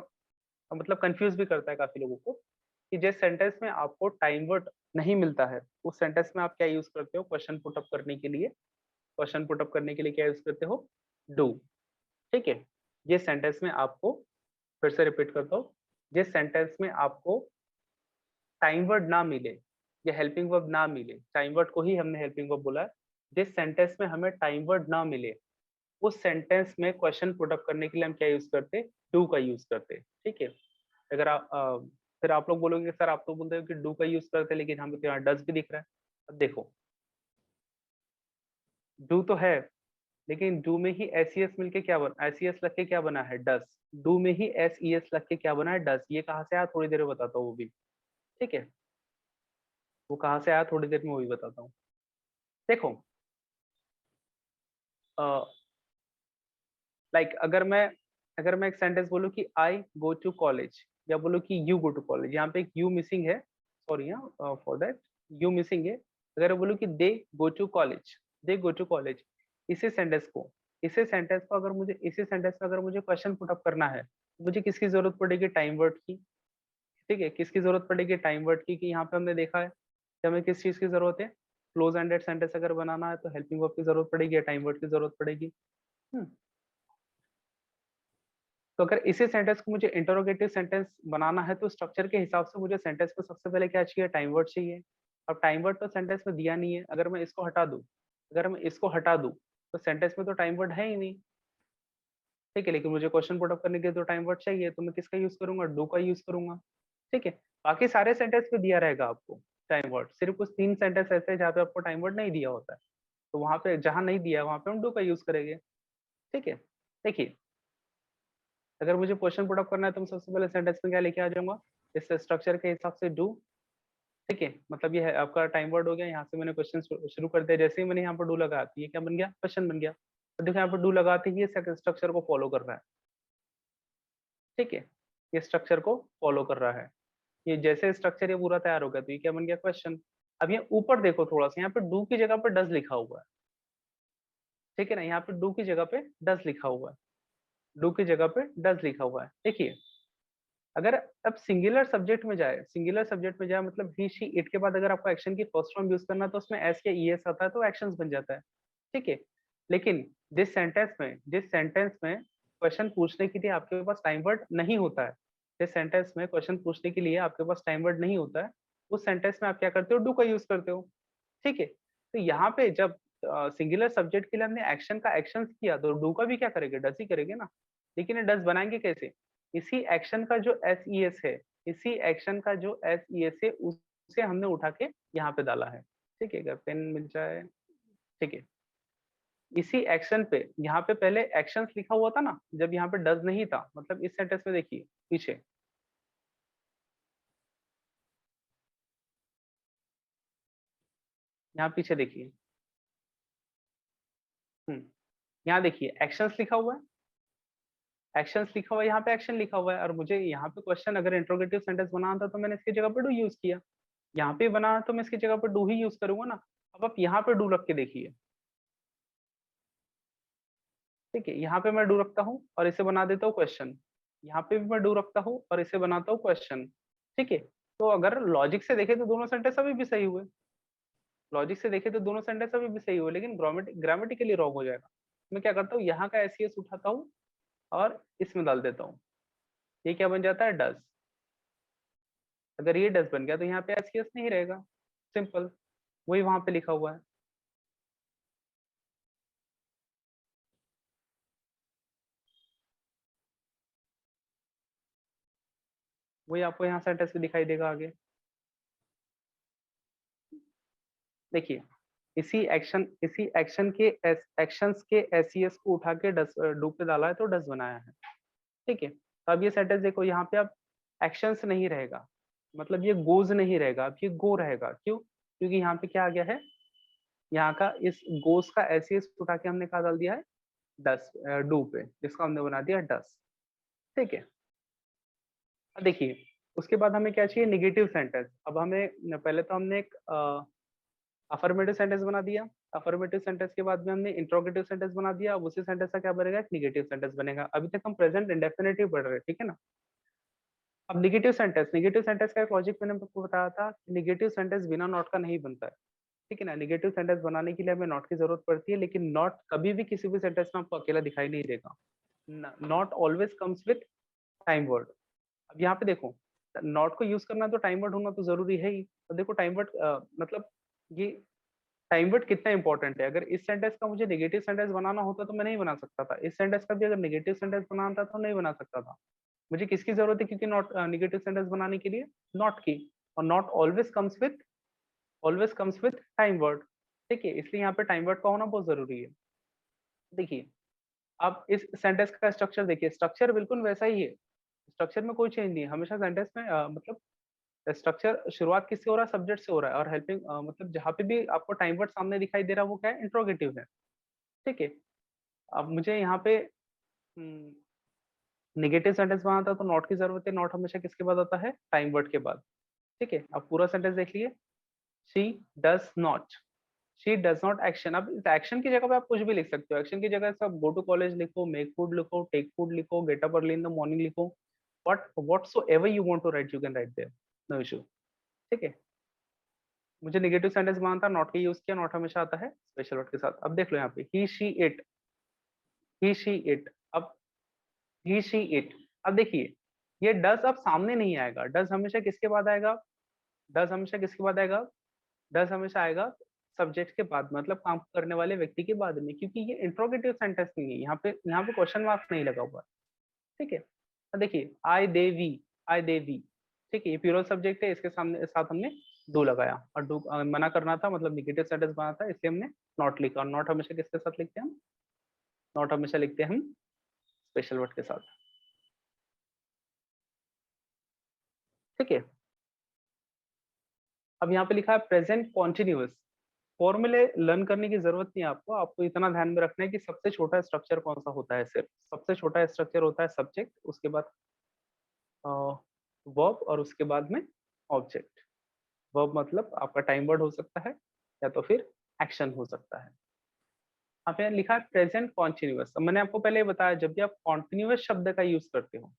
मतलब कंफ्यूज भी करता है काफी लोगों को कि जिस सेंटेंस में आपको टाइम वर्ड नहीं मिलता है उस सेंटेंस में आप क्या यूज करते हो क्वेश्चन पुट अप करने के लिए। क्वेश्चन पुट अप करने के लिए क्या यूज करते हो, डू। ठीक है, जिस सेंटेंस में आपको, फिर से रिपीट करता हूँ, जिस सेंटेंस में आपको टाइम वर्ड ना मिले या हेल्पिंग वर्ब ना मिले, टाइम वर्ड को ही हमने हेल्पिंग वर्ब बोला है, जिस सेंटेंस में हमें टाइम वर्ड ना मिले उस सेंटेंस में क्वेश्चन पुट अप करने के लिए हम क्या यूज करते, डू का यूज करते। ठीक है, अगर आप फिर आप लोग बोलोगे सर आप तो बोलते हो कि डू का यूज करते हैं लेकिन हमें तो यहाँ डज भी दिख रहा है। अब देखो डू तो है लेकिन डू में ही एस ई एस मिलके क्या बना, एस ई एस लग के क्या बना है, डस। डू में ही एस ई एस लग के क्या बना है, डस। ये कहाँ से आया थोड़ी देर में बताता हूँ वो भी। ठीक है, वो कहाँ से आया थोड़ी देर में वो भी बताता हूँ। देखो लाइक अगर मैं एक सेंटेंस बोलूँ कि आई गो टू कॉलेज या बोलूँ कि यू गो टू कॉलेज, यहाँ पे एक यू मिसिंग है, सॉरी यहाँ फॉर दैट, यू मिसिंग है। अगर मैं बोलूँ कि they go to college, they go to college, इसी सेंटेंस को अगर मुझे इसी सेंटेंस में अगर मुझे क्वेश्चन पुट अप करना है तो मुझे किसकी जरूरत पड़ेगी, टाइम वर्ड की। ठीक है, किसकी जरूरत पड़ेगी, टाइम वर्ड की। कि यहाँ पे हमने देखा है कि हमें किस चीज की जरूरत है, क्लोज एंडेड सेंटेंस अगर बनाना है तो हेल्पिंग वर्ब की जरूरत पड़ेगी या टाइम वर्ड की जरूरत पड़ेगी। हम्म, तो अगर इसी सेंटेंस को मुझे इंटरोगेटिव सेंटेंस बनाना है तो स्ट्रक्चर के हिसाब से मुझे सेंटेंस में सबसे पहले क्या चाहिए, टाइम वर्ड चाहिए। अब टाइम वर्ड तो सेंटेंस में दिया नहीं है, अगर मैं इसको हटा दूं, अगर मैं इसको हटा दूं तो सेंटेंस में तो टाइम वर्ड है ही नहीं। ठीक है, लेकिन मुझे क्वेश्चन पुट अप करने के लिए तो टाइम वर्ड चाहिए, तो मैं किसका यूज करूंगा, डू का यूज करूंगा। ठीक है, बाकी सारे सेंटेंस में दिया रहेगा आपको टाइम वर्ड, सिर्फ कुछ 3 सेंटेंस ऐसे हैं जहाँ पे आपको टाइम वर्ड नहीं दिया होता है, तो वहां पे जहां नहीं दिया है वहां पे हम डू का यूज करेंगे। ठीक है, देखिए अगर मुझे क्वेश्चन पुट अप करना है तो मैं सबसे पहले सेंटेंस में क्या लेके आ जाऊंगा, इस स्ट्रक्चर के हिसाब से डू। ठीक है, मतलब ये है आपका टाइम वर्ड हो गया, यहाँ से मैंने क्वेश्चन शुरू कर दिया, जैसे ही मैंने यहाँ पर डू लगा दी, ये क्या बन गया, क्वेश्चन बन गया। तो देखो यहाँ पर डू लगाते ही ये स्ट्रक्चर को फॉलो कर रहा है। ठीक है, ये स्ट्रक्चर को फॉलो कर रहा है, ये जैसे स्ट्रक्चर ये पूरा तैयार हो गया तो ये क्या बन गया, क्वेश्चन। अब ये ऊपर देखो थोड़ा सा, यहाँ पे डू की जगह पे डज लिखा हुआ है। ठीक है ना, यहाँ पे डू की जगह पे डज लिखा हुआ है, डू की जगह पे डज लिखा हुआ है। देखिए अगर अब सिंगुलर सब्जेक्ट में जाए मतलब ही शी इट के बाद अगर आपको एक्शन की फर्स्ट फॉर्म यूज करना है तो उसमें एस के ई एस आता है तो एक्शंस बन जाता है। ठीक है, लेकिन जिस सेंटेंस में क्वेश्चन पूछने के लिए आपके पास टाइम वर्ड नहीं होता है, जिस सेंटेंस में क्वेश्चन पूछने के लिए आपके पास टाइम वर्ड नहीं होता है, उस सेंटेंस में आप क्या करते हो, डू का यूज करते हो। ठीक है, तो यहाँ पे जब सिंगुलर सब्जेक्ट के लिए हमने एक्शन का एक्शन किया तो डू का भी क्या करेंगे, डस ही करेंगे ना। लेकिन ये डस बनाएंगे कैसे, इसी एक्शन का जो एस ई एस है, इसी एक्शन का जो एस ई एस है उसे हमने उठा के यहाँ पे डाला है। ठीक है, अगर पेन मिल जाए। ठीक है, इसी एक्शन पे यहाँ पे पहले एक्शंस लिखा हुआ था ना, जब यहाँ पे डज नहीं था, मतलब इस सेंटेंस में देखिए पीछे, यहाँ पीछे देखिए, यहाँ देखिए एक्शंस लिखा हुआ है, एक्शंस लिखा हुआ है, यहाँ पे एक्शन लिखा हुआ है, और मुझे यहाँ पे क्वेश्चन अगर इंट्रोगेटिव सेंटेंस बनाना था तो मैंने इसकी जगह पे डू यूज किया, यहाँ पे बनाना तो मैं इसकी जगह पे डू ही यूज करूंगा ना। अब आप यहाँ पे डू रख के देखिए। ठीक है, यहाँ पे मैं डू रखता हूँ और इसे बना देता हूँ क्वेश्चन, यहाँ पे भी मैं डू रखता हूँ और इसे बनाता हूँ क्वेश्चन। ठीक है, तो अगर लॉजिक से देखे तो दोनों सेंटेंस अभी भी सही हुए, लॉजिक से देखे तो दोनों सेंटेंस अभी भी सही हुए, लेकिन ग्रामेटिकली रॉन्ग हो जाएगा। मैं क्या करता हूँ, यहाँ का एस उठाता हूँ और इसमें डाल देता हूँ, ये क्या बन जाता है, डज। अगर ये डज बन गया तो यहाँ पे एस नहीं रहेगा, सिंपल, वही वहां पे लिखा हुआ है। वही आपको यहाँ सेंटेंस में दिखाई देगा आगे। देखिए इसी एक्शन के एक्शंस के एस को उठा के डस डू पे डाला है तो डस बनाया है। ठीक है, तो अब ये सेंटेंस देखो, यहाँ पे अब एक्शंस नहीं रहेगा, मतलब ये गोज नहीं रहेगा, अब ये गो रहेगा। क्यों, क्योंकि यहाँ पे क्या आ गया है, यहाँ का इस गोस का एस उठा के हमने कहा डाल दिया है डस, डू पे, जिसको हमने बना दिया डस। ठीक है, अब देखिए उसके बाद हमें क्या चाहिए, निगेटिव सेंटेंस। अब हमें पहले तो हमने एक अफर्मेटिव सेंटेंस बना दिया, अफर्मेटिव सेंटेंस के बाद में हमने इंट्रोगेटिव सेंटेंस बना दिया, अब उसी सेंटेंस का क्या बनेगा, एक निगेटिव सेंटेंस बनेगा। अभी तक हम प्रेजेंट इंडेफिनिटिव पढ़ रहे हैं, ठीक है ना। अब नेगेटिव सेंटेंस का एक लॉजिक मैंने आपको बताया था, नेगेटिव सेंटेंस बिना नॉट का नहीं बनता है, ठीक है ना। नेगेटिव सेंटेंस बनाने के लिए हमें नॉट की जरूरत पड़ती है, लेकिन नॉट कभी भी किसी भी सेंटेंस में आपको अकेला दिखाई नहीं देगा। Not always comes with time word. अब यहाँ पे देखो, नॉट को यूज करना तो टाइम वर्ड होना तो जरूरी है ही। तो देखो टाइम वर्ड मतलब ये टाइम वर्ड कितना इंपॉर्टेंट है। अगर इस सेंटेंस का मुझे नेगेटिव सेंटेंस बनाना होता तो मैं नहीं बना सकता था, इस सेंटेंस का भी अगर नेगेटिव सेंटेंस बनाना था तो नहीं बना सकता था। मुझे किसकी जरूरत है, क्योंकि नॉट नेगेटिव सेंटेंस बनाने के लिए नॉट की, और not always comes with time word, ठीक है। इसलिए यहाँ पे टाइम वर्ड का होना बहुत जरूरी है। देखिए अब इस सेंटेंस का स्ट्रक्चर देखिए, स्ट्रक्चर बिल्कुल वैसा ही है, स्ट्रक्चर में कोई चेंज नहीं है। हमेशा सेंटेंस में मतलब स्ट्रक्चर शुरुआत किससे हो रहा है, सब्जेक्ट से हो रहा है, और हेल्पिंग मतलब जहाँ पे भी आपको टाइम वर्ड सामने दिखाई दे रहा है वो क्या है, इंट्रोगेटिव है, ठीक है। अब मुझे यहाँ पे नेगेटिव सेंटेंस बनाना था तो नॉट की जरूरत है। नॉट हमेशा किसके बाद आता है, टाइम वर्ड के बाद, ठीक है। अब पूरा सेंटेंस देख लिए, she does not, she does not action. अब इस एक्शन की जगह पे आप कुछ भी लिख सकते हो, एक्शन की जगह से आप गो टू कॉलेज लिखो, मेक फूड लिखो, टेक फूड लिखो, get up early in the morning लिखो, whatsoever you want to write you can write there, no issue, ठीक है। मुझे नेगेटिव सेंटेंस बनाना था, नॉट का यूज किया, नॉट हमेशा आता है स्पेशल वर्ड के साथ। अब देख लो यहाँ पे he she it, he she it. अब ही शी इट, अब देखिए ये डज अब सामने नहीं आएगा, डज हमेशा किसके बाद आएगा, डज हमेशा किसके बाद आएगा, डज हमेशा आएगा सब्जेक्ट के बाद, मतलब काम करने वाले व्यक्ति के बाद में, क्योंकि ये इंट्रोगेटिव सेंटेंस नहीं है, यहाँ पे क्वेश्चन मार्क नहीं लगा हुआ, ठीक है। अब देखिए आई दे वी, आई दे वी, ठीक है, ये प्लूरल सब्जेक्ट है, इसके सामने साथ हमने डू लगाया, और डू मना करना था, मतलब निगेटिव सेंटेंस बना था, इसलिए हमने नॉट लिखा। और नॉट हमेशा किसके साथ लिखते हैं हम, नॉट हमेशा लिखते हैं हम स्पेशल वर्ड के साथ, ठीक है। अब यहाँ पे लिखा है प्रेजेंट कॉन्टिन्यूअस। फॉर्मूले लर्न करने की जरूरत नहीं है आपको, आपको इतना ध्यान में रखना है कि सबसे छोटा स्ट्रक्चर कौन सा होता है, सिर्फ सबसे छोटा स्ट्रक्चर होता है सब्जेक्ट, उसके बाद वर्ब, और उसके बाद में ऑब्जेक्ट। वर्ब मतलब आपका टाइम वर्ड हो सकता है, या तो फिर एक्शन हो सकता है। आप यहाँ लिखा है प्रेजेंट कॉन्टिन्यूअस। मैंने आपको पहले बताया, जब भी आप कॉन्टिन्यूअस शब्द का यूज करते हो,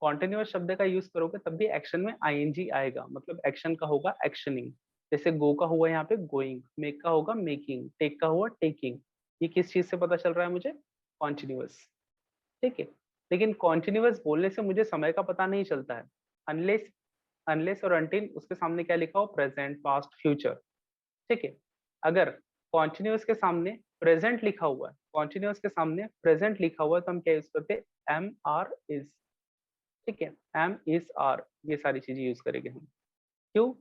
कॉन्टिन्यूअस शब्द का यूज करोगे तब भी एक्शन में आईएनजी आएगा, मतलब एक्शन का होगा एक्शनिंग। जैसे गो का हुआ यहाँ पे गोइंग, मेक का होगा मेकिंग, टेक का हुआ टेकिंग। ये किस चीज से पता चल रहा है मुझे, कॉन्टिन्यूअस, ठीक है। लेकिन कॉन्टिन्यूअस बोलने से मुझे समय का पता नहीं चलता है, अनलेस अनलेस और अनटिल उसके सामने क्या लिखा हो, प्रेजेंट, पास्ट, फ्यूचर, ठीक है। अगर कॉन्टिन्यूअस के सामने प्रेजेंट लिखा हुआ है, कॉन्टिन्यूअस के सामने प्रेजेंट लिखा हुआ है, तो हम क्या यूज करते हैं, एम आर इज, ठीक है, एम इज आर, ये सारी चीजें यूज करेंगे हम। क्यों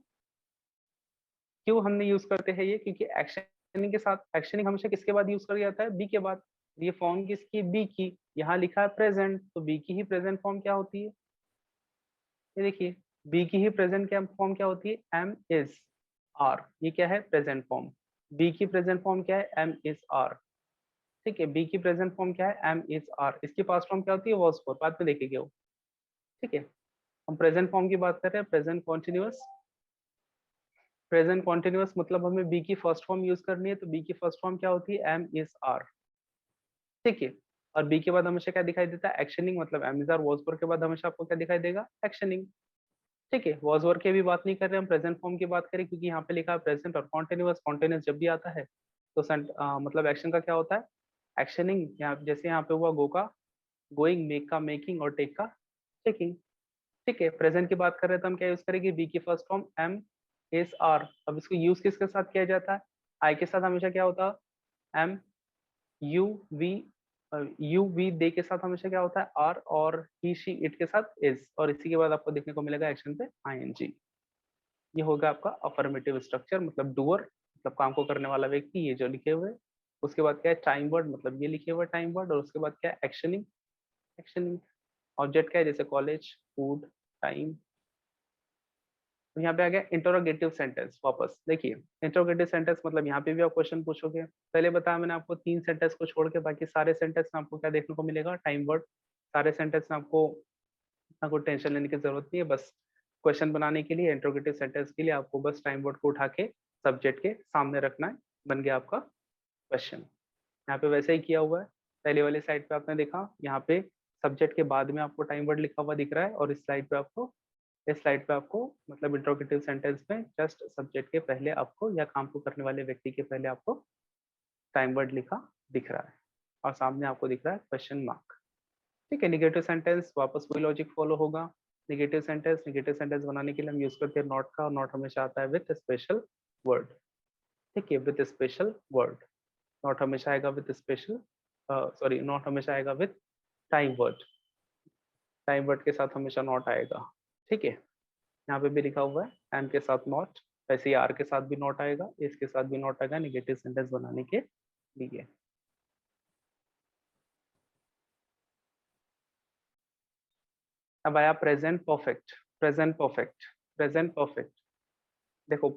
क्यों हमने यूज करते हैं ये, क्योंकि एक्शनिंग के साथ, एक्शनिंग हमेशा किसके बाद यूज कर जाता है, बी के बाद। ये फॉर्म किसकी, बी की, यहाँ लिखा है प्रेजेंट, तो बी की ही प्रेजेंट फॉर्म क्या होती है, ये देखिए, बी की ही प्रेजेंट क्या फॉर्म क्या होती है, एम इज आर, ये क्या है, प्रेजेंट फॉर्म। बी की प्रेजेंट फॉर्म क्या है, एम इज आर, ठीक है। बी की प्रेजेंट फॉर्म क्या है, एम इज आर। इसकी पास्ट फॉर्म क्या होती है, वॉज फोर, बाद में देखेंगे वो, ठीक है। हम प्रेजेंट फॉर्म की बात कर रहे हैं, प्रेजेंट कॉन्टिन्यूअस। प्रेजेंट कॉन्टिन्यूअस मतलब हमें बी की फर्स्ट फॉर्म यूज करनी है, तो बी की फर्स्ट फॉर्म क्या होती है, एम इज आर, ठीक है। और बी के बाद हमेशा क्या दिखाई देता है, एक्शनिंग, मतलब am is are was four के बाद हमेशा आपको क्या दिखाई देगा, एक्शनिंग, ठीक है। वॉज वर्क की भी बात नहीं कर रहे, हम प्रेजेंट फॉर्म की बात करें, क्योंकि यहाँ पे लिखा है प्रेजेंट, और कॉन्टिन्यूअस, कॉन्टिन्यूअस जब भी आता है तो मतलब एक्शन का क्या होता है, एक्शनिंग। यहाँ जैसे यहाँ पे हुआ गो का गोइंग, मेक का मेकिंग, और टेक का टेकिंग, ठीक है। प्रेजेंट की बात कर रहे हैं तो हम क्या यूज करेंगे, बी की first form am is are. अब इसको यूज किसके साथ किया जाता है, आई के साथ हमेशा क्या होता है, am you we, you we they के साथ हमेशा क्या होता है, आर, और ही शी इट के साथ इज, और इसी के बाद आपको देखने को मिलेगा एक्शन पे आईएनजी। ये होगा आपका अफर्मेटिव स्ट्रक्चर, मतलब डूअर, मतलब काम को करने वाला व्यक्ति, ये जो लिखे हुए। उसके बाद क्या है, टाइम वर्ड, मतलब ये लिखे हुए टाइम वर्ड, और उसके बाद क्या है, एक्शनिंग, एक्शनिंग। ऑब्जेक्ट क्या है, जैसे कॉलेज, फूड, टाइम। तो यहाँ पे आ गया इंटरोगेटिव सेंटेंस। वापस देखिए, इंटरोगेटिव सेंटेंस मतलब यहाँ पे भी आप क्वेश्चन पूछोगे। पहले बताया मैंने आपको, 3 सेंटेंस को छोड़ के बाकी सारे सेंटेंस में आपको क्या देखने को मिलेगा, टाइम वर्ड। सारे सेंटेंस में आपको इतना कोई टेंशन लेने की जरूरत नहीं है, बस क्वेश्चन बनाने के लिए, इंटरोगेटिव सेंटेंस के लिए आपको बस टाइम वर्ड को उठा के सब्जेक्ट के सामने रखना है, बन गया आपका क्वेश्चन। यहाँ पे वैसे ही किया हुआ है, पहले वाली साइड पे आपने देखा, यहाँ पे सब्जेक्ट के बाद में आपको टाइम वर्ड लिखा हुआ दिख रहा है, और इस साइड पे आपको इस स्लाइड पे आपको मतलब इंट्रोगेटिव सेंटेंस में जस्ट सब्जेक्ट के पहले आपको या काम को करने वाले व्यक्ति के पहले आपको टाइम वर्ड लिखा दिख रहा है और सामने आपको दिख रहा है क्वेश्चन मार्क। ठीक है, निगेटिव सेंटेंस वापस वही लॉजिक फॉलो होगा। निगेटिव सेंटेंस बनाने के लिए हम यूज करते हैं नॉट का, और नॉट हमेशा आता है विथ स्पेशल वर्ड। ठीक है, विथ स्पेशल वर्ड। नॉट हमेशा आएगा विथ स्पेशल सॉरी नॉट हमेशा आएगा with time word. Time word के साथ हमेशा नॉट आएगा। ठीक है, यहाँ पे भी लिखा हुआ है एम के साथ नॉट, वैसे ही आर के साथ भी नॉट आएगा, इसके साथ भी नॉट आएगा निगेटिव सेंटेंस बनाने के लिए। अब आया present perfect. Present perfect, present perfect. देखो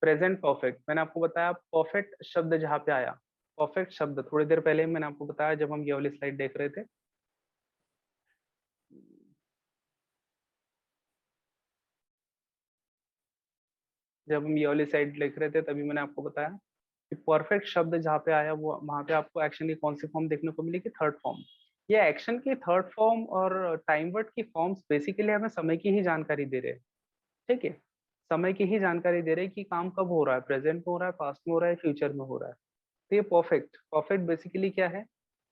प्रेजेंट परफेक्ट, मैंने आपको बताया परफेक्ट शब्द जहाँ पे आया, परफेक्ट शब्द थोड़ी देर पहले मैंने आपको बताया जब हम ये वाली स्लाइड देख रहे थे। जब हम ये वाली साइड लिख रहे थे तभी मैंने आपको बताया कि परफेक्ट शब्द जहाँ पे आया वो वहां पे आपको एक्शन की कौन सी फॉर्म देखने को मिलेगी, थर्ड फॉर्म। ये एक्शन की थर्ड फॉर्म और टाइम वर्ड की फॉर्म्स बेसिकली हमें समय की ही जानकारी दे रहे हैं। ठीक है, समय की ही जानकारी दे रहे हैं कि काम कब हो रहा है, प्रेजेंट में हो रहा है, पास्ट में हो रहा है, फ्यूचर में हो रहा है। तो ये परफेक्ट, परफेक्ट बेसिकली क्या है,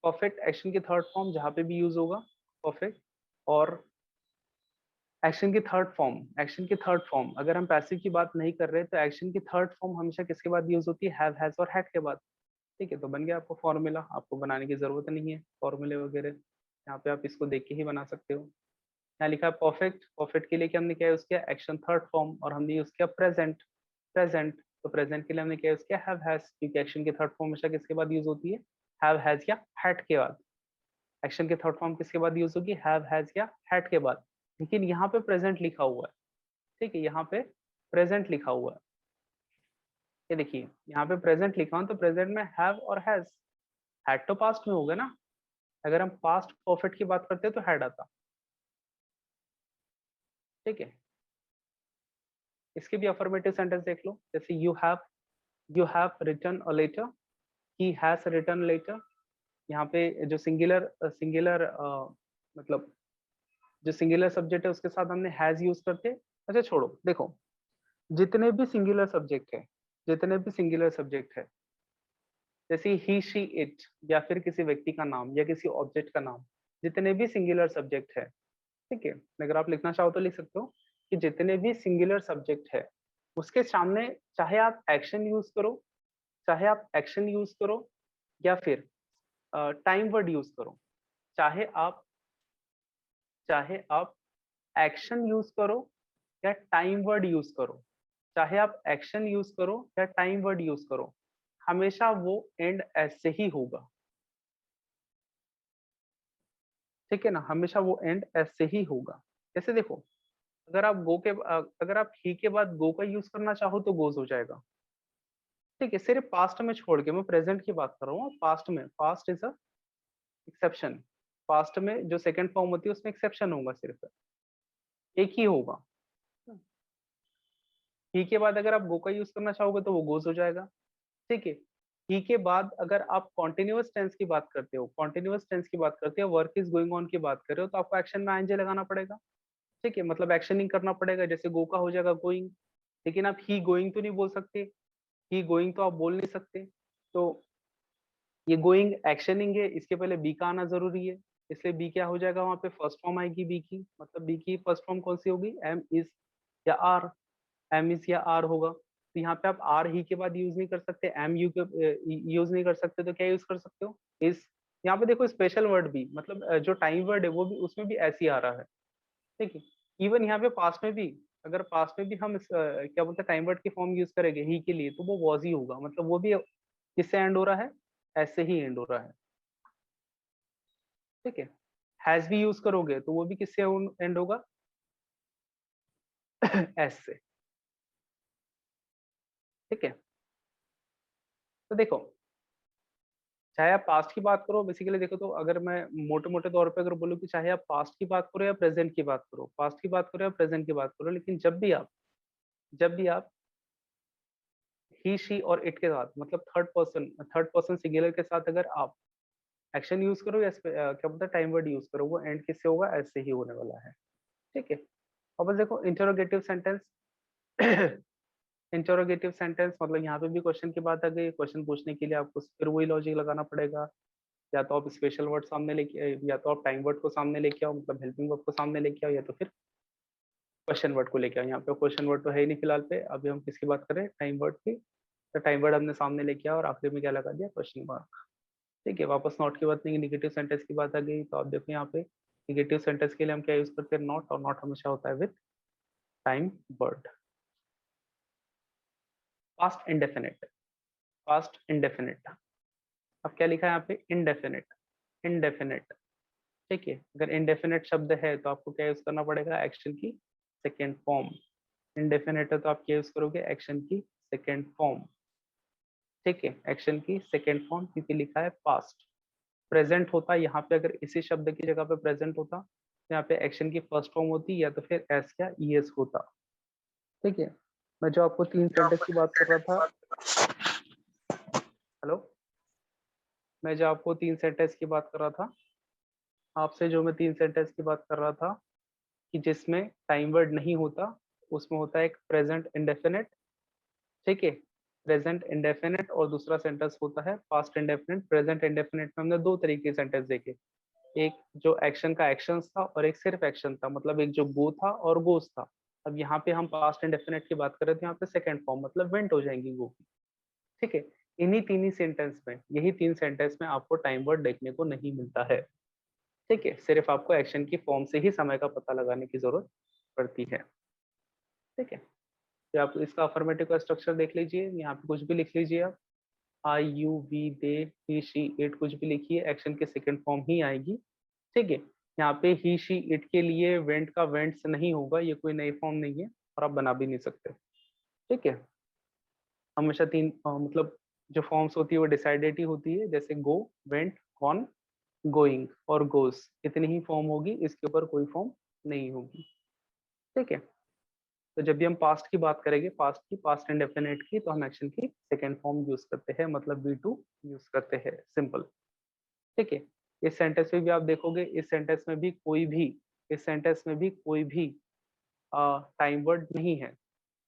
परफेक्ट एक्शन की थर्ड फॉर्म जहाँ पे भी यूज होगा परफेक्ट। और एक्शन की थर्ड फॉर्म, एक्शन की थर्ड फॉर्म अगर हम पैसिव की बात नहीं कर रहे तो एक्शन की थर्ड फॉर्म हमेशा किसके बाद यूज होती है, हैव, हैज और हैड के बाद। ठीक है, तो बन गया आपको फॉर्मूला, आपको बनाने की जरूरत नहीं है फॉर्मूले वगैरह, यहाँ पे आप इसको देख के ही बना सकते हो। यहाँ लिखा है परफेक्ट, परफेक्ट के लिए क्या हमने किया यूज किया, एक्शन थर्ड फॉर्म, और हमने यूज किया प्रेजेंट। प्रेजेंट, तो प्रेजेंट के लिए हमने क्या यूज किया, हैव, हैज, क्योंकि एक्शन की थर्ड फॉर्म हमेशा किसके बाद यूज होती है, हैव, हैज या हैड के बाद। एक्शन की थर्ड फॉर्म किसके बाद यूज होगी, हैव, हैज या हैड के बाद। लेकिन यहाँ पे प्रेजेंट लिखा हुआ है। ठीक है, यहाँ पे प्रेजेंट लिखा हुआ है, ये देखिए यहाँ पे प्रेजेंट लिखा हूं तो प्रेजेंट में हैव और हैज। हैड तो पास्ट में होगा ना, अगर हम पास्ट परफेक्ट की बात करते हैं तो हैड आता। ठीक है, इसके भी अफर्मेटिव सेंटेंस देख लो, जैसे you have written a letter, he has written letter. यहाँ पे जो सिंगुलर सिंगुलर मतलब जो सिंगुलर सब्जेक्ट है उसके साथ हमने हैज यूज करते। अच्छा छोड़ो, देखो जितने भी सिंगुलर सब्जेक्ट है, जितने भी सिंगुलर सब्जेक्ट है, जैसे ही शी इट या फिर किसी व्यक्ति का नाम या किसी ऑब्जेक्ट का नाम, जितने भी सिंगुलर सब्जेक्ट है। ठीक है, अगर आप लिखना चाहो तो लिख सकते हो कि जितने भी सिंगुलर सब्जेक्ट है उसके सामने चाहे आप एक्शन यूज करो, चाहे आप एक्शन यूज करो या फिर टाइम वर्ड यूज करो, चाहे आप एक्शन यूज करो या टाइम वर्ड यूज करो, चाहे आप एक्शन यूज करो या टाइम वर्ड यूज करो, हमेशा वो एंड ऐसे ही होगा। ठीक है ना, हमेशा वो एंड ऐसे ही होगा। जैसे देखो, अगर आप ही के बाद गो का यूज करना चाहो तो गोज हो जाएगा। ठीक है, सिर्फ पास्ट में छोड़ के मैं प्रेजेंट की बात कर रहा हूँ, पास्ट में, past is a exception. Past में जो सेकंड फॉर्म होती है उसमें एक्सेप्शन होगा, सिर्फ एक ही होगा। ही के बाद अगर आप गो का यूज करना चाहोगे तो वो गोज हो जाएगा। ठीक है, ही के बाद अगर आप कॉन्टिन्यूअस टेंस की बात करते हो, कॉन्टिन्यूअस टेंस की बात करते हो, वर्क इज गोइंग ऑन की बात कर रहे हो, तो आपको एक्शन में आईएनजी लगाना पड़ेगा। ठीक है, मतलब एक्शनिंग करना पड़ेगा, जैसे गो का हो जाएगा गोइंग। लेकिन आप ही गोइंग तो नहीं बोल सकते, ही गोइंग तो आप बोल नहीं सकते। तो ये गोइंग एक्शनिंग है, इसके पहले बी का आना जरूरी है, इसलिए बी क्या हो जाएगा, वहां पे फर्स्ट फॉर्म आएगी बी की, मतलब बी की फर्स्ट फॉर्म कौन सी होगी, एम इज या आर। एम इज या आर होगा, तो यहाँ पे आप आर ही के बाद यूज नहीं कर सकते, एम यू के यूज नहीं कर सकते, तो क्या यूज कर सकते हो, इज। यहाँ पे देखो स्पेशल वर्ड भी, मतलब जो टाइम वर्ड है वो भी उसमें भी ऐसे ही आ रहा है। ठीक है, इवन यहाँ पे पास्ट में भी, अगर पास्ट में भी हम क्या बोलते हैं टाइम वर्ड की फॉर्म यूज करेंगे ही के लिए, तो वो वॉज ही होगा, मतलब वो भी किससे एंड हो रहा है, ऐसे ही एंड हो रहा है। ठीक है, हैज भी यूज करोगे तो वो भी किससे एंड होगा, एस से। ठीक है, तो देखो चाहे आप पास्ट की बात करो, बेसिकली देखो तो अगर मैं मोटे मोटे तौर पे अगर बोलूँ कि चाहे आप पास्ट की बात करो या प्रेजेंट की बात करो, पास्ट की बात करो या प्रेजेंट की बात करो, लेकिन जब भी आप ही शी और इट के साथ, मतलब थर्ड पर्सन सिंगुलर के साथ अगर आप एक्शन यूज करो या क्या बोलते हैं टाइम वर्ड यूज करो, वो एंड किससे होगा, ऐसे ही होने वाला है। ठीक है, वापस देखो इंटरोगेटिव सेंटेंस। इंटरोगेटिव सेंटेंस मतलब यहाँ पे भी क्वेश्चन की बात आ गई, क्वेश्चन पूछने के लिए आपको फिर वही लॉजिक लगाना पड़ेगा। या तो आप स्पेशल वर्ड सामने लेके, या तो आप टाइम वर्ड को सामने लेके आओ, मतलब हेल्पिंग वर्ब को सामने लेके आओ, या तो फिर क्वेश्चन वर्ड को लेके आओ। यहाँ पे क्वेश्चन वर्ड तो है ही नहीं फिलहाल पे, अभी हम किसकी बात करें, टाइम वर्ड की। तो टाइम वर्ड हमने सामने लेके आओ और आखिर में क्या लगा दिया, क्वेश्चन मार्क। ठीक है, वापस नॉट की बात नहीं, निगेटिव सेंटेंस की बात आ गई। तो आप देखो यहाँ पे निगेटिव सेंटेंस के लिए हम क्या यूज करते हैं, नॉट, और नॉट हमेशा होता है with time word. Past indefinite, past indefinite. अब क्या लिखा है यहाँ पे, इनडेफिनिट, इनडेफिनिट। ठीक है, अगर इनडेफिनिट शब्द है तो आपको क्या यूज करना पड़ेगा, एक्शन की सेकेंड फॉर्म। इनडेफिनिट है तो आप क्या यूज करोगे, एक्शन की सेकेंड फॉर्म। ठीक है, एक्शन की सेकेंड फॉर्म, क्योंकि लिखा है पास्ट। प्रेजेंट होता यहाँ पे, अगर इसी शब्द की जगह पे प्रेजेंट होता तो यहाँ पे एक्शन की फर्स्ट फॉर्म होती, या तो फिर एस या ईएस होता। ठीक है, मैं जो आपको तीन सेंटेंस की बात कर रहा था, हेलो, मैं जो आपको तीन सेंटेंस की बात कर रहा था, आपसे जो मैं तीन सेंटेंस की बात कर रहा था कि जिसमें टाइम वर्ड नहीं होता, उसमें होता है एक प्रेजेंट इंडेफिनिट। ठीक है, प्रेजेंट इंडेफिनिट, और दूसरा सेंटेंस होता है पास्ट इंडेफिनिट। प्रेजेंट इंडेफिनिट में हमने दो तरीके के सेंटेंस देखे, एक जो एक्शन का एक्शंस था और एक सिर्फ एक्शन था, मतलब एक जो गो था और गोस था। अब यहाँ पे हम पास्ट इंडेफिनिट की बात कर रहे थे, यहाँ पे सेकंड फॉर्म मतलब वेंट हो जाएंगी गो की। ठीक है, इन्हीं तीन ही सेंटेंस में, यही तीन सेंटेंस में आपको टाइम वर्ड देखने को नहीं मिलता है। ठीक है, सिर्फ आपको एक्शन की फॉर्म से ही समय का पता लगाने की जरूरत पड़ती है। ठीक है, तो आप इसका अफर्मेटिव का स्ट्रक्चर देख लीजिए, यहाँ पे कुछ भी लिख लीजिए आप, I you we they he she it, कुछ भी लिखिए, एक्शन के सेकंड फॉर्म ही आएगी। ठीक है, यहाँ पे ही शी इट के लिए वेंट का वेंट से नहीं होगा, ये कोई नई फॉर्म नहीं है और आप बना भी नहीं सकते। ठीक है, हमेशा तीन मतलब जो फॉर्म्स होती है वो डिसाइडेड ही होती है, जैसे गो, वेंट, गॉन, गोइंग और गोस, इतनी ही फॉर्म होगी, इसके ऊपर कोई फॉर्म नहीं होगी। ठीक है, तो जब भी हम पास्ट की बात करेंगे, पास्ट की, पास्ट इंडेफिनिट की, तो हम एक्शन की सेकेंड फॉर्म यूज करते हैं, मतलब वी टू यूज करते हैं, सिंपल। ठीक है, इस सेंटेंस में भी आप देखोगे, इस सेंटेंस में भी कोई भी, इस सेंटेंस में भी कोई भी टाइम वर्ड नहीं है,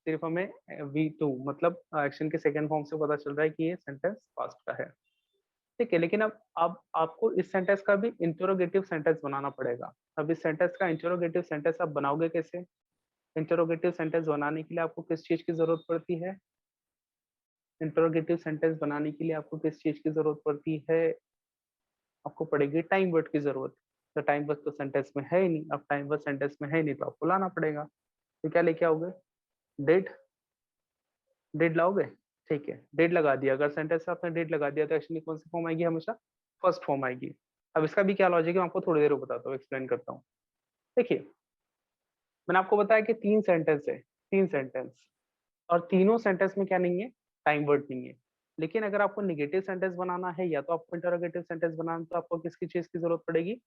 सिर्फ हमें वी टू मतलब एक्शन के सेकेंड फॉर्म से पता चल रहा है कि ये सेंटेंस पास्ट का है। ठीक है, लेकिन अब आपको इस सेंटेंस का भी इंटरोगेटिव सेंटेंस बनाना पड़ेगा। अब इस सेंटेंस का इंटरोगेटिव सेंटेंस आप बनाओगे कैसे, इंटरोगेटिव सेंटेंस बनाने के लिए आपको किस चीज की जरूरत पड़ती है, इंटरोगेटिव सेंटेंस बनाने के लिए आपको किस चीज की जरूरत पड़ती है, आपको पड़ेगी टाइम वर्ड की जरूरत। तो टाइम वर्ड तो सेंटेंस में है ही नहीं, अब टाइम वर्ड सेंटेंस में है नहीं तो आपको लाना पड़ेगा। तो क्या लेके आओगे, डेड, डेड लाओगे। ठीक है, डेड लगा दिया, अगर सेंटेंस में आपने डेड लगा दिया तो एक्शन की कौन सी फॉर्म आएगी, हमेशा फर्स्ट फॉर्म आएगी। अब इसका भी क्या लॉजिक है, मैं आपको थोड़ी देर में बताता हूँ, एक्सप्लेन करता हूँ। देखिए, मैंने आपको बताया कि तीन सेंटेंस है, तीन सेंटेंस, और तीनों सेंटेंस में क्या नहीं है, टाइम वर्ड नहीं है। लेकिन अगर आपको निगेटिव सेंटेंस बनाना है या तो आपको इंटरोगेटिव सेंटेंस बनाना है, तो आपको किसकी चीज की जरूरत पड़ेगी,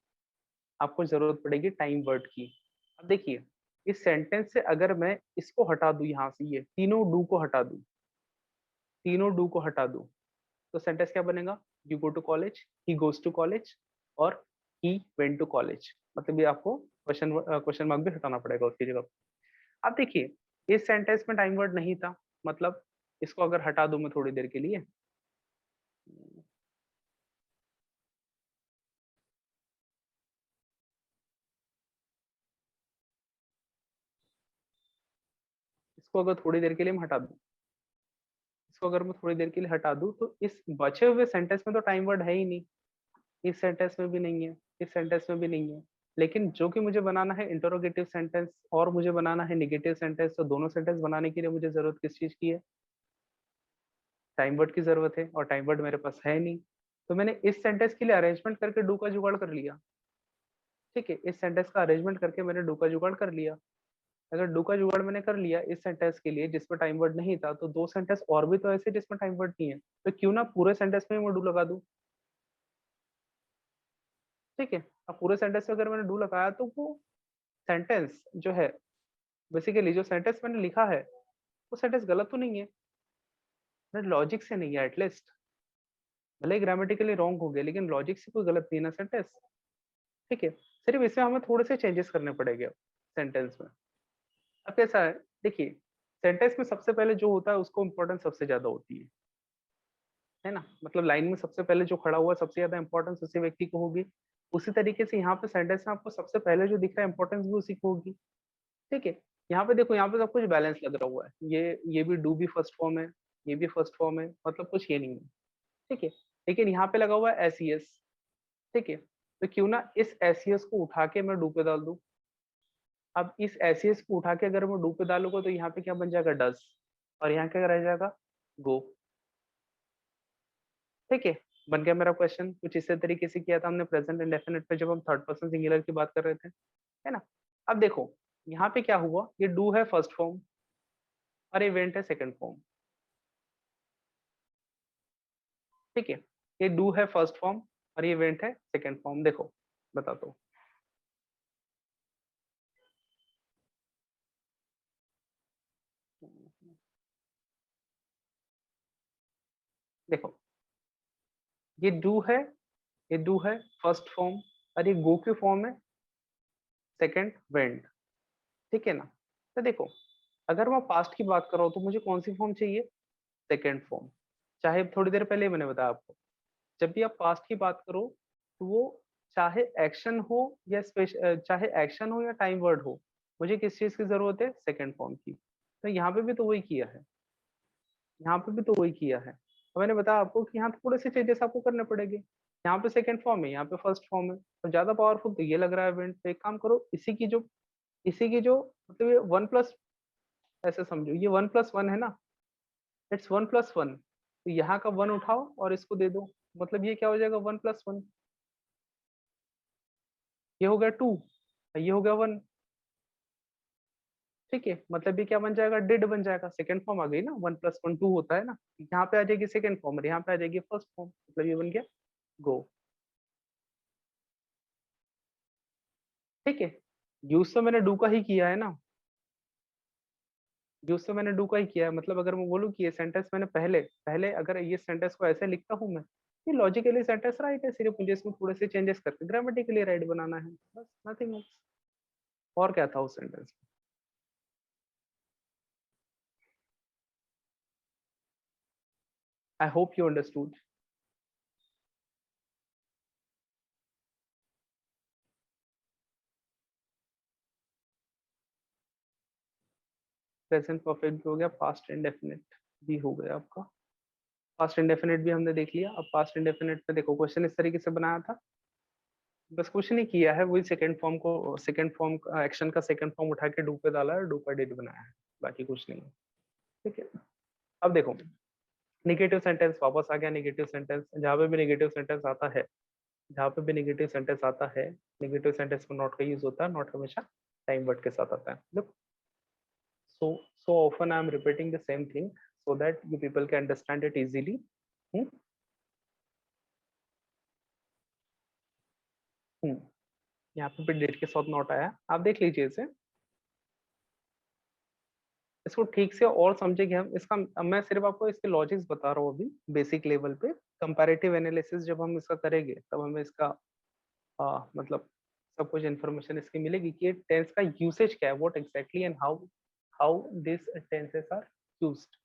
आपको जरूरत पड़ेगी टाइम वर्ड की। अब देखिए, इस सेंटेंस से अगर मैं इसको हटा दूं, यहाँ से ये तीनों डू को हटा दूं, तीनों डू को हटा दूं, तो सेंटेंस क्या बनेगा, you go to college, he goes to college, और ही वेंट टू कॉलेज। मतलब ये आपको क्वेश्चन क्वेश्चन मार्क भी हटाना पड़ेगा उसकी जगह। अब देखिए, इस सेंटेंस में टाइम वर्ड नहीं था, मतलब इसको अगर हटा दूं मैं थोड़ी देर के लिए, इसको अगर थोड़ी देर के लिए मैं हटा दूं, इसको अगर मैं थोड़ी देर के लिए हटा दूं, तो इस बचे हुए सेंटेंस में तो टाइम वर्ड है ही नहीं, इस सेंटेंस में भी नहीं है, इस सेंटेंस में भी नहीं है। लेकिन जो कि मुझे बनाना है इंटरोगेटिव सेंटेंस और मुझे बनाना है निगेटिव सेंटेंस, तो दोनों सेंटेंस बनाने के लिए मुझे जरूरत किस चीज की है, टाइम वर्ड की जरूरत है, और टाइम वर्ड मेरे पास है नहीं। तो मैंने इस सेंटेंस के लिए अरेंजमेंट करके डू का जुगाड़ कर लिया। ठीक है, इस सेंटेंस का अरेंजमेंट करके मैंने डू का जुगाड़ कर लिया। अगर डू का जुगाड़ मैंने कर लिया इस सेंटेंस के लिए जिसमें टाइम वर्ड नहीं था, तो दो सेंटेंस और भी तो ऐसे जिसमें टाइम वर्ड नहीं है, तो क्यों ना पूरे सेंटेंस में मैं डू लगा दूं। ठीक है, अब पूरे सेंटेंस में अगर मैंने डू लगाया तो वो सेंटेंस जो है, बेसिकली जो सेंटेंस मैंने लिखा है वो सेंटेंस गलत तो नहीं है, लॉजिक से नहीं है एटलीस्ट, भले ग्रामेटिकली रॉन्ग हो गया लेकिन लॉजिक से कोई गलत नहीं है ना सेंटेंस। ठीक है, सिर्फ इसमें हमें थोड़े से चेंजेस करने पड़ेंगे सेंटेंस में। अब कैसा है, देखिए सेंटेंस में सबसे पहले जो होता है उसको इम्पोर्टेंस सबसे ज्यादा होती है ना, मतलब लाइन में सबसे पहले जो खड़ा हुआ है सबसे ज्यादा इंपॉर्टेंस उसी व्यक्ति को होगी। उसी तरीके से यहाँ पे सेंटेंस में आपको सबसे पहले जो दिख रहा है इंपॉर्टेंस भी उसी को होगी। ठीक है, यहाँ पे देखो, यहाँ पे सब कुछ बैलेंस लग रहा हुआ है, ये भी डू भी फर्स्ट फॉर्म है, ये भी फर्स्ट फॉर्म है, मतलब कुछ ये नहीं है। ठीक है, लेकिन यहाँ पे लगा हुआ है एस। ठीक है, तो क्यों ना इस एस को उठा के मैं डू पे डाल दूं। अब इस एस को उठा के अगर मैं डू पे डालूंगा तो यहाँ पे क्या बन जाएगा, डस, और यहाँ क्या रह जाएगा, गो। ठीक है, बन गया मेरा क्वेश्चन। कुछ इसी तरीके से किया था हमने प्रेजेंट इंडेफिनिट पे जब हम थर्ड पर्सन सिंगुलर की बात कर रहे थे, है ना। अब देखो यहाँ पे क्या हुआ, ये डू है फर्स्ट फॉर्म और इवेंट है सेकंड फॉर्म। ठीक है, ये डू है फर्स्ट फॉर्म और ये इवेंट है सेकंड फॉर्म। देखो बताता हूँ, देखो ये डू है फर्स्ट फॉर्म और ये गो की फॉर्म है सेकंड वेंट। ठीक है ना। तो देखो, अगर मैं पास्ट की बात कर रहा हूँ तो मुझे कौन सी फॉर्म चाहिए, सेकंड फॉर्म। चाहे थोड़ी देर पहले मैंने बताया आपको, जब भी आप पास्ट की बात करो तो वो चाहे एक्शन हो या चाहे एक्शन हो या टाइम वर्ड हो, मुझे किस चीज की जरूरत है, सेकंड फॉर्म की। तो यहाँ पे भी तो वही किया है, यहाँ पे भी तो वही किया है। तो मैंने बताया आपको कि यहाँ थोड़े से चेंजेस आपको करने पड़ेंगे। यहाँ पे सेकंड फॉर्म है, यहाँ पे फर्स्ट फॉर्म है, तो ज्यादा पावरफुल तो ये लग रहा है इवेंट। तो एक काम करो, इसी की जो मतलब ये वन प्लस, ऐसे समझो ये वन प्लस वन है ना, इट्स वन प्लस वन। तो यहाँ का वन उठाओ और इसको दे दो, मतलब ये क्या हो जाएगा, वन प्लस वन। ये हो गया टू, ये हो गया वन। ठीक है, मतलब ये क्या बन जाएगा, डिड बन जाएगा। सेकंड फॉर्म आ गई ना, वन प्लस वन टू होता है ना, यहाँ पे आ जाएगी सेकंड फॉर्म और यहाँ पे आ जाएगी फर्स्ट फॉर्म, मतलब ये बन गया गो। ठीक है, यूज तो मैंने डू का ही किया है ना, यूज तो मैंने डू का ही किया है। मतलब अगर मैं बोलूँ कि ये सेंटेंस मैंने पहले पहले अगर ये सेंटेंस को ऐसे लिखता हूँ मैं, ये लॉजिकली सेंटेंस राइट है, सिर्फ मुझे इसमें थोड़े से चेंजेस करके ग्रामेटिकली राइट बनाना है, बस नथिंग एल्स। और क्या था उस सेंटेंस में। I hope you understood. Present perfect भी हो गया, पास्ट इंडेफिनिट भी हो गया आपका। पास्ट इंडेफिनिट भी हमने देख लिया। अब पास्ट इंडेफिनिट पे देखो, क्वेश्चन इस तरीके से बनाया था, बस कुछ नहीं किया है, वही सेकंड फॉर्म एक्शन का सेकंड फॉर्म उठा के डू पे डाला है, डू का डिड बनाया है, बाकी कुछ नहीं है। ठीक है, अब देखो निगेटिव सेंटेंस वापस आ गया। निगेटिव सेंटेंस, जहाँ पे भी निगेटिव सेंटेंस आता है, जहाँ पे भी निगेटिव सेंटेंस आता है, निगेटिव सेंटेंस में नॉट का यूज होता है। नॉट हमेशा टाइम वर्ड के साथ आता है। Look, so often I am repeating the same thing so that you people can understand it easily. हम्म हम्म यहाँ पे भी डेट के साथ नोट आया, आप देख लीजिए इसे, इसको ठीक से और समझेंगे हम इसका। अब मैं सिर्फ आपको इसके लॉजिक्स बता रहा हूँ अभी बेसिक लेवल पे। कंपैरेटिव एनालिसिस जब हम इसका करेंगे तब हमें इसका मतलब सब कुछ इन्फॉर्मेशन इसकी मिलेगी कि टेंस का यूसेज क्या है, what exactly and how how this tenses are used.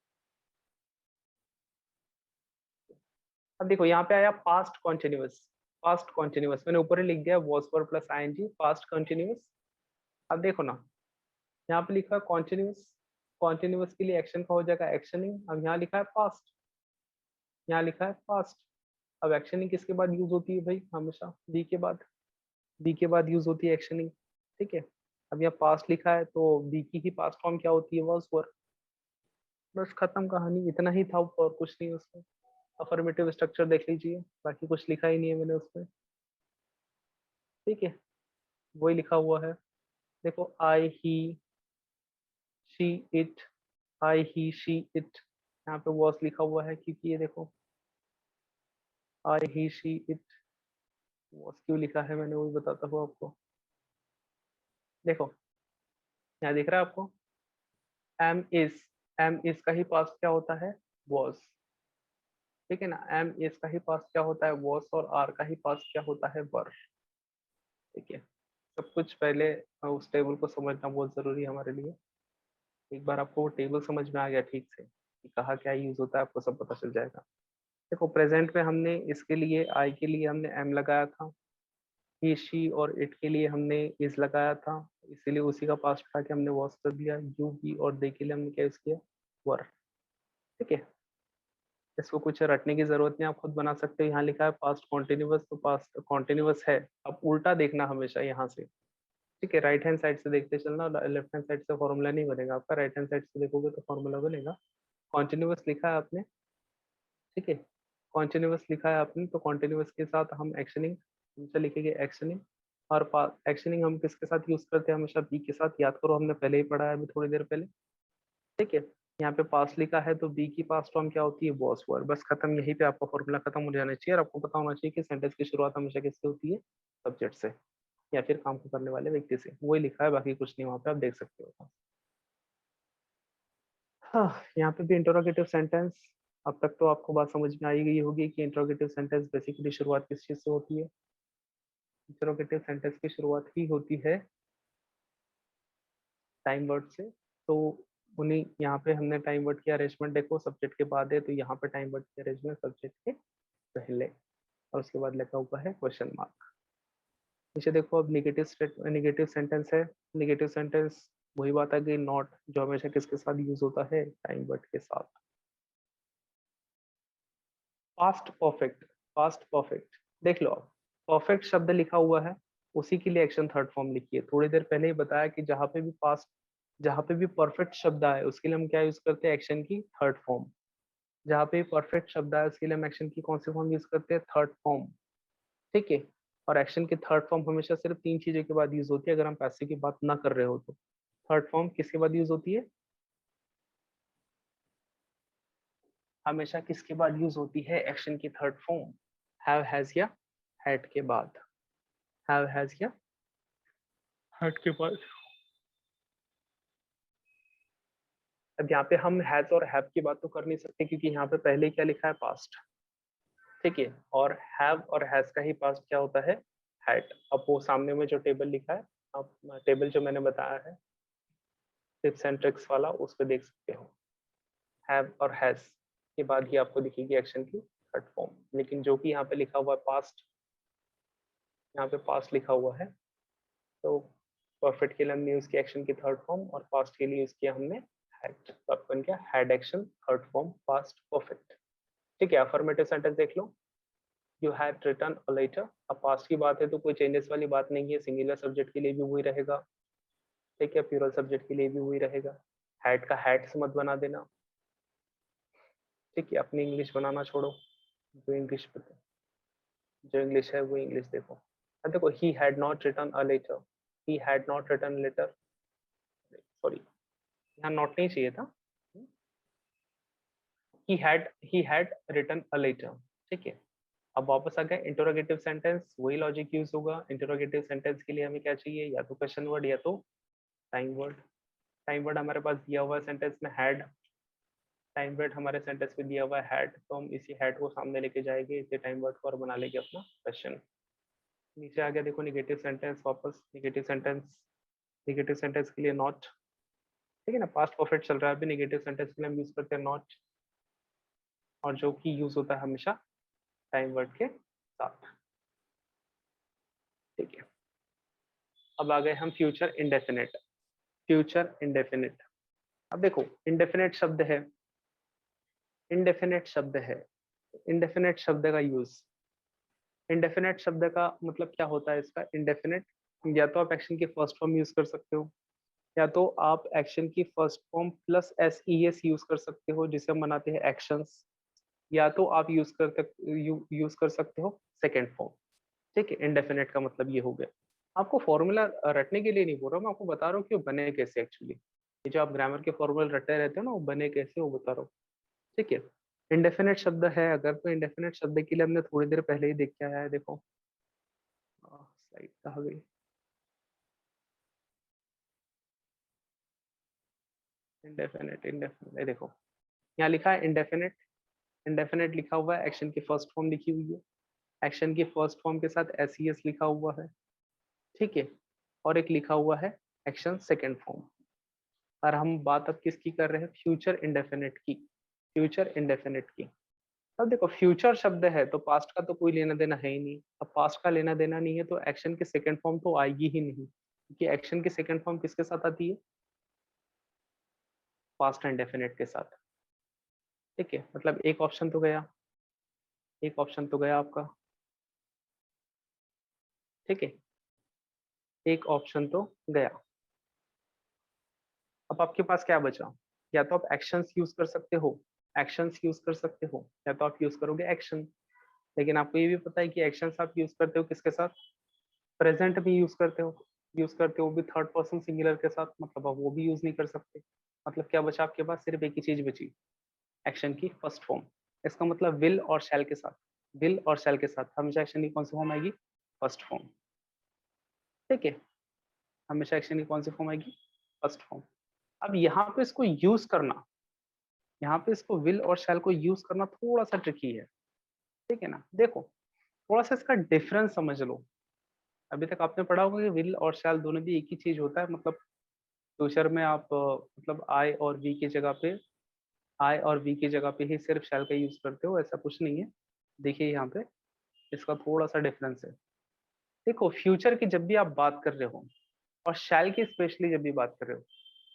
अब देखो यहाँ पे आया पास्ट कॉन्टिन्यूअस। पास्ट कॉन्टिन्यूअस मैंने ऊपर ही लिख दिया, was verb plus ING, past continuous. अब देखो ना, यहाँ पे लिखा है कॉन्टिन्यूअस, कॉन्टिन्यूअस के लिए एक्शन का हो जाएगा एक्शनिंग। अब यहाँ लिखा है पास्ट, यहाँ लिखा है पास्ट। अब एक्शनिंग किसके बाद यूज होती है भाई, हमेशा बी के बाद, बी के बाद यूज होती है एक्शनिंग। ठीक है, अब यहाँ पास्ट लिखा है तो बी की ही पास्ट फॉर्म क्या होती है, वॉज वर। बस खत्म कहानी, इतना ही था, और कुछ नहीं उसमें। अफर्मेटिव स्ट्रक्चर देख लीजिए, बाकी कुछ लिखा ही नहीं है मैंने उसमें। ठीक है, वही लिखा हुआ है। देखो I he she it, I he she it, यहाँ पे वॉज लिखा हुआ है क्योंकि ये देखो I he she it, was क्यों लिखा है मैंने वही बताता हूँ आपको। देखो यहाँ दिख रहा है आपको, एम इज, एम इज का ही पास्ट क्या होता है, वॉज। ठीक है ना, एम इज का ही पास्ट क्या होता है, वॉज, और आर का ही पास्ट क्या होता है, वर। ठीक है, सब कुछ पहले उस टेबल को समझना बहुत जरूरी है हमारे लिए। एक बार आपको वो टेबल समझ में आ गया ठीक से कि कहाँ क्या यूज होता है, आपको सब पता चल जाएगा। देखो प्रेजेंट में हमने इसके लिए आई के लिए हमने एम लगाया था, ही शी और इट के लिए हमने इज लगाया था, इसीलिए उसी का पास्ट उठा के हमने वॉज कर दिया। यू वी और दे के लिए हमने क्या यूज किया, वर। ठीक है, इसको कुछ रटने की जरूरत नहीं, आप खुद बना सकते हो। यहाँ लिखा है पास्ट कॉन्टिन्यूअस, तो पास्ट कॉन्टिन्यूअस है। अब उल्टा देखना हमेशा यहाँ से। ठीक है, राइट हैंड साइड से देखते चलना, लेफ्ट हैंड साइड से फॉर्मूला नहीं बनेगा आपका, राइट हैंड साइड से देखोगे तो फॉर्मूला बनेगा। कॉन्टिन्यूअस लिखा है आपने, ठीक है, कॉन्टिन्यूअस लिखा है आपने, तो कॉन्टिन्यूअस के साथ हम एक्शनिंग हमेशा लिखेंगे, एक्शनिंग। और एक्शनिंग हम किसके साथ यूज करते हैं, हमेशा बी के साथ। याद करो हमने पहले ही पढ़ा है अभी थोड़ी देर पहले। ठीक है, यहाँ पे पास लिखा है तो बी की पास्ट फॉर्म क्या होती है, वॉज वर। बस खत्म, यहीं पे आपका फॉर्मूला खत्म हो जाना चाहिए। और आपको पता होना चाहिए कि सेंटेंस की शुरुआत हमेशा किससे होती है, सब्जेक्ट से या फिर काम को करने वाले व्यक्ति से। वही लिखा है, बाकी कुछ नहीं, वहाँ पे आप देख सकते हो। हाँ, यहाँ पे भी इंटरोगेटिव सेंटेंस। अब तक तो आपको बात समझ में आई गई होगी कि इंटरोगेटिव सेंटेंस बेसिकली शुरुआत किस चीज से होती है। इंटरोगेटिव सेंटेंस की शुरुआत ही होती है टाइम वर्ड से। तो उन्हीं यहाँ पे हमने टाइम वर्ड की अरेंजमेंट देखो, सब्जेक्ट के बाद है तो यहाँ पे टाइम वर्ड की अरेंजमेंट सब्जेक्ट के पहले, और उसके बाद लिखा हुआ है क्वेश्चन मार्क। नीचे देखो, अब निगेटिव सेंटेंस है। निगेटिव सेंटेंस वही बात आ गई, नॉट, जो हमेशा किसके साथ यूज होता है, टाइम वर्ड के साथ। पास्ट परफेक्ट, पास्ट परफेक्ट देख लो आप, परफेक्ट शब्द लिखा हुआ है, उसी के लिए एक्शन थर्ड फॉर्म लिखिए। थोड़ी देर पहले ही बताया कि जहाँ पे भी परफेक्ट शब्द आए उसके लिए हम क्या यूज करते हैं, एक्शन की थर्ड फॉर्म। जहाँ पे परफेक्ट शब्द आए उसके लिए हम एक्शन की कौन सी फॉर्म यूज करते हैं, थर्ड फॉर्म। ठीक है, और एक्शन की थर्ड फॉर्म हमेशा सिर्फ तीन चीजों के बाद यूज होती है, अगर हम पैसे की बात ना कर रहे हो तो। थर्ड फॉर्म किसके बाद यूज होती है, हमेशा किसके बाद यूज होती है, एक्शन की थर्ड फॉर्म, हैव हैज या हैड के बाद। हैव हैज या हैड के बाद। अब यहाँ पे हम हैज और हैव की बात तो कर नहीं सकते, क्योंकि यहाँ पे पहले क्या लिखा है, पास्ट। ठीक है, और हैव और हैज का ही पास्ट क्या होता है, हैड। अब वो सामने में जो टेबल लिखा है, अब टेबल जो मैंने बताया है टिप्स एंड ट्रिक्स वाला, उस पर देख सकते हो। हैव और हैज के बाद ही आपको दिखेगी एक्शन की थर्ड फॉर्म। लेकिन जो कि यहाँ पे लिखा हुआ है पास्ट, यहाँ पे पास्ट लिखा हुआ है, तो परफेक्ट के लिए हमने यूज किया एक्शन की थर्ड फॉर्म, और पास्ट के लिए यूज किया हमने हैड। तो आपको बन गया had action third form past perfect. ठीक है, अफर्मेटिव सेंटेंस देख लो, you had written a letter. अब पास्ट की बात है तो कोई चेंजेस वाली बात नहीं है, सिंगुलर सब्जेक्ट के लिए भी वही रहेगा। ठीक है, प्लूरल सब्जेक्ट के लिए भी वही रहेगा। हैड का हैड से मत बना देना। ठीक है, अपनी इंग्लिश बनाना छोड़ो, जो इंग्लिश जो इंग्लिश है वो इंग्लिश देखो। अब देखो, he had not written a letter, he had not written letter, sorry यहाँ नॉट नहीं चाहिए था, he had written a letter. ठीक है, अब वापस आ गए इंटरोगेटिव सेंटेंस, वही लॉजिक यूज होगा। इंटरोगेटिव सेंटेंस के लिए हमें क्या चाहिए, या तो क्वेश्चन वर्ड या तो टाइम वर्ड। टाइम वर्ड हमारे पास दिया हुआ है सेंटेंस में हैड, टाइम वर्ड हमारे सेंटेंस में दिया हुआ है हैड, तो हम इसी हैड को सामने लेके जाएंगे, इसे टाइम वर्ड को और बना लेंगे अपना क्वेश्चन। नीचे आ गया देखो निगेटिव सेंटेंस, वापस निगेटिव सेंटेंस। निगेटिव सेंटेंस के लिए नॉट। ठीक है ना, पास्ट परफेक्ट चल रहा है अभी, निगेटिव सेंटेंस के लिए हम यूज करते हैं नॉट, और जो कि यूज होता है हमेशा टाइम वर्ड के साथ। ठीक है, अब आ गए हम फ्यूचर इंडेफिनिट। फ्यूचर इंडेफिनिट, अब देखो इंडेफिनिट शब्द है, इंडेफिनिट शब्द है, इंडेफिनिट शब्द का यूज, इंडेफिनिट शब्द का मतलब क्या होता है इसका, इंडेफिनिट या तो आप एक्शन की फर्स्ट फॉर्म यूज कर सकते हो, या तो आप एक्शन की first form plus S E S use कर सकते हो, जिसे हम बनाते हैं एक्शंस, या तो आप यूज कर सकते हो सेकेंड फॉर्म। ठीक है, इंडेफिनिट का मतलब ये हो गया। आपको फॉर्मूला रटने के लिए नहीं बोल रहा हूँ, मैं आपको बता रहा हूँ कि वो बने कैसे एक्चुअली। ये जो आप ग्रामर के फॉर्मूले रटते रहते हो ना, वो बने कैसे वो बता रहा हूँ। ठीक है, इंडेफिनेट शब्द है अगर, तो इंडेफिनेट शब्द के लिए हमने थोड़ी देर पहले ही देख के आया है, देखो स्लाइड कहाँ गई, इंडेफिनेट इंडेफिनेट देखो, यहाँ लिखा है इंडेफिनेट। इंडेफिनेट लिखा हुआ है, एक्शन की फर्स्ट फॉर्म लिखी हुई है, एक्शन की फर्स्ट फॉर्म के साथ एस ई एस लिखा हुआ है। ठीक है, और एक लिखा हुआ है एक्शन सेकेंड फॉर्म। और हम बात अब किसकी कर रहे हैं, फ्यूचर इंडेफिनिट की, फ्यूचर इंडेफिनिट की। अब देखो फ्यूचर शब्द है तो पास्ट का तो कोई लेना देना है ही नहीं, अब पास्ट का लेना देना नहीं है तो एक्शन की सेकंड फॉर्म तो आएगी ही नहीं, क्योंकि एक्शन की सेकंड फॉर्म किसके साथ आती है, पास्ट इंडेफिनिट के साथ। ठीक है, मतलब एक ऑप्शन तो गया, एक ऑप्शन तो गया आपका। ठीक है, एक ऑप्शन तो गया। अब आपके पास क्या बचा, या तो आप एक्शंस यूज कर सकते हो, एक्शंस यूज कर सकते हो, या तो आप यूज करोगे एक्शन। लेकिन आपको ये भी पता है कि एक्शंस आप यूज करते हो किसके साथ, प्रेजेंट में यूज करते हो, यूज करते हो भी थर्ड पर्सन सिंगुलर के साथ, मतलब आप वो भी यूज नहीं कर सकते। मतलब क्या बचा आपके पास, सिर्फ एक ही चीज बची, एक्शन की फर्स्ट फॉर्म। इसका मतलब विल और शैल के साथ, विल और शैल के साथ हमेशा एक्शन की कौन सी फॉर्म आएगी, फर्स्ट फॉर्म। ठीक है, हमेशा एक्शन की कौन सी फॉर्म आएगी, फर्स्ट फॉर्म। अब यहाँ पे इसको यूज करना, यहाँ पे इसको विल और शैल को यूज करना थोड़ा सा ट्रिकी है। ठीक है ना, देखो थोड़ा सा इसका डिफरेंस समझ लो। अभी तक आपने पढ़ा होगा कि विल और शैल दोनों भी एक ही चीज होता है, मतलब फ्यूचर में आप मतलब आई और वी की जगह पे, आई और वी की जगह पे ही सिर्फ शैल का यूज करते हो, ऐसा कुछ नहीं है। देखिए यहाँ पे इसका थोड़ा सा डिफरेंस है। देखो फ्यूचर की जब भी आप बात कर रहे हो और शैल की स्पेशली जब भी बात कर रहे हो,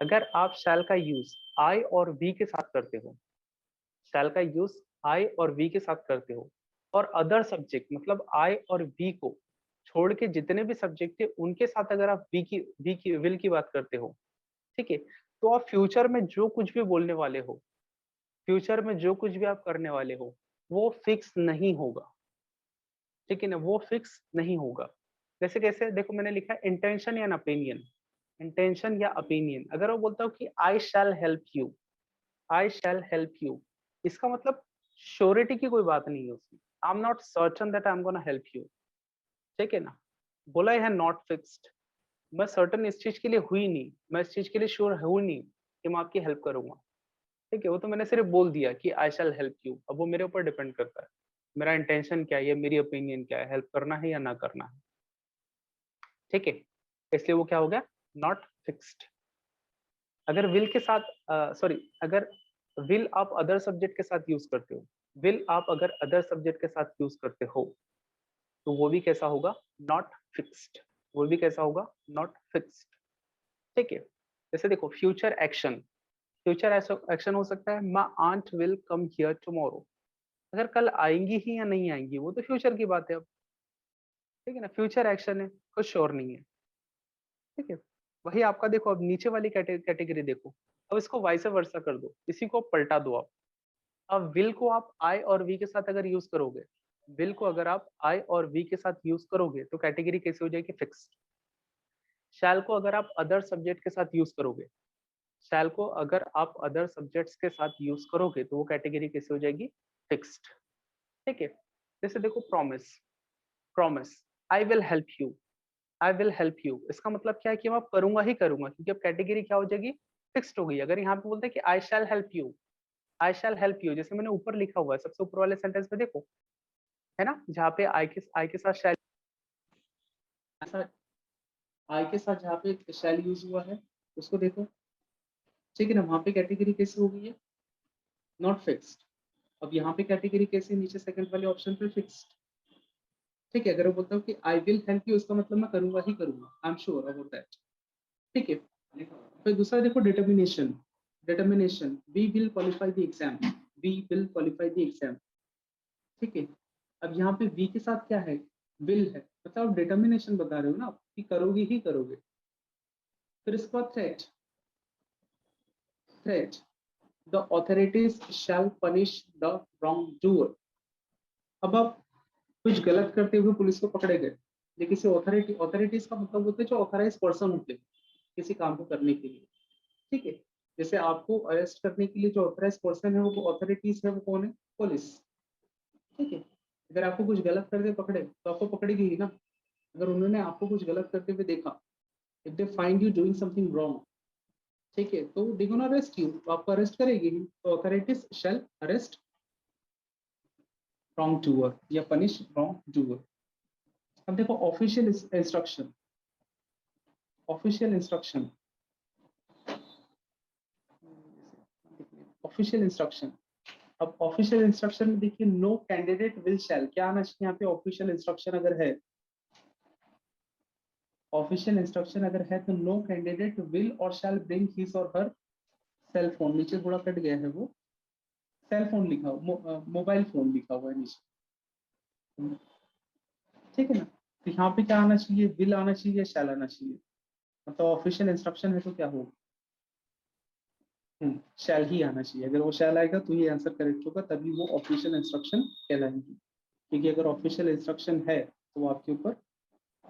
अगर आप शैल का यूज आई और वी के साथ करते हो, शैल का यूज आई और वी के साथ करते हो, और अदर सब्जेक्ट मतलब आई और वी को छोड़ के जितने भी सब्जेक्ट है उनके साथ अगर आप वी की विल की बात करते हो, ठीक है, तो आप फ्यूचर में जो कुछ भी बोलने वाले हो, फ्यूचर में जो कुछ भी आप करने वाले हो, वो फिक्स नहीं होगा। ठीक है ना, वो फिक्स नहीं होगा। जैसे कैसे, देखो मैंने लिखा है इंटेंशन या ओपिनियन, इंटेंशन या ओपिनियन। अगर वो बोलता हूँ कि I shall help you, I shall help you, इसका मतलब श्योरिटी की कोई बात नहीं है उसमें, I am not certain that I am gonna help you. ठीक है ना, बोला है नॉट फिक्स्ड, मैं सर्टन इस चीज के लिए हुई नहीं, मैं इस चीज के लिए श्योर हूँ नहीं कि मैं आपकी हेल्प करूंगा। ठीक है, वो तो मैंने सिर्फ बोल दिया कि आई शैल हेल्प यू, अब वो मेरे ऊपर डिपेंड करता है मेरा इंटेंशन क्या है या मेरी ओपिनियन क्या है, हेल्प करना है या ना करना है। ठीक है, इसलिए वो क्या हो गया, नॉट फिक्स्ड। अगर विल के साथ सॉरी, अगर विल आप अदर सब्जेक्ट के साथ यूज करते हो, विल आप अगर अदर सब्जेक्ट के साथ यूज करते हो, तो वो भी कैसा होगा, नॉट फिक्स्ड, वो भी कैसा होगा, नॉट फिक्स्ड। ठीक है, जैसे देखो फ्यूचर एक्शन, फ्यूचर एक्शन हो सकता है my aunt will come here tomorrow, अगर कल आएंगी ही या नहीं आएंगी वो तो फ्यूचर की बात है अब। ठीक है ना, फ्यूचर एक्शन है, कुछ श्योर नहीं है। ठीक है, वही आपका देखो, अब नीचे वाली कैटेगरी देखो, अब इसको वाइस वर्सा कर दो, इसी को पलटा दो आप। अब विल को आप आई और वी के साथ अगर यूज करोगे, विल को अगर आप आई और वी के साथ यूज करोगे तो कैटेगरी कैसे हो जाएगी, फिक्स्ड। शैल को अगर आप अदर सब्जेक्ट के साथ यूज करोगे, शैल को अगर आप अदर सब्जेक्ट्स के साथ यूज करोगे तो वो कैटेगरी कैसे हो जाएगी, फिक्स्ड। ठीक है, जैसे देखो promise, promise I will help you, I will help you, इसका मतलब क्या है कि मैं करूंगा ही करूंगा, क्योंकि अब कैटेगरी क्या हो जाएगी, फिक्स्ड हो गई। अगर यहाँ पे बोलते हैं कि I shall help you, I shall help you, जैसे मैंने ऊपर लिखा हुआ है सबसे ऊपर वाले सेंटेंस में देखो, है ना, जहाँ पे आई के साथ शैल, आई के साथ जहाँ पे शैल यूज हुआ है उसको देखो। ठीक है ना, वहां पे कैटेगरी कैसे हो गई है, नॉट फिक्स्ड। अब यहाँ पे कैटेगरी कैसे, नीचे सेकंड वाले ऑप्शन पे फिक्स्ड। ठीक है, अगर मैं बोलता हूँ कि आई विल हेल्प यू, इसका मतलब मैं करूंगा ही करूंगा, I am sure about that. ठीक है, फिर दूसरा देखो determination, determination we will qualify the exam, we will qualify the exam. ठीक है, अब यहाँ पे वी के साथ क्या है, विल है, मतलब आप डिटर्मिनेशन बता रहे हो ना कि करोगे ही करोगे। फिर इसके बाद threat, threat the authorities shall punish the wrong doer. अब आप कुछ गलत करते हुए पुलिस को पकड़े गए, ये किसी ऑथोरिटी, ऑथोरिटीज का मतलब होते हैं जो ऑथराइज पर्सन होते हैं किसी काम को करने के लिए। ठीक है, जैसे आपको अरेस्ट करने के लिए जो ऑथराइज पर्सन है वो ऑथोरिटीज है, वो कौन है, पुलिस। ठीक है, अगर आपको कुछ गलत करते पकड़े तो आपको पकड़ेगी ही ना। अगर उन्होंने आपको कुछ गलत करते हुए देखा, if they find you doing something wrong, ठीक है, तो दे गोना अरेस्ट यू, तो आपको अरेस्ट करेगी ही। तो ऑथोरिटीज शैल अरेस्ट रॉन्ग डूअर या पनिश रॉन्ग डूअर। अब देखो official instruction, official instruction, official instruction. अब ऑफिशियल इंस्ट्रक्शन में देखिए नो कैंडिडेट विल शैल, क्या आना चाहिए यहाँ पे? ऑफिशियल इंस्ट्रक्शन अगर है, ऑफिशियल इंस्ट्रक्शन अगर है तो नो कैंडिडेट विल और शैल ब्रिंग हिज और हर सेल फोन, नीचे थोड़ा कट गया है वो, सेल फोन लिखा हुआ, मोबाइल फोन लिखा हुआ है नीचे, ठीक है ना। तो यहाँ पे क्या आना चाहिए? विल आना चाहिए या शैल आना चाहिए? मतलब ऑफिशियल इंस्ट्रक्शन है तो क्या होगा? शैल ही आना चाहिए। अगर वो शैल आएगा तो ये आंसर करेक्ट होगा, तभी वो ऑफिशियल इंस्ट्रक्शन कहलाएगी। क्योंकि अगर ऑफिशियल इंस्ट्रक्शन है तो वो आपके ऊपर,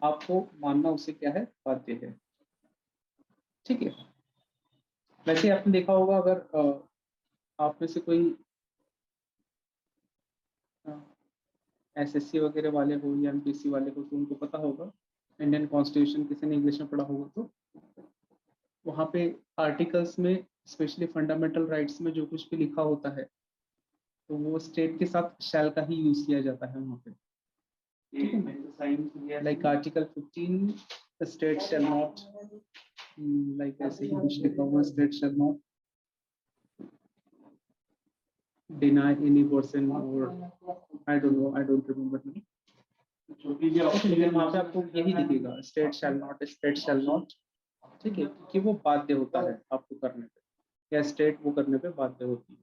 आपको मानना उसे क्या है? बाध्य है, ठीक है। वैसे आपने देखा होगा, अगर आप में से कोई एसएससी वगैरह वाले हो या एमपीएससी वाले हो तो उनको पता होगा, इंडियन कॉन्स्टिट्यूशन किसी ने इंग्लिश में पढ़ा होगा तो वहाँ पे आर्टिकल्स में, स्पेशली फंडामेंटल राइट्स में जो कुछ भी लिखा होता है तो वो स्टेट के साथ शैल का ही यूज किया जाता है वहाँ पे, ठीक है। Like article 15 state shall not, like ऐसे ही कुछ लिखा हुआ, state shall not deny any person or I don't know, I don't remember now. लेकिन वहाँ पे आपको यही दिखेगा, state shall not, state shall not, ठीक है, कि वो बाध्य होता है आपको करने पे, या स्टेट वो करने पे बाध्य होती है,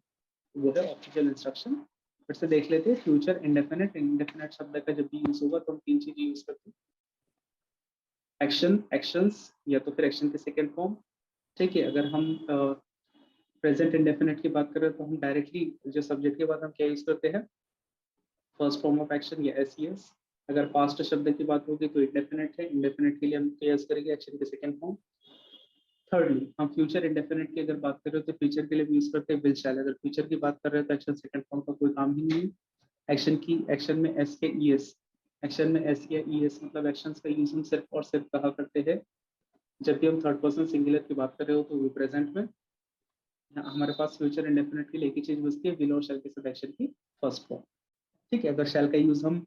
वो है ऑफिशियल इंस्ट्रक्शन। फिर से देख लेते हैं, फ्यूचर इंडेफिनिट, इंडेफिनिट शब्द का जब भी यूज होगा तो हम तीन चीजें यूज करते हैं, एक्शन, एक्शंस, या तो फिर एक्शन के सेकेंड फॉर्म, ठीक है। अगर हम प्रेजेंट इंडेफिनिट की बात करें तो हम डायरेक्टली जो सब्जेक्ट के बाद हम क्या यूज करते हैं? फर्स्ट फॉर्म ऑफ एक्शन या एस। अगर पास्ट शब्द की बात होगी तो इंडेफिनिट है, इंडेफिनिट के लिए हम क्या यूज करेंगे? एक्शन के सेकेंड फॉर्म। थर्डली हम फ्यूचर इंडेफिनिट की अगर बात करें तो फ्यूचर के लिए भी यूज करते हैं विल शैल। अगर फ्यूचर की बात कर रहे हैं तो एक्शन सेकेंड फॉर्म का कोई काम ही नहीं है। एक्शन में एस के ई एस, एक्शन में एस या ई एस मतलब एक्शन का यूज हम सिर्फ और सिर्फ कहा करते हैं जब भी हम थर्ड पर्सन सिंगुलर की बात कर रहे हो तो वो प्रेजेंट में। हमारे पास फ्यूचर इंडेफिनिट के लिए एक ही चीज बचती है, विल और शैल के साथ एक्शन की फर्स्ट फॉर्म, ठीक है। अगर शैल का यूज हम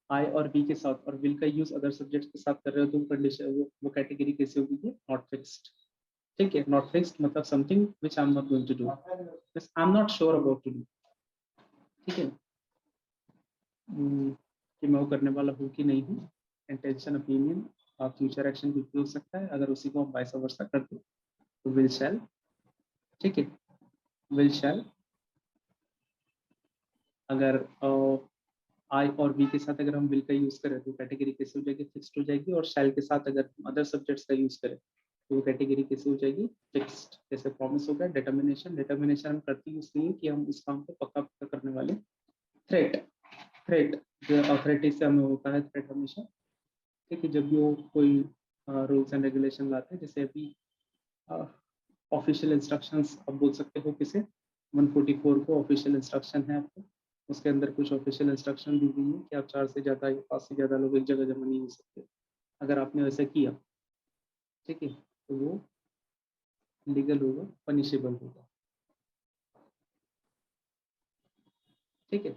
आई और बी के साथ और विल का यूज अदर सब्जेक्ट्स के साथ कर रहे हो तो कंडीशन वो कैटेगरी कैसे होगी? नॉट फिक्स्ड, ठीक है। नॉट फिक्स्ड मतलब something which I am not going to do, this I am not sure about to do, ठीक है। कि मैं वो करने वाला हूँ कि नहीं हूँ। इंटेंशन, ओपिनियन, फ्यूचर एक्शन कुछ भी हो सकता है, अगर उसी को हम वाइस वर्सा कर दो तो विल शैल, ठीक है। विल शैल अगर आई और बी के साथ अगर हम विल का यूज करें तो कैटेगरी कैसे हो जाएगी? फिक्स्ड हो जाएगी। और शैल के साथ अगर अदर सब्जेक्ट्स का यूज करें तो वो कैटेगरी कैसे हो जाएगी? फिक्स्ड। जैसे प्रॉमिस हो गया, डिटर्मिनेशन, डिटर्मिनेशन हम करते ही इसलिए कि हम उस काम को पक्का पक्का करने वाले। थ्रेट, थ्रेट जो अथॉरिटी से हमें होता है थ्रेट हमेशा, ठीक है। जब भी वो कोई रूल्स एंड रेगुलेशन लाते हैं, जैसे अभी ऑफिशियल इंस्ट्रक्शंस आप बोल सकते हो किसे, 144 को ऑफिशियल इंस्ट्रक्शन है आपको, उसके अंदर कुछ ऑफिशियल इंस्ट्रक्शन दी गई है कि आप 4 से ज़्यादा या 5 से ज़्यादा लोग एक जगह जमा नहीं हो सकते। अगर आपने वैसा किया, ठीक है, तो वो लीगल होगा, पनिशेबल होगा, ठीक है।